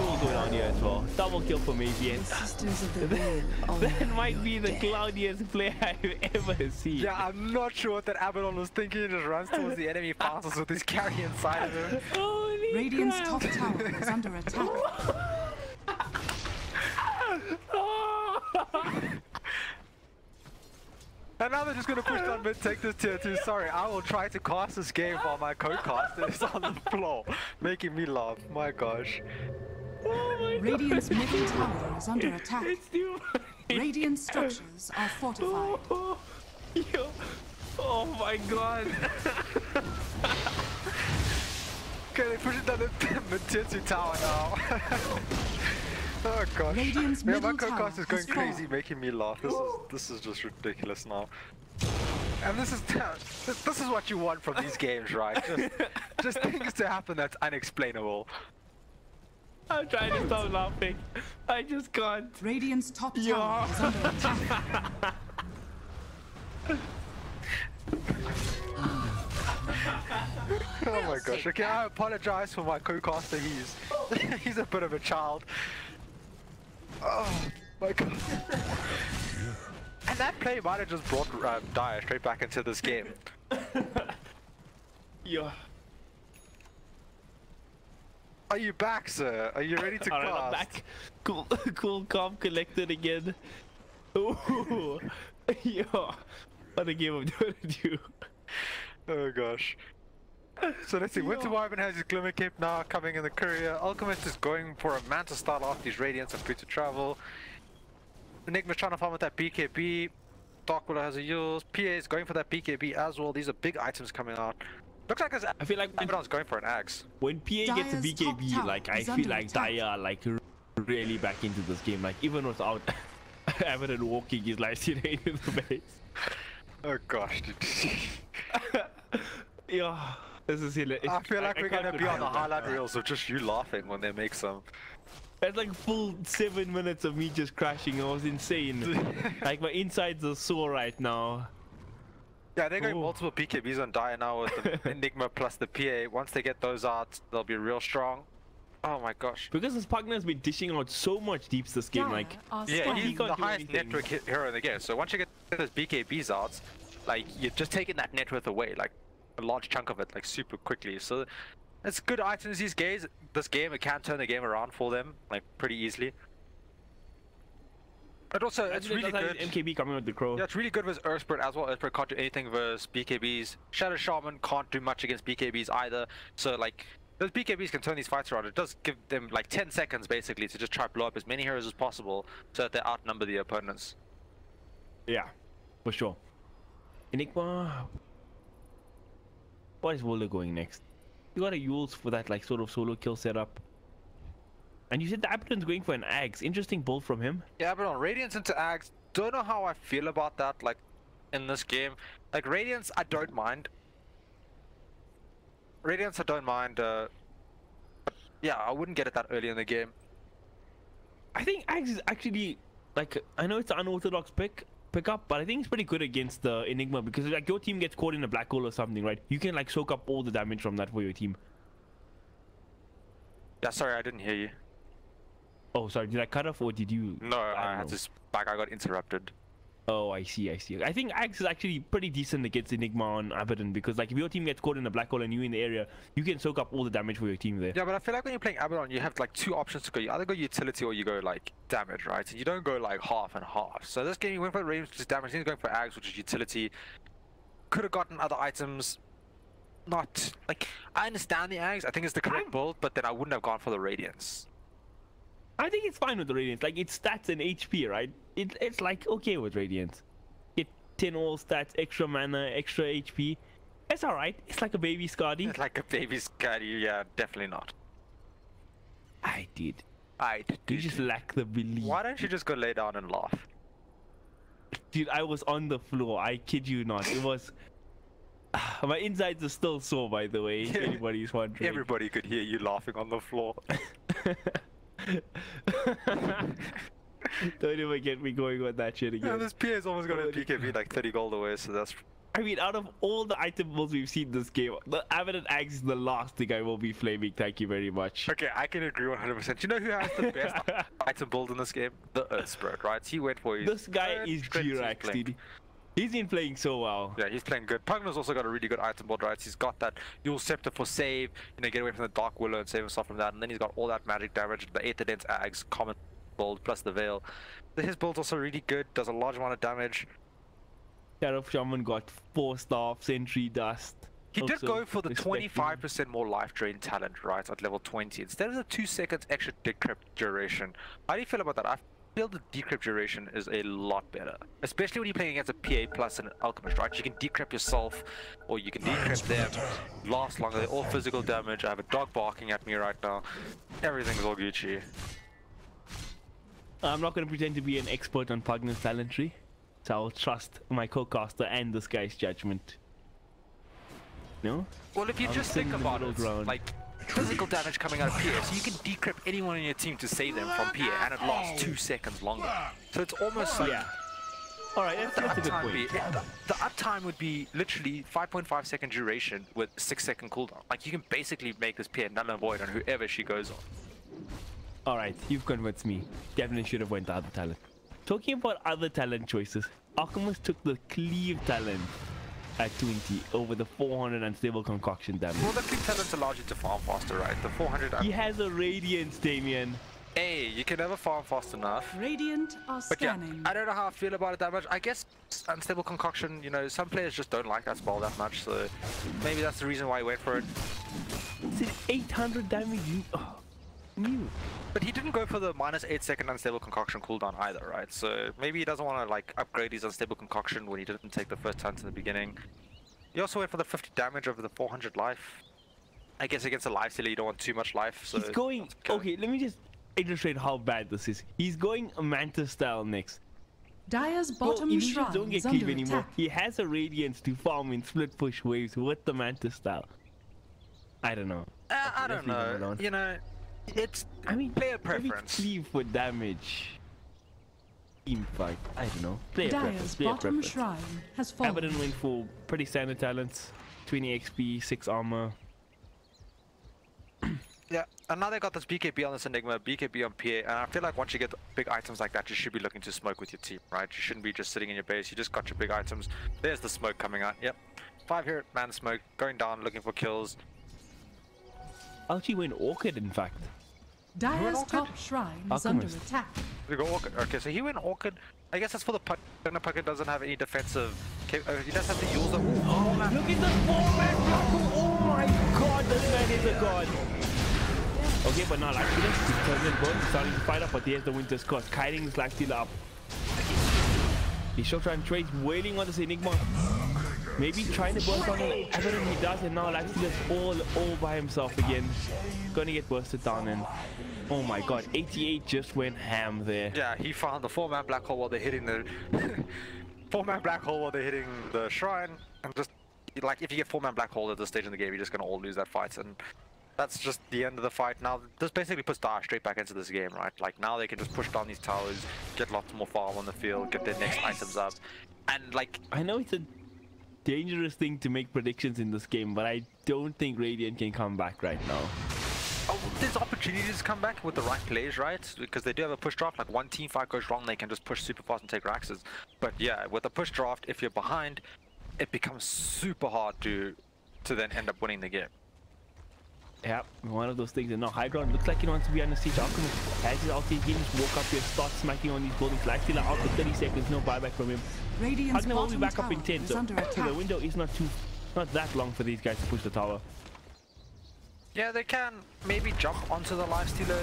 will go down here as well. Double kill for Mavian. Sisters of the Veil. That might be the cloudiest play I've ever seen. Yeah, I'm not sure what that Abaddon was thinking. He just runs towards the enemy, passes with his carry inside of him. Holy Radiant's crap. top tower is under attack. And now they're just gonna push down mid, take this tier 2. Sorry, I will try to cast this game while my co-caster is on the floor, making me laugh. My gosh. Oh my Radiant's middle tower is under attack. It's too Radiant structures are fortified. Oh, yo. Oh my god. Okay, they push it down the tier 2 tower now. Oh gosh. Radiant's Yeah, my middle tower co-caster is going has crazy, fallen. making me laugh. This is just ridiculous now. And this is what you want from these games, right? Just things to happen that's unexplainable. I'm trying to stop laughing. I just can't. Radiant's top tower Yeah. is under attack. Oh my gosh. Okay, I apologize for my co-caster. He's a bit of a child. Oh my god. And that play might have just brought Dyer straight back into this game. Yeah. Are you back, sir? Are you ready to Alright, I'm cast? back. Cool, cool, calm, collected again. Ooh. Yo. What a game of Dota 2. Oh gosh. So let's see, Winter Wyvern has his Glimmer Cape now coming in the courier. Alchemist is going for a Manta start off these Radiants and free to travel. Enigma's trying to farm with that BKB. Dark Willow has a Yules. PA is going for that BKB as well. These are big items coming out. Looks like I feel like Abaddon's going for an axe. when PA gets a Dyer's top BKB, tower like I is feel under like attack. Dyer like really back into this game. Like even without Abaddon walking his lifestealer into the base. Oh gosh, dude. Yeah. This is hilarious. I feel like we're can't gonna be on the control highlight that. reels of just you laughing when they make some. That's like full 7 minutes of me just crashing. It was insane. Like my insides are sore right now. Yeah, they're going Ooh. multiple BKBs on Dyer now with the Enigma plus the PA. Once they get those out, they'll be real strong. Oh my gosh. Because his partner's been dishing out so much deeps this game, like Yeah, he he's can't the do highest anything. net worth hero in the game. So once you get those BKBs out, like you're just taking that net worth away, like a large chunk of it, like super quickly. So it's good items these days. This game, it can turn the game around for them, like pretty easily. But also, it's Actually, really that's good. how MKB coming with the crow. Yeah, it's really good with Earthspirit as well. Earthspirit can't do anything versus BKBs. Shadow Shaman can't do much against BKBs either. So like, Those BKBs can turn these fights around. It does give them like 10 seconds basically to just try to blow up as many heroes as possible so that they outnumber the opponents. Yeah, for sure. Enigma. What is Walder going next? You got a Yules for that like sort of solo kill setup. And you said the Abaddon's going for an Axe. Interesting build from him. Yeah, but on Radiance into Axe, don't know how I feel about that. Like in this game, like Radiance, I don't mind. Radiance, I don't mind. But yeah, I wouldn't get it that early in the game. I think Axe is actually like, I know it's an unorthodox pickup, but I think it's pretty good against the Enigma because like your team gets caught in a black hole or something, right? You can like soak up all the damage from that for your team. Yeah, sorry, I didn't hear you. Oh, sorry, did I cut off or did you? No, I had know. to back. I got interrupted. Oh, I see. I think Axe is actually pretty decent against Enigma on Abaddon because like if your team gets caught in a black hole and you're in the area, you can soak up all the damage for your team there. Yeah, but I feel like when you're playing Abaddon, you have like two options to go. You either go utility or you go like damage, right? And you don't go like half and half. So this game, you went for range, which is damage. He's going for Axe, which is utility. Could have gotten other items. Not like I understand the Axe. I think it's the correct build, but then I wouldn't have gone for the Radiance. I think it's fine with the Radiance. Like it's stats and HP, right? It's like okay with Radiance. Get 10 all stats, extra mana, extra HP. It's alright. It's like a baby Scotty. It's like a baby Scotty. Yeah, definitely not. I did. You You just lack the belief. Why don't you just go lay down and laugh? Dude, I was on the floor. I kid you not. It was. My insides are still sore, by the way. If anybody's wondering. Everybody could hear you laughing on the floor. Don't even get me going with that shit Yeah, again. this PA's almost got a BKB like 30 gold away, so that's... I mean, out of all the item builds we've seen this game, the Abaddon Axe is the last thing I will be flaming. Thank you very much. Okay, I can agree 100%. You know who has the best item build in this game? The Earth Spirit, right? He went for his... This guy is G-Rax, dude. He's been playing so well. Yeah, he's playing good. Pugner's also got a really good item build, right? He's got that Yule Scepter for save, you know, get away from the Dark Willow and save himself from that. And then he's got all that magic damage, the 8 Dense Ags, Comet build, plus the Veil. His build's also really good, does a large amount of damage. Sheriff Shaman got 4 staff, Sentry Dust. He did Also go for the respecting- 25% more life drain talent, right, at level 20. Instead of the 2 seconds extra decrypt duration. How do you feel about that? I feel the decrypt duration is a lot better. Especially when you're playing against a PA plus an Alchemist, right? You can decrypt yourself, or you can decrypt them, last longer. They're all physical damage. I have a dog barking at me right now. Everything's all Gucci. I'm not going to pretend to be an expert on Pugner's talent tree, so I'll trust my co-caster and this guy's judgment. No? Well, if you I'm just sitting think in the about middle it, ground. like physical damage coming out of PA, so you can decrypt anyone in your team to save them from PA, and it lasts 2 seconds longer. So it's almost like Yeah. Alright, that's a good uptime point. the uptime would be literally 5.5 second duration with 6 second cooldown. Like you can basically make this PA null and void on whoever she goes on. Alright, you've convinced me. Definitely should have went to other talent. Talking about other talent choices, Alchemist took the Cleave talent at 20 over the 400 unstable concoction damage. Well, the clean talent allows you to farm faster, right? The 400. He has a Radiance, Damien. Hey, you can never farm fast enough. Radiant are But yeah, scanning. I don't know how I feel about it that much. I guess unstable concoction, you know, some players just don't like that spell that much, so maybe that's the reason why he went for it. It's an 800 damage. New. But he didn't go for the -8 second unstable concoction cooldown either, right? So maybe he doesn't want to like upgrade his unstable concoction when he didn't take the first turns in the beginning. He also went for the 50 damage over the 400 life. I guess against a life stealer you don't want too much life, so He's going. Okay, let me just illustrate how bad this is. He's going a Mantis style next. Dire's Well, bottom illusions shrine don't get is under cleave anymore. attack. He has a Radiance to farm in split push waves with the Mantis style. I don't know. I let's don't leave him know. alone. You know, it's player maybe preference. cleave for damage. Team fight. I don't know. Player Dire's preference. Player bottom preference. shrine has fallen. Abaddon went for pretty standard talents. 20 XP, 6 armor. Yeah, and now they got this BKB on this Enigma, BKB on PA, and I feel like once you get big items like that, you should be looking to smoke with your team, right? You shouldn't be just sitting in your base, you just got your big items. There's the smoke coming out, yep. 5 here, man smoke, going down, looking for kills. Actually went Orchid, in fact. Dire's Orchid? top shrine is under Alchemist. attack. We go Orchid, okay, so he went Orchid. I guess that's for the puck, and the puck doesn't have any defensive, he does have to use the... Oh, look at the 4-man block! Oh my god, this man is a god. Okay, but now Lifestealer is turning both, starting to fight up, but here's the Winter's Curse, kiting this Lifestealer up. He's still trying to trade, wailing on this Enigma. Maybe trying to burst on him. Evidently he does, and now Lifestealer's all by himself again. Gonna get bursted down, and oh my god, 88 just went ham there. Yeah, he found the 4-man black hole while they're hitting the 4-man black hole while they're hitting the shrine, and just like if you get 4-man black hole at this stage in the game, you're just gonna all lose that fight, and that's just the end of the fight. Now this basically puts Dire straight back into this game, right? Like now they can just push down these towers, get lots more farm on the field, get their next items up, and like I know it's a dangerous thing to make predictions in this game, but I don't think Radiant can come back right now. oh, there's opportunities to come back with the right plays, right? Because they do have a push draft. Like one team fight goes wrong, they can just push super fast and take Raxes. But yeah, with a push draft, if you're behind, it becomes super hard to then end up winning the game. Yep, one of those things. And now high ground looks like he wants to be on the siege. Alchemist has his ulti again, just walk up here, start smacking on these buildings. Lifestealer out for 30 seconds, no buyback from him. Radiant's Agna will be bottom back up tower in 10, is so under attack. the window is not that long for these guys to push the tower. Yeah, they can maybe jump onto the Lifestealer.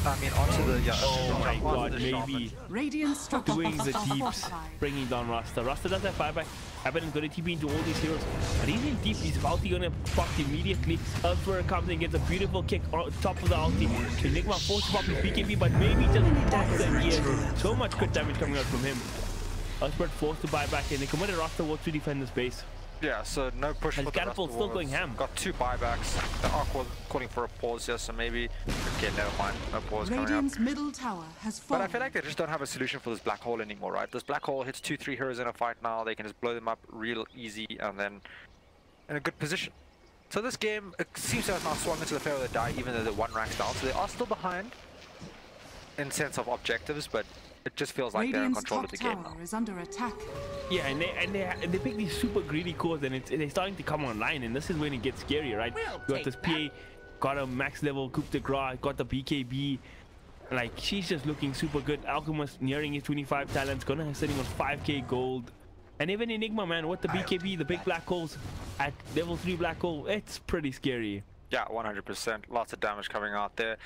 I mean, onto the Oh my jump onto god, the maybe Shaman. Radiant structures doing the are deeps, fortified. bringing down Rasta. Rasta does have buyback. Abaddon's going to TP into all these heroes, but he's in deep. He's ulti going to pop immediately. Elsewhere comes and gets a beautiful kick on top of the ulti. Enigma forced to pop his BKB, but maybe just pops and he has so much crit damage coming out from him. Elsewhere forced to buy back, and the committed Rasta wants to defend the space. Yeah, so no push And for the Catapult's Rasta still going Warriors. ham. Got 2 buybacks. The Arc was calling for a pause here, so maybe... Okay, never mind. No pause coming up. Radiant's middle tower has But fallen. I feel like they just don't have a solution for this black hole anymore, right? This black hole hits 2-3 heroes in a fight now. They can just blow them up real easy and then in a good position. So this game, it seems to have now swung into the favor of the die, even though they're 1 ranks down. So they are still behind in sense of objectives, but it just feels like they're in Radiant's control top of the game now. tower is under attack. Yeah, and they pick these super greedy cores, and they're starting to come online, and this is when it gets scary, right? You got this PA, got a max level coup de grace, got the BKB, like she's just looking super good. Alchemist nearing his 25 talents, gonna sitting on 5k gold, and even Enigma, man, with the BKB, the big black holes at level 3 black hole, it's pretty scary. Yeah, 100%. Lots of damage coming out there.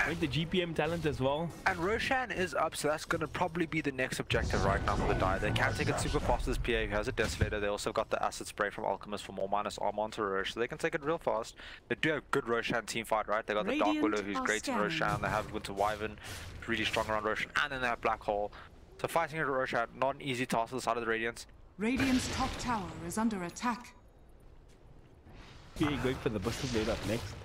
With the GPM talent as well. And Roshan is up, so that's going to probably be the next objective right now for the die. They can take it super fast as PA, who has a Desolator. They also got the Acid Spray from Alchemist for more minus armor onto Rosh, so they can take it real fast. They do have good Roshan team fight, right? They got the Dark Radiant Willow, who's are great in scanning. Roshan. They have Winter Wyvern, really strong around Roshan, and then they have Black Hole. So fighting at Roshan, not an easy task on the side of the Radiance. Radiant's top tower is under attack. PA going for the Buster Blade up next.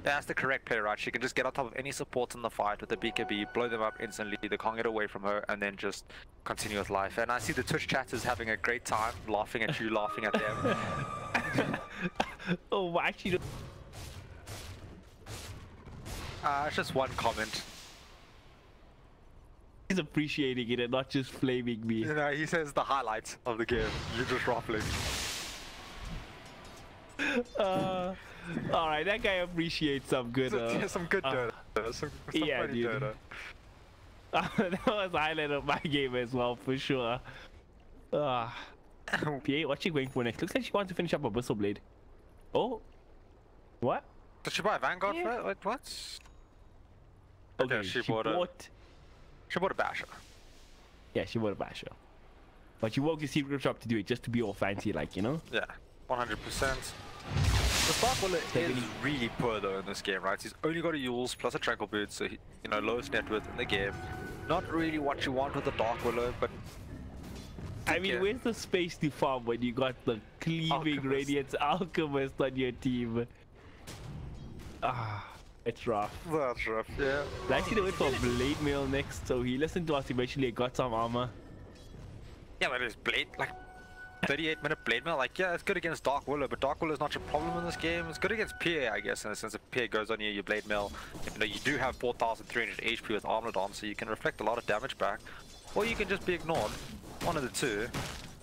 Yeah, that's the correct play, right? She can just get on top of any supports in the fight with the BKB, blow them up instantly, they can't get away from her, and then just continue with life. And I see the Twitch chat is having a great time, laughing at you, laughing at them. Oh, actually, It's just one comment. he's appreciating it and not just flaming me. You know, he says the highlights of the game. You're just ruffling. All right, that guy appreciates some good. Some good Dota. Some yeah, funny dude. Dota. That was a highlight of my game as well, for sure. PA, what's she going for next? Looks like she wants to finish up a Bristle Blade. Oh, what? Did she buy a Vanguard Yeah. for it? Wait, what? Okay, Yeah, she bought a Basher. Yeah, she bought a Basher. But she woke the secret shop to do it, just to be all fancy, like, you know? Yeah, 100%. The Spark Wallet is really poor though in this game, right? He's only got a Yules plus a Tranquil Boot, so he, you know, lowest net worth in the game. Not really what you want with the Dark Willow, but I mean, where's the space to farm when you got the cleaving Alchemist. Radiance Alchemist on your team? Ah, it's rough. that's rough, yeah. Actually, they went for Blade Mail next, so he listened to us eventually, got some armor. Yeah, but it's Blade, like 38-minute Blade Mail, like, yeah, it's good against Dark Willow, but Dark Willow is not your problem in this game. It's good against PA, I guess, in the sense if PA goes on your Blade Mail, you know, you do have 4,300 HP with Armored on, so you can reflect a lot of damage back, or you can just be ignored. One of the two.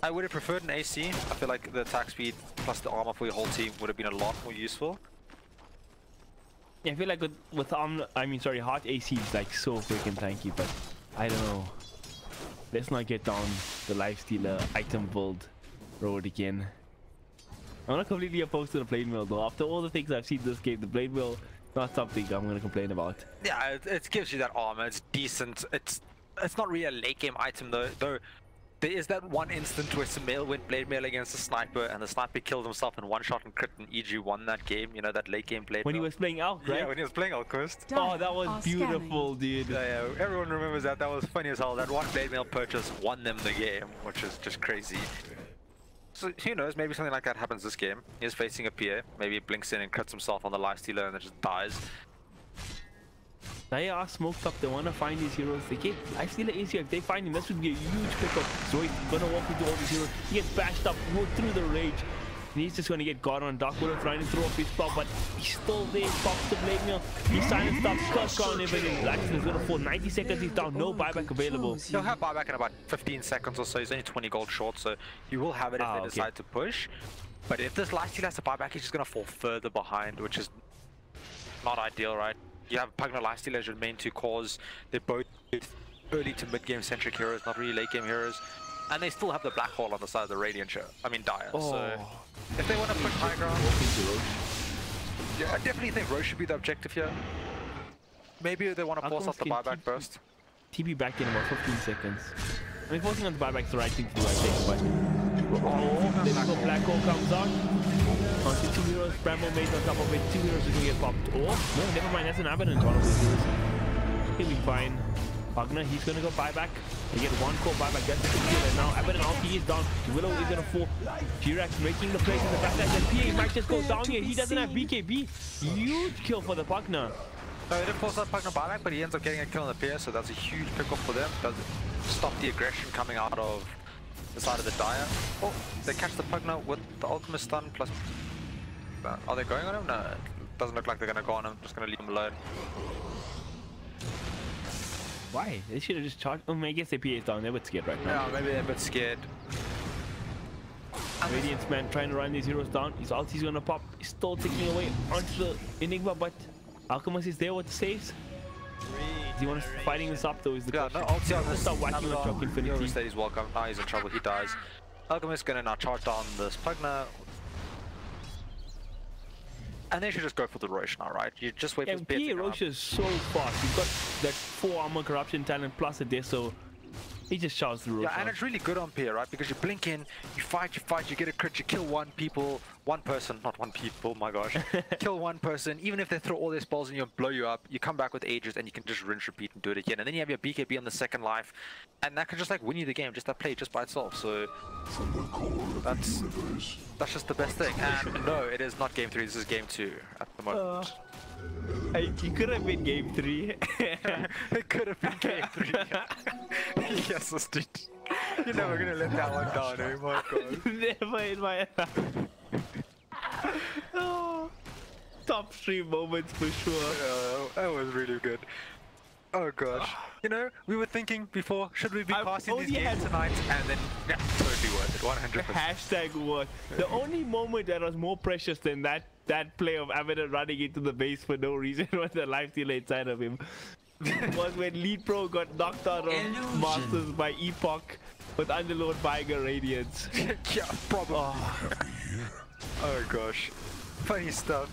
I would have preferred an AC. I feel like the attack speed plus the armor for your whole team would have been a lot more useful. Yeah, I feel like with Heart AC is like so freaking tanky, but I don't know. Let's not get down the Lifestealer item build road again. I'm not completely opposed to the blade mill though. After all the things I've seen this game, the blade mill not something I'm gonna complain about. Yeah, it gives you that armor. It's decent. It's not really a late game item though. Though there is that one instance where Samil went blade mail against a sniper, and the sniper killed himself in one shot and crit, and EG won that game. You know, that late game blade When he mail. was playing Elk, right? Yeah, when he was playing Alchemist. Oh, that was beautiful, dude. Yeah, everyone remembers that. That was funny as hell. That one blade mail purchase won them the game, which is just crazy. So who knows? Maybe something like that happens this game. He's facing a PA. Maybe he blinks in and crits himself on the lifestealer and then just dies. They are smoked up. They want to find these heroes. They get lifestealer easier. If they find him, this would be a huge pickup. So he's gonna walk into all these heroes. He gets bashed up, go through the rage. And he's just gonna get got on. Dark Widow trying to throw off his spell, but he's still there. Pops the blade mail. He silenced up. Curse can't even. Laxton is gonna fall. 90 seconds. He's down. No buyback available. He'll have buyback in about 15 seconds or so. He's only 20 gold short, so he will have it if they decide to push. But if this lifestealer has to buyback, he's just gonna fall further behind, which is not ideal, right? You have Pugna lifestealer as your main two cores. They're both early to mid game centric heroes, not really late game heroes. And they still have the black hole on the side of the Radiant show. I mean Dire. So if they want to push high ground, yeah, I definitely think Roche should be the objective here. Maybe they want to force out the buyback first. TP back in about 15 seconds. I mean, forcing on the buyback is the right thing to do, I think, but... Oh, the black hole comes out. Onto 2 heroes, Bramble Maze on top of it, 2 heroes are gonna get popped. Oh, no, never mind, that's an Abaddon on one of those heroes. He'll be fine. Pugna, he's gonna go buyback. They get 1 core buyback, that's the kill, and now Abaddon ulti is down. Willow is gonna fall. Jirax making the plays in the back, and PA might just go down here. He doesn't have BKB. Huge kill for the Pugna. No, he didn't force that Pugna buyback, but he ends up getting a kill on the pair, so that's a huge pickup for them. Does stop the aggression coming out of the side of the Dire. Oh, they catch the Pugna with the ultimate stun plus... Are they going on him? No, it doesn't look like they're going to go on him. Just going to leave him alone. Why? They should have just charged. Oh, I guess their PA is down. They're a bit scared right now. Yeah, maybe they're a bit scared. Radiance man trying to run these heroes down. His ulti's going to pop. He's still ticking away onto the Enigma, but Alchemist is there with the saves. Does he want to fighting this up though? Is the question. No, ulti on this. Start whacking with Choke Infinity. He said he's welcome. Now he's in trouble. He dies. Alchemist going to now charge down this Pugna. And they should just go for the Roche now, right? You just wait for his PA Roche is so fast. You've got that 4 armor corruption talent plus a Deso. He just shouts through. Yeah, and it's really good on PA, right? Because you blink in, you fight, you get a crit, you kill one person, not one people, my gosh. Kill one person, even if they throw all their spells and you blow you up, you come back with Aegis and you can just rinse, repeat and do it again. And then you have your BKB on the second life, and that can just like win you the game, just that play just by itself. So that's just the best thing. And no, it is not game 3, this is game 2 at the moment. It could have been game 3. It could have been game 3. Yes, Stitch. You're never gonna let that one down, eh? My God. Never in my oh, top 3 moments for sure. Yeah, that was really good. Oh gosh. You know, we were thinking before, should we be casting these games tonight? And then, yeah, totally worth it, 100%. Hashtag worth. The only moment that was more precious than that play of Abaddon running into the base for no reason was the lifestealer inside of him. Was when Lead Pro got knocked out of Masters by Epoch with Underlord buying a Radiance. Yeah, probably. Oh gosh. Funny stuff.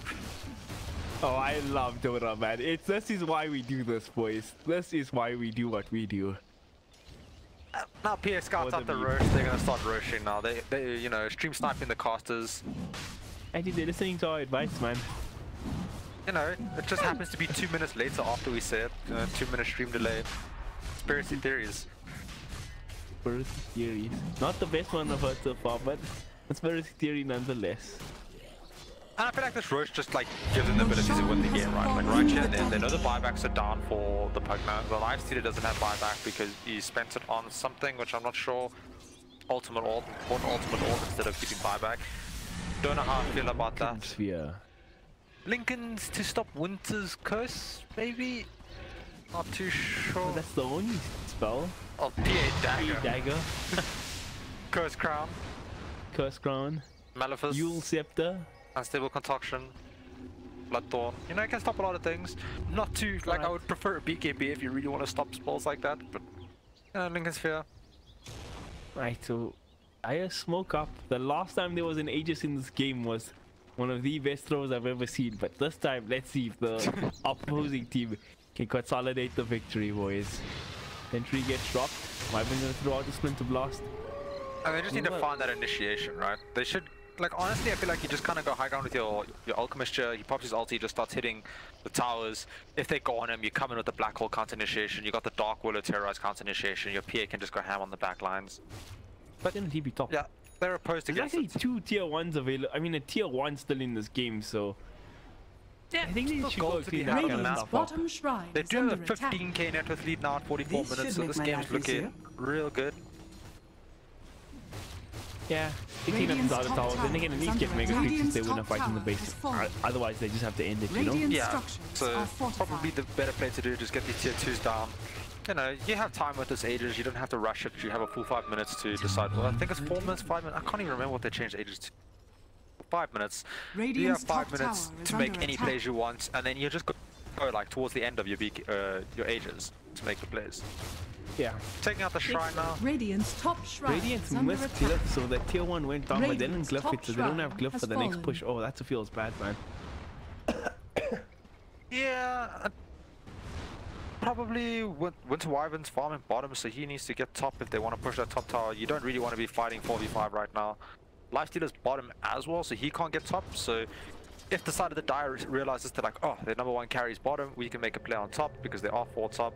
Oh, I love Dota, man. This is why we do this, boys. This is why we do what we do. Now PA scouts out the Roche, they're gonna start rushing now. They you know, stream sniping the casters. I think they're listening to our advice, man. You know, it just happens to be 2 minutes later after we say it. 2-minute stream delay. Conspiracy theories. Conspiracy theories. Not the best one I've heard so far, but conspiracy theory nonetheless. And I feel like this Roche just like gives them the ability to win the game, right? Like right here, they know the buybacks are down for the Pugna. The lifestealer doesn't have buyback because he spent it on something which I'm not sure. Ultimate ult, or ultimate ult instead of keeping buyback. Don't know how I feel about that. Sphere. Lincoln's to stop Winter's Curse, maybe? Not too sure. Oh, that's the only spell. Oh, PA Dagger. Dagger. Curse Crown. Curse Crown. Malefice. Yule Scepter. Unstable Concoction. Bloodthorn. You know, it can stop a lot of things. Not too, like, I would prefer a BKB if you really want to stop spells like that, but... Lincoln Sphere. Right, so... I smoke up. The last time there was an Aegis in this game was one of the best throws I've ever seen. But this time, let's see if the opposing team can consolidate the victory, boys. Entry gets dropped. Wyvern's gonna throw out the Splinter Blast. And they just need to find that initiation, right? They should, like, honestly, I feel like you just kind of go high ground with your Alchemist. He pops his ulti, he just starts hitting the towers. If they go on him, you come in with the Black Hole counter initiation. You got the Dark Willow Terrorize counter initiation. Your PA can just go ham on the back lines. But then TP top. Yeah, they're opposed to There's against actually it. 2 tier 1s available. I mean, a tier 1 still in this game, so. Yeah, I think they should go gold to be clean had that on kind the of map. stuff up. Bottom shrine They is do have a under attack. 15k net worth lead now at 44 This minutes, should so make this my game's life looking easier. real good. Yeah, they clean up Radiant's the other top towers. Then they can at tower least is get under mega attack. creeps if they Radiant's win a top fight in the tower base. has fallen. Otherwise, they just have to end it, you know? Radiant Yeah, structures so are fortified. probably the better play to do, just get these tier 2s down. You know, you have time with this Aegis, you don't have to rush it, you have a full 5 minutes to decide. Well, I think it's 4 minutes, 5 minutes, I can't even remember what they changed Aegis to. 5 minutes. You have Radiant's 5 top minutes tower is to make under any attack. plays you want, and then you just go like towards the end of your Aegis to make the plays. Yeah. Taking out the shrine now. Radiant's top shrine Radiant's is under missed attack. glyph, so the tier 1 went down, but they didn't Radiant's glyph top it, so they don't have shrine glyph has for the next fallen. push. Oh, that feels bad, man. Yeah. Probably Winter Wyvern's farming bottom, so he needs to get top if they want to push that top tower. You don't really want to be fighting 4v5 right now. Lifestealer's bottom as well, so he can't get top. So if the side of the Dire realizes that, like, oh, their #1 carries bottom, we can make a play on top because they are 4 top.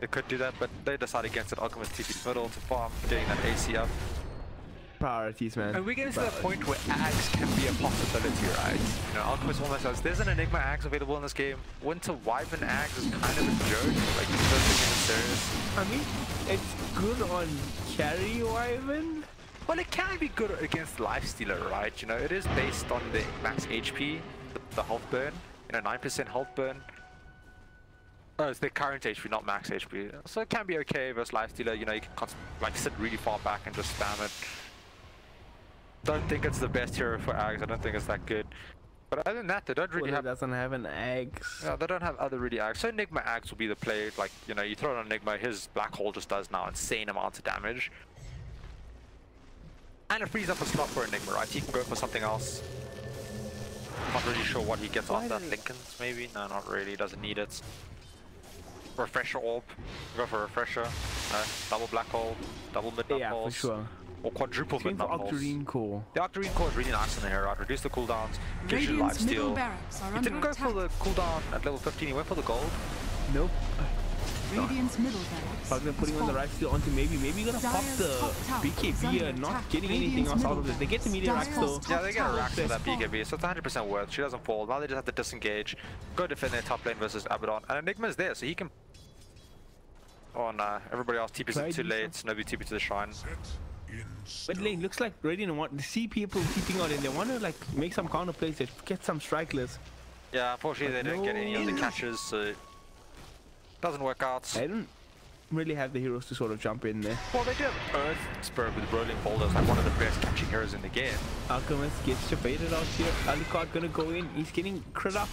They could do that, but they decide against it. Alchemist TP middle to farm, getting that AC up. Priorities, man. And we're getting to the point where Ags can be a possibility, right? You know, Alchemist almost says there's an Enigma Ags available in this game. Winter Wyvern Ags is kind of a joke. Like, he doesn't take it serious. I mean, it's good on carry Wyvern. Well, it can be good against Lifestealer, right? You know, it is based on the max HP, the health burn, you know, 9% health burn. Oh, it's the current HP, not max HP. So it can be okay versus Lifestealer. You know, you can like sit really far back and just spam it. Don't think it's the best hero for Ags. I don't think it's that good. But other than that, they don't really have. Doesn't have an eggs. Yeah, they don't have other really Ags. So Enigma Ags will be the play. Like, you know, you throw it on Enigma, his Black Hole just does now insane amounts of damage. And it frees up a slot for Enigma, right? He can go for something else. Not really sure what he gets off that. Lincoln's maybe? No, not really. Doesn't need it. Refresher Orb. Go for Refresher. Double Black Hole. Double Mid Black Yeah, for Holes. sure. Or quadruple Going Mid for Black Holes. Octarine Core. The Octarine Core is really nice in the hero, right? Reduce the cooldowns, gives you Radiant's middle lifesteal. barracks are He under didn't go attack. for the cooldown at level 15, he went for the gold. Nope. Radiant's middle barracks But they're putting has on the fallen. right steel onto maybe gonna pop Dire's the top tower is BKB under and not attack. getting anything Radiant's else out of middle it. They get the meteor barracks. rack though. Dire's Yeah, they get a top rack for tower that has BKB, so it's 100% worth. She doesn't fall. Now they just have to disengage, go defend their top lane versus Abaddon. And Enigma's there, so he can... Oh no, everybody else TP's Try it too do late. Nobody TP to the shrine. But lane looks like Radiant want to see people keeping out and they want to like make some counter plays to get some strikeless. Yeah, unfortunately they don't get any of the catches, so... Doesn't work out. I don't really have the heroes to sort of jump in there. Well, they do have Earth Spur with Rolling Boulders, like one of the best catching heroes in the game. Alchemist gets faded out here. Alucard gonna go in. He's getting crit up.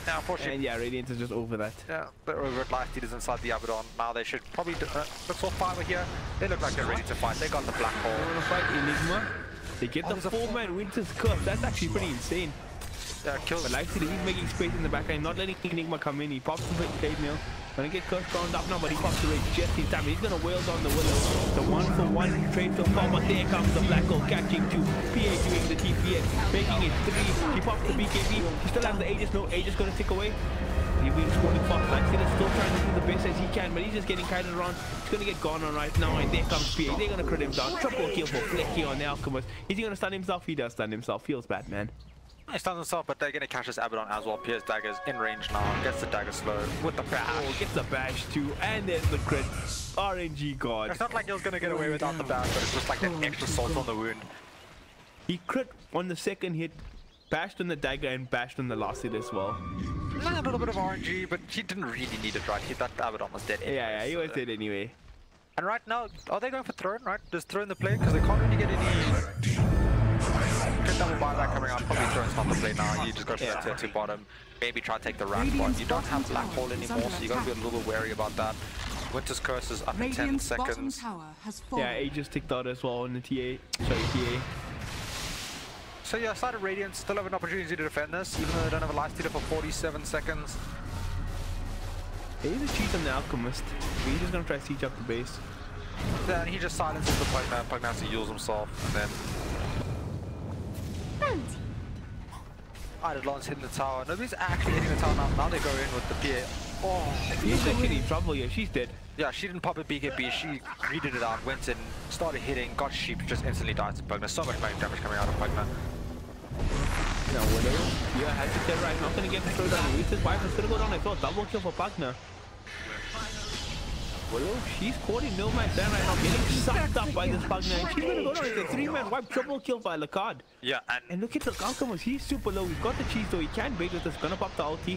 Now, unfortunately, And yeah, Radiant is just over that. yeah, they're over at Life Leaders inside the Abaddon. Now they should probably let's all five here. They look like they're ready to fight. They got the Black They Hole. wanna fight Enigma. They get the there's a 4-man Winter's Curse. That's actually pretty insane. Yeah, kills. But like, he's making space in the back line, not letting Enigma come in. He pops the plate mill. Gonna get Curse ground up now, but he pops the rage just in time. He's gonna wail down the Willow. The 1-for-1 trade so far, but there comes the Black Hole catching 2. PA doing the TPS, making it 3. He pops the BKB. He still has the Aegis. No, Aegis gonna tick away. He's been scoring fast. Like, he's still trying to do the best as he can, but he's just getting kited around. He's gonna get gone on right now, and there comes PA. They're gonna crit him down. Triple kill for Flecky on the Alchemist. Is he gonna stun himself? He does stun himself. Feels bad, man. He stuns himself, but they're gonna catch this Abaddon as well. Pierce daggers in range now. Gets the dagger slow with the bash. Oh, gets the bash too, and there's the crit. RNG God. It's not like he was gonna get away without the bash, but it's just like that extra salt on the wound. He crit on the second hit, bashed on the dagger, and bashed on the last hit as well. A little bit of RNG, but he didn't really need it, right? That Abaddon was dead. Yeah, he was so. dead anyway. And right now, are they going for Throne, right? Does Throne the play? Because they can't really get any... double buyback coming out. Probably throwing stop the play now. You just got to tier 2 bottom. Maybe try to take the ramp spot. You don't have black hole anymore, so you got to be a little bit wary about that. Winter's Curse is up in 10 seconds. Yeah, A just ticked out as well in the TA. Sorry, TA. So yeah, side of Radiant still have an opportunity to defend this, even though they don't have a lifestealer for 47 seconds. A is a cheat on the Alchemist. He's just gonna try to siege up the base. Then he just silences the Pugna. Pugna has to use himself, and then Eidolon's hitting the tower. Nobody's actually hitting the tower now. Now they go in with the PA. Oh, She's actually in trouble here. She's dead. yeah, she didn't pop a BKB. She greeted it out, went in, started hitting, got sheep, just instantly died to Pugna. So much damage coming out of Pugna. No, Widow. Yeah, has to get right. Not gonna get the throw down. Reese's wife is gonna go down. I thought double kill for Pugna. Widow, she's caught in no man's land right now, getting sucked up by this Pugna. And she's gonna go down. It's a 3-man wipe, triple kill by Lacard. Yeah, And look at the Alchemist. He's super low. He's got the cheese though. He can't bait with this. Gonna pop the ulti.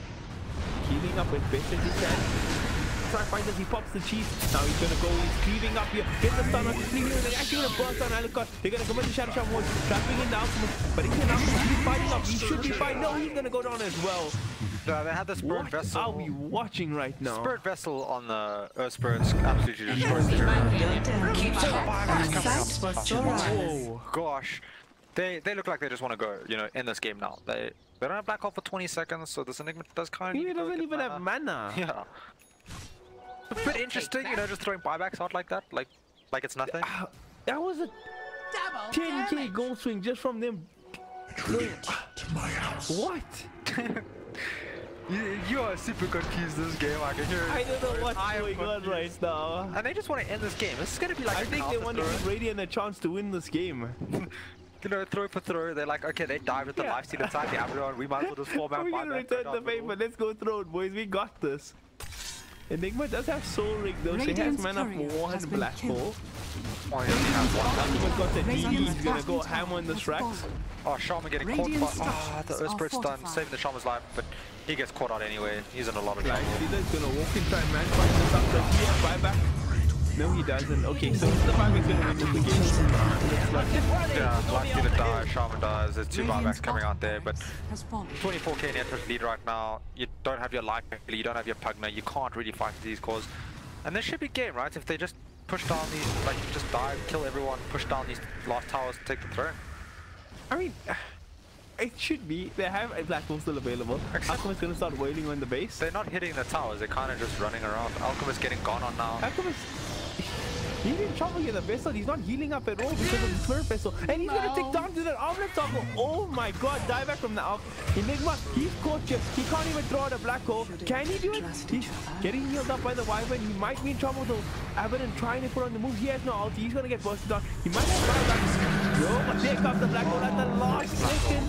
Healing up as best as he can. Try find as he pops the cheese. Now he's gonna go. He's cleaving up here. Get the stun on the sleeve. They're actually gonna burst on Alucard. They're gonna come in the Shadow Shot mode. Trapping in the Alchemist. But he's an Alchemist. He's fighting up. He should be fine. No, he's gonna go down as well. they had the Spirit What Vessel. are we watching right now? Spirit Vessel on the Earth Spirits absolutely destroys the Oh gosh, they look like they just want to go, you know, in this game now. They don't have black hole for 20 seconds, so this Enigma does kind of. He doesn't even have mana. Yeah. A bit interesting, you know, just throwing buybacks out like that, like it's nothing. That was a 10k gold swing just from them. What? You are super confused this game. I can hear it. I don't know what's going on right now. And they just want to end this game. This is gonna be like. I think they want to give Radiant a chance to win this game. You know, throw for throw. They're like, okay, they dive with the lifesteal inside the everyone. We might as well just form out. We're gonna return the favor. Let's go throw it, boys. We got this. Enigma does have Soul Ring though. She has mana for one black hole. Oh, yeah, he has one. Enigma's got the DD. He's gonna go hammer on the Shreks. Oh, Shaman getting caught by the Earth Spirit's done, saving the Shaman's life, but he gets caught out anyway. He's in a lot of trouble. He's gonna walk in, try and man fight this up. Does he have buyback? No, he doesn't. Okay, so the buyback's gonna win this again. Yeah, Lifestealer dies, Shaman dies. There's 2 buybacks coming out there, but 24k net lead right now. You don't have your life, you don't have your Pugna. You can't really fight these cores. And this should be game, right? If they just push down these, like, just dive, kill everyone, push down these last towers, take the throne. I mean, it should be. They have a black hole still available. Alchemist gonna start wailing on the base. They're not hitting the towers, they're kind of just running around. Alchemist getting gone on now. Alchemist, he's in trouble here. The vessel, he's not healing up at all because of the Spirit Vessel. And he's gonna take down to that Armlet Tango. Oh my god, die back from the Enigma. He's caught you. He can't even throw out a black hole. Can he do it? He's getting healed up by the Wyvern. He might be in trouble though. Abaddon trying to put on the move. He has no ulti. He's gonna get busted on. He might have buyback. Yo, but there comes the black hole at the last second.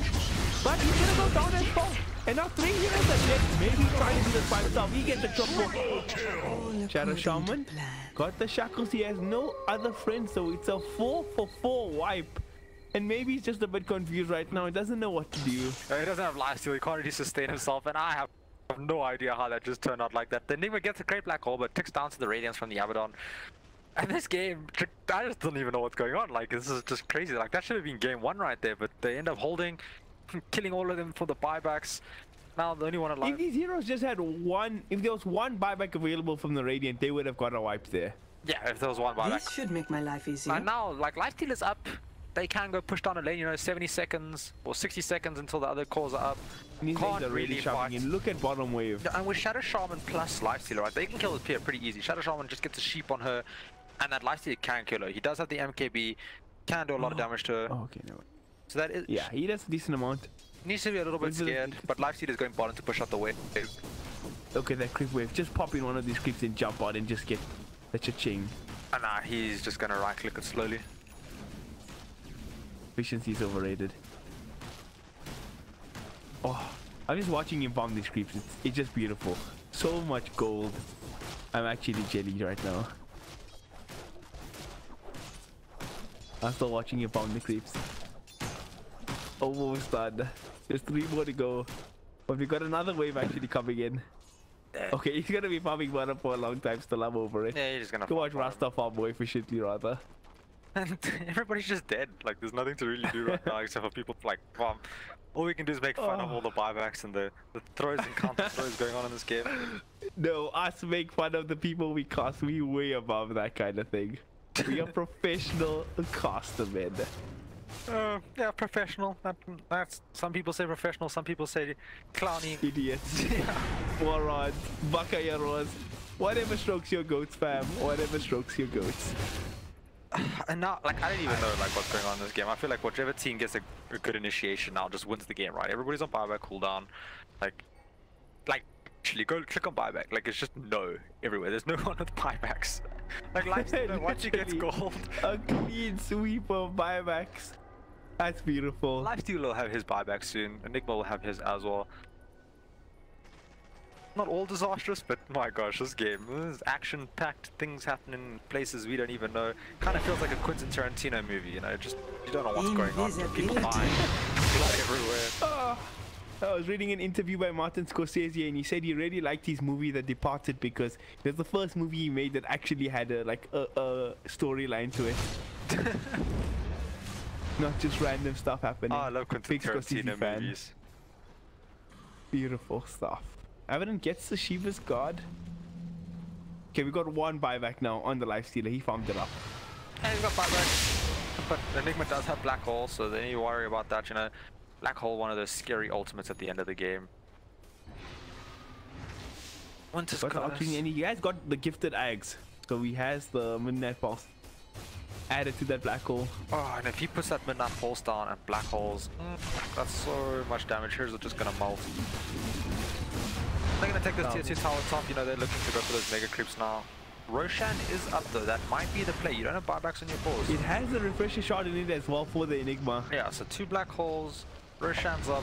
But he's gonna go down as well. And now 3 heroes are dead. Maybe he's trying to do this by himself. He gets the triple. Shadow Shaman got the shackles. He has no other friends, so it's a 4-for-4 wipe. And maybe he's just a bit confused right now. He doesn't know what to do. He doesn't have lifesteal. He can't really sustain himself. And I have no idea how that just turned out like that. The Enigma gets a great black hole, but ticks down to the Radiance from the Abaddon. And this game, I just don't even know what's going on. Like, this is just crazy. Like, that should have been game 1 right there, but they end up holding, killing all of them for the buybacks. Now the only one alive. If these heroes just had one, if there was one buyback available from the Radiant, they would have got a wipe there. Yeah, if there was one buyback. This should make my life easier. And now, like, lifesteal is up. They can go push down a lane, you know, 70 seconds or 60 seconds until the other cores are up. These Can't are really fight. in. Look at bottom wave. And with Shadow Shaman plus lifesteal, right, they can kill this Pier pretty easy. Shadow Shaman just gets a sheep on her, and that lifesteal can kill her. He does have the MKB, can do a lot of damage to her. Oh, okay, no. So that is... Yeah, he does a decent amount. Needs to be a little bit scared, but lifesteal is going bottom to push out the wave. Look at that creep wave. Just pop in one of these creeps and jump out and just get the cha-ching. And he's just gonna right click it slowly. Efficiency is overrated. Oh, I'm just watching him bomb these creeps. It's just beautiful. So much gold. I'm actually jelly right now. I'm still watching him bomb the creeps. Almost done. There's 3 more to go. But we got another wave actually coming in. Okay, he's gonna be farming mana for a long time still. I'm over it. Yeah, he's just gonna go watch Rasta farm more efficiently rather. And everybody's just dead. Like, there's nothing to really do right now except for people like farm. All we can do is make fun of all the buybacks and the throws and counter throws going on in this game. No, us make fun of the people we cast. We way above that kind of thing. We are professional caster men. Yeah, professional. That's some people say professional, some people say clowny. Idiots. Morons. Bakayaros. Whatever strokes your goats, fam. Whatever strokes your goats. And now, like, I don't even know like what's going on in this game. I feel like whichever team gets a good initiation now just wins the game, right? Everybody's on buyback cooldown. Like actually go click on buyback. Like, it's just no everywhere. There's no one with buybacks. Like, once you get gold, a clean sweep of buybacks. That's beautiful. Lifesteal will have his buyback soon. Enigma will have his as well. Not all disastrous, but my gosh, this game, there's action-packed things happening in places we don't even know. Kind of feels like a Quentin Tarantino movie, you know, just you don't know what's going on. People dying, blood everywhere. I was reading an interview by Martin Scorsese, and he said he really liked his movie The Departed because it was the first movie he made that actually had a storyline to it. Not just random stuff happening. Oh, I love Quentin Tarantino movies. Beautiful stuff. Abaddon gets the Shiva's Guard. Okay, we got one buyback now on the Lifestealer. He farmed it up. And he's got buyback. But Enigma does have Black Hole, so they need to worry about that, you know. Black Hole, one of those scary ultimates at the end of the game. Winter's Curse. And he has got the Gifted Eggs. So he has the Midnight Pulse added to that Black Hole. Oh, and if he puts that Midnight Pulse down and Black Holes, that's so much damage. Here's just gonna melt. They're gonna take this tier 2 tower top, you know, they're looking to go for those mega creeps now. Roshan is up though, that might be the play. You don't have buybacks on your pause. It has a refresher shot in it as well for the Enigma. Yeah, so 2 Black Holes, Roshan's up.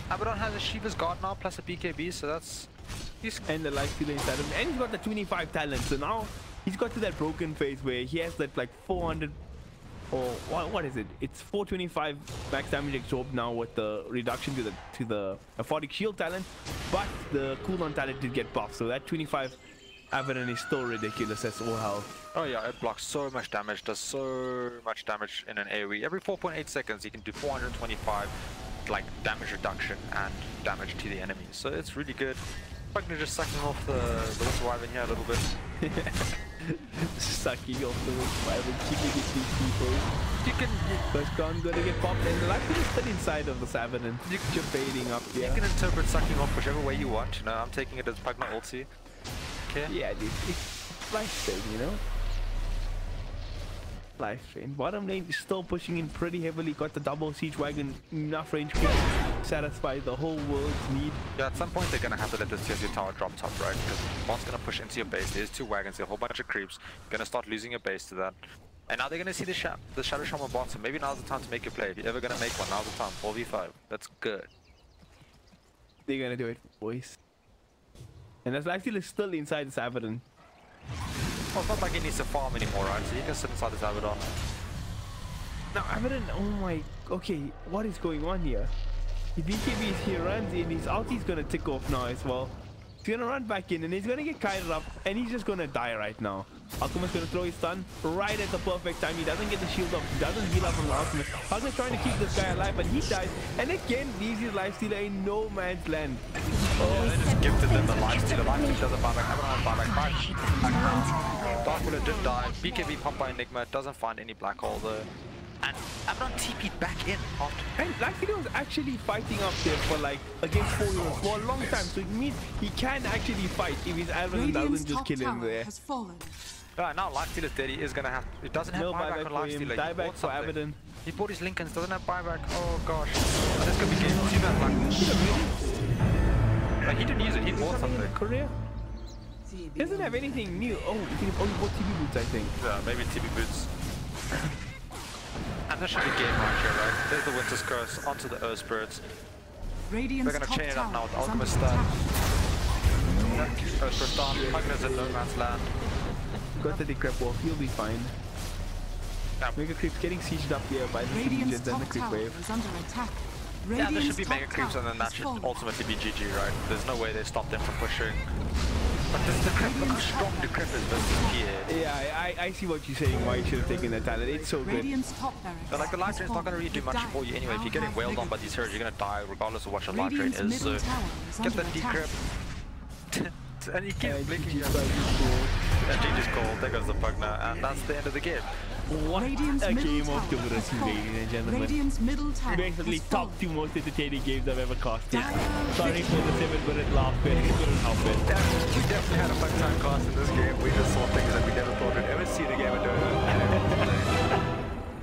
Abaddon has a Shiva's Guard now plus a BKB, so that's... And the Lifestealer inside him. And he's got the 25 talent, so now he's got to that broken phase where he has that like 400... or what is it? It's 425 max damage absorbed now with the reduction to the Aphotic Shield talent, but the cooldown talent did get buffed, so that 25 Abaddon is still ridiculous as all hell. Oh yeah, it blocks so much damage, does so much damage in an AoE. Every 4.8 seconds you can do 425 like damage reduction and damage to the enemies, so it's really good. I'm gonna just sucking off the Winter Wyvern here a little bit. Sucking off the Winter Wyvern, keeping it these people. You can first gun gonna get popped, and the Lifestealer is still inside of the Savin. You're baiting up here. You can interpret sucking off whichever way you want. You know, I'm taking it as Pugna ulti. Okay. Yeah, dude, it's life strain, you know. Life strain. Bottom lane is still pushing in pretty heavily. Got the double siege wagon, enough range to satisfy the whole world's need. Yeah, at some point they're gonna have to let this tier 2 tower drop top, right? Because bot's gonna push into your base. There's 2 wagons, there's a whole bunch of creeps. You're gonna start losing your base to that. And now they're gonna see the Shadow Shaman bot, so maybe now's the time to make your play. If you're ever gonna make one, now's the time. 4v5. That's good. They're gonna do it, boys. And as Lifestealer is still inside the Abaddon. Well, it's not like he needs to farm anymore, right? So you can sit inside this Abaddon. Now Abaddon, oh my, okay, what is going on here? His BKB is here, runs in, his ulti's gonna tick off now as well. He's gonna run back in and he's gonna get kited up and he's just gonna die right now. Alchemist gonna throw his stun right at the perfect time. He doesn't get the shield up, he doesn't heal up from the Alchemist. Alchemist trying to keep this guy alive, but he dies. And again, leaves his Lifestealer in no man's land. Oh, they just gifted them the Lifestealer. Lifestealer doesn't buy back. Abaddon buy back. Dark Willow did die. BKB pumped by Enigma. Doesn't find any black hole though. And Abaddon TP'd back in after. And Lifestealer was actually fighting up there for like against 4 heroes for a long time. So it means he can actually fight if his Abaddon doesn't just kill him there. Right, now Lifestealer's dead. He is gonna have. It doesn't have no buyback on Lifestealer. Dieback for Abaddon. He bought his Lincolns. Doesn't have buyback. Oh gosh. Oh, this could be game. Too bad black. He didn't use it. He bought something. Korea. He doesn't have anything new. Oh, he only bought TB boots, I think. Yeah, maybe TB boots. And this should be game right here, right? There's the Winter's Curse onto the Earth Spirits. They're gonna chain it up now with Alchemist stun. Earth Spirit stun. Pugna's in no man's land. Got the decrep wolf, he'll be fine. Yeah. Mega creeps getting sieged up here by the Legions and the creep wave. Yeah, there should be mega creeps and then that should ultimately be GG, right? There's no way they stop them from pushing. But this Decrep, look how strong Decrep is versus Pierre. Yeah, I see what you're saying, why you should have taken that talent. It's so good. Radiant's top barracks But like the light train's not going to really do much for you anyway. If you're getting wailed on by these heroes, you're going to die regardless of what your light train is. So get that Decrep. And he keeps blinking. And GG's called. There goes the Pugna. And that's the end of the game. What Radiant's a middle game tower of democracy, has fallen. ladies and gentlemen. Radiant's middle tower Basically, has top fallen. 2 most entertaining games I've ever casted. Dire Sorry for the 7-minute laugh, but I couldn't help it. We definitely had a fun time casting this game. We just saw things that we never thought we'd ever see in a game of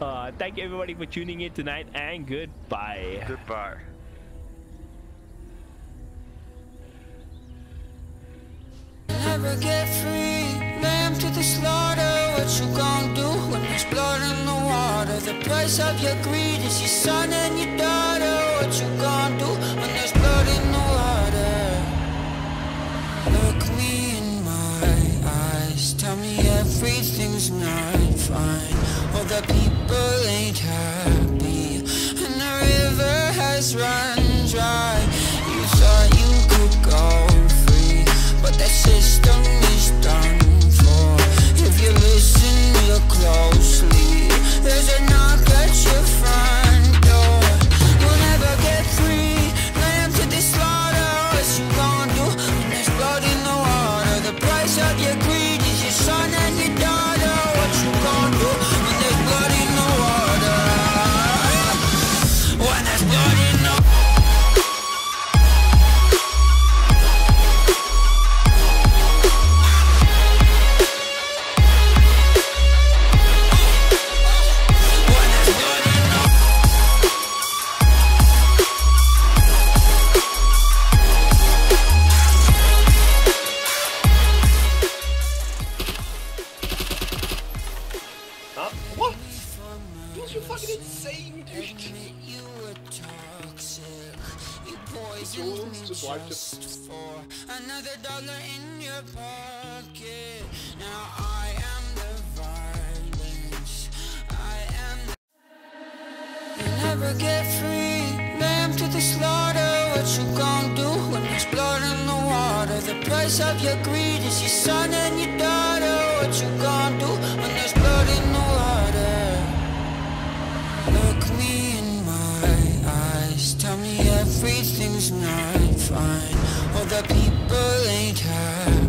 Dota. Thank you everybody for tuning in tonight, and goodbye. Goodbye. Never get free, lamb to the slaughter. What you gon' do when there's blood in the water? The price of your greed is your son and your daughter. What you gon' do when there's blood in the water? Look me in my eyes, tell me everything's not fine. All the people ain't happy, and the river has run dry. You thought you could go free, but that system is done for. If you listen real closely, there's a knock at your front door. You'll never get free, lamb to the slaughter. What you gon' do when there's blood in the water? The price of your greed is your son and your daughter. What you gon' do when there's blood in the water? When there's blood in the water. What? Those are fucking insane, dude. You were toxic. You poisoned me just for another dollar in your pocket. Now I am the violence. I am the... You never get free, lamb to the slaughter. What you gon' do when there's blood in the water? The price of your greed is your son and your daughter. What you gon' do when there's blood in the water? Look me in my eyes, tell me everything's not fine. All the people ain't happy.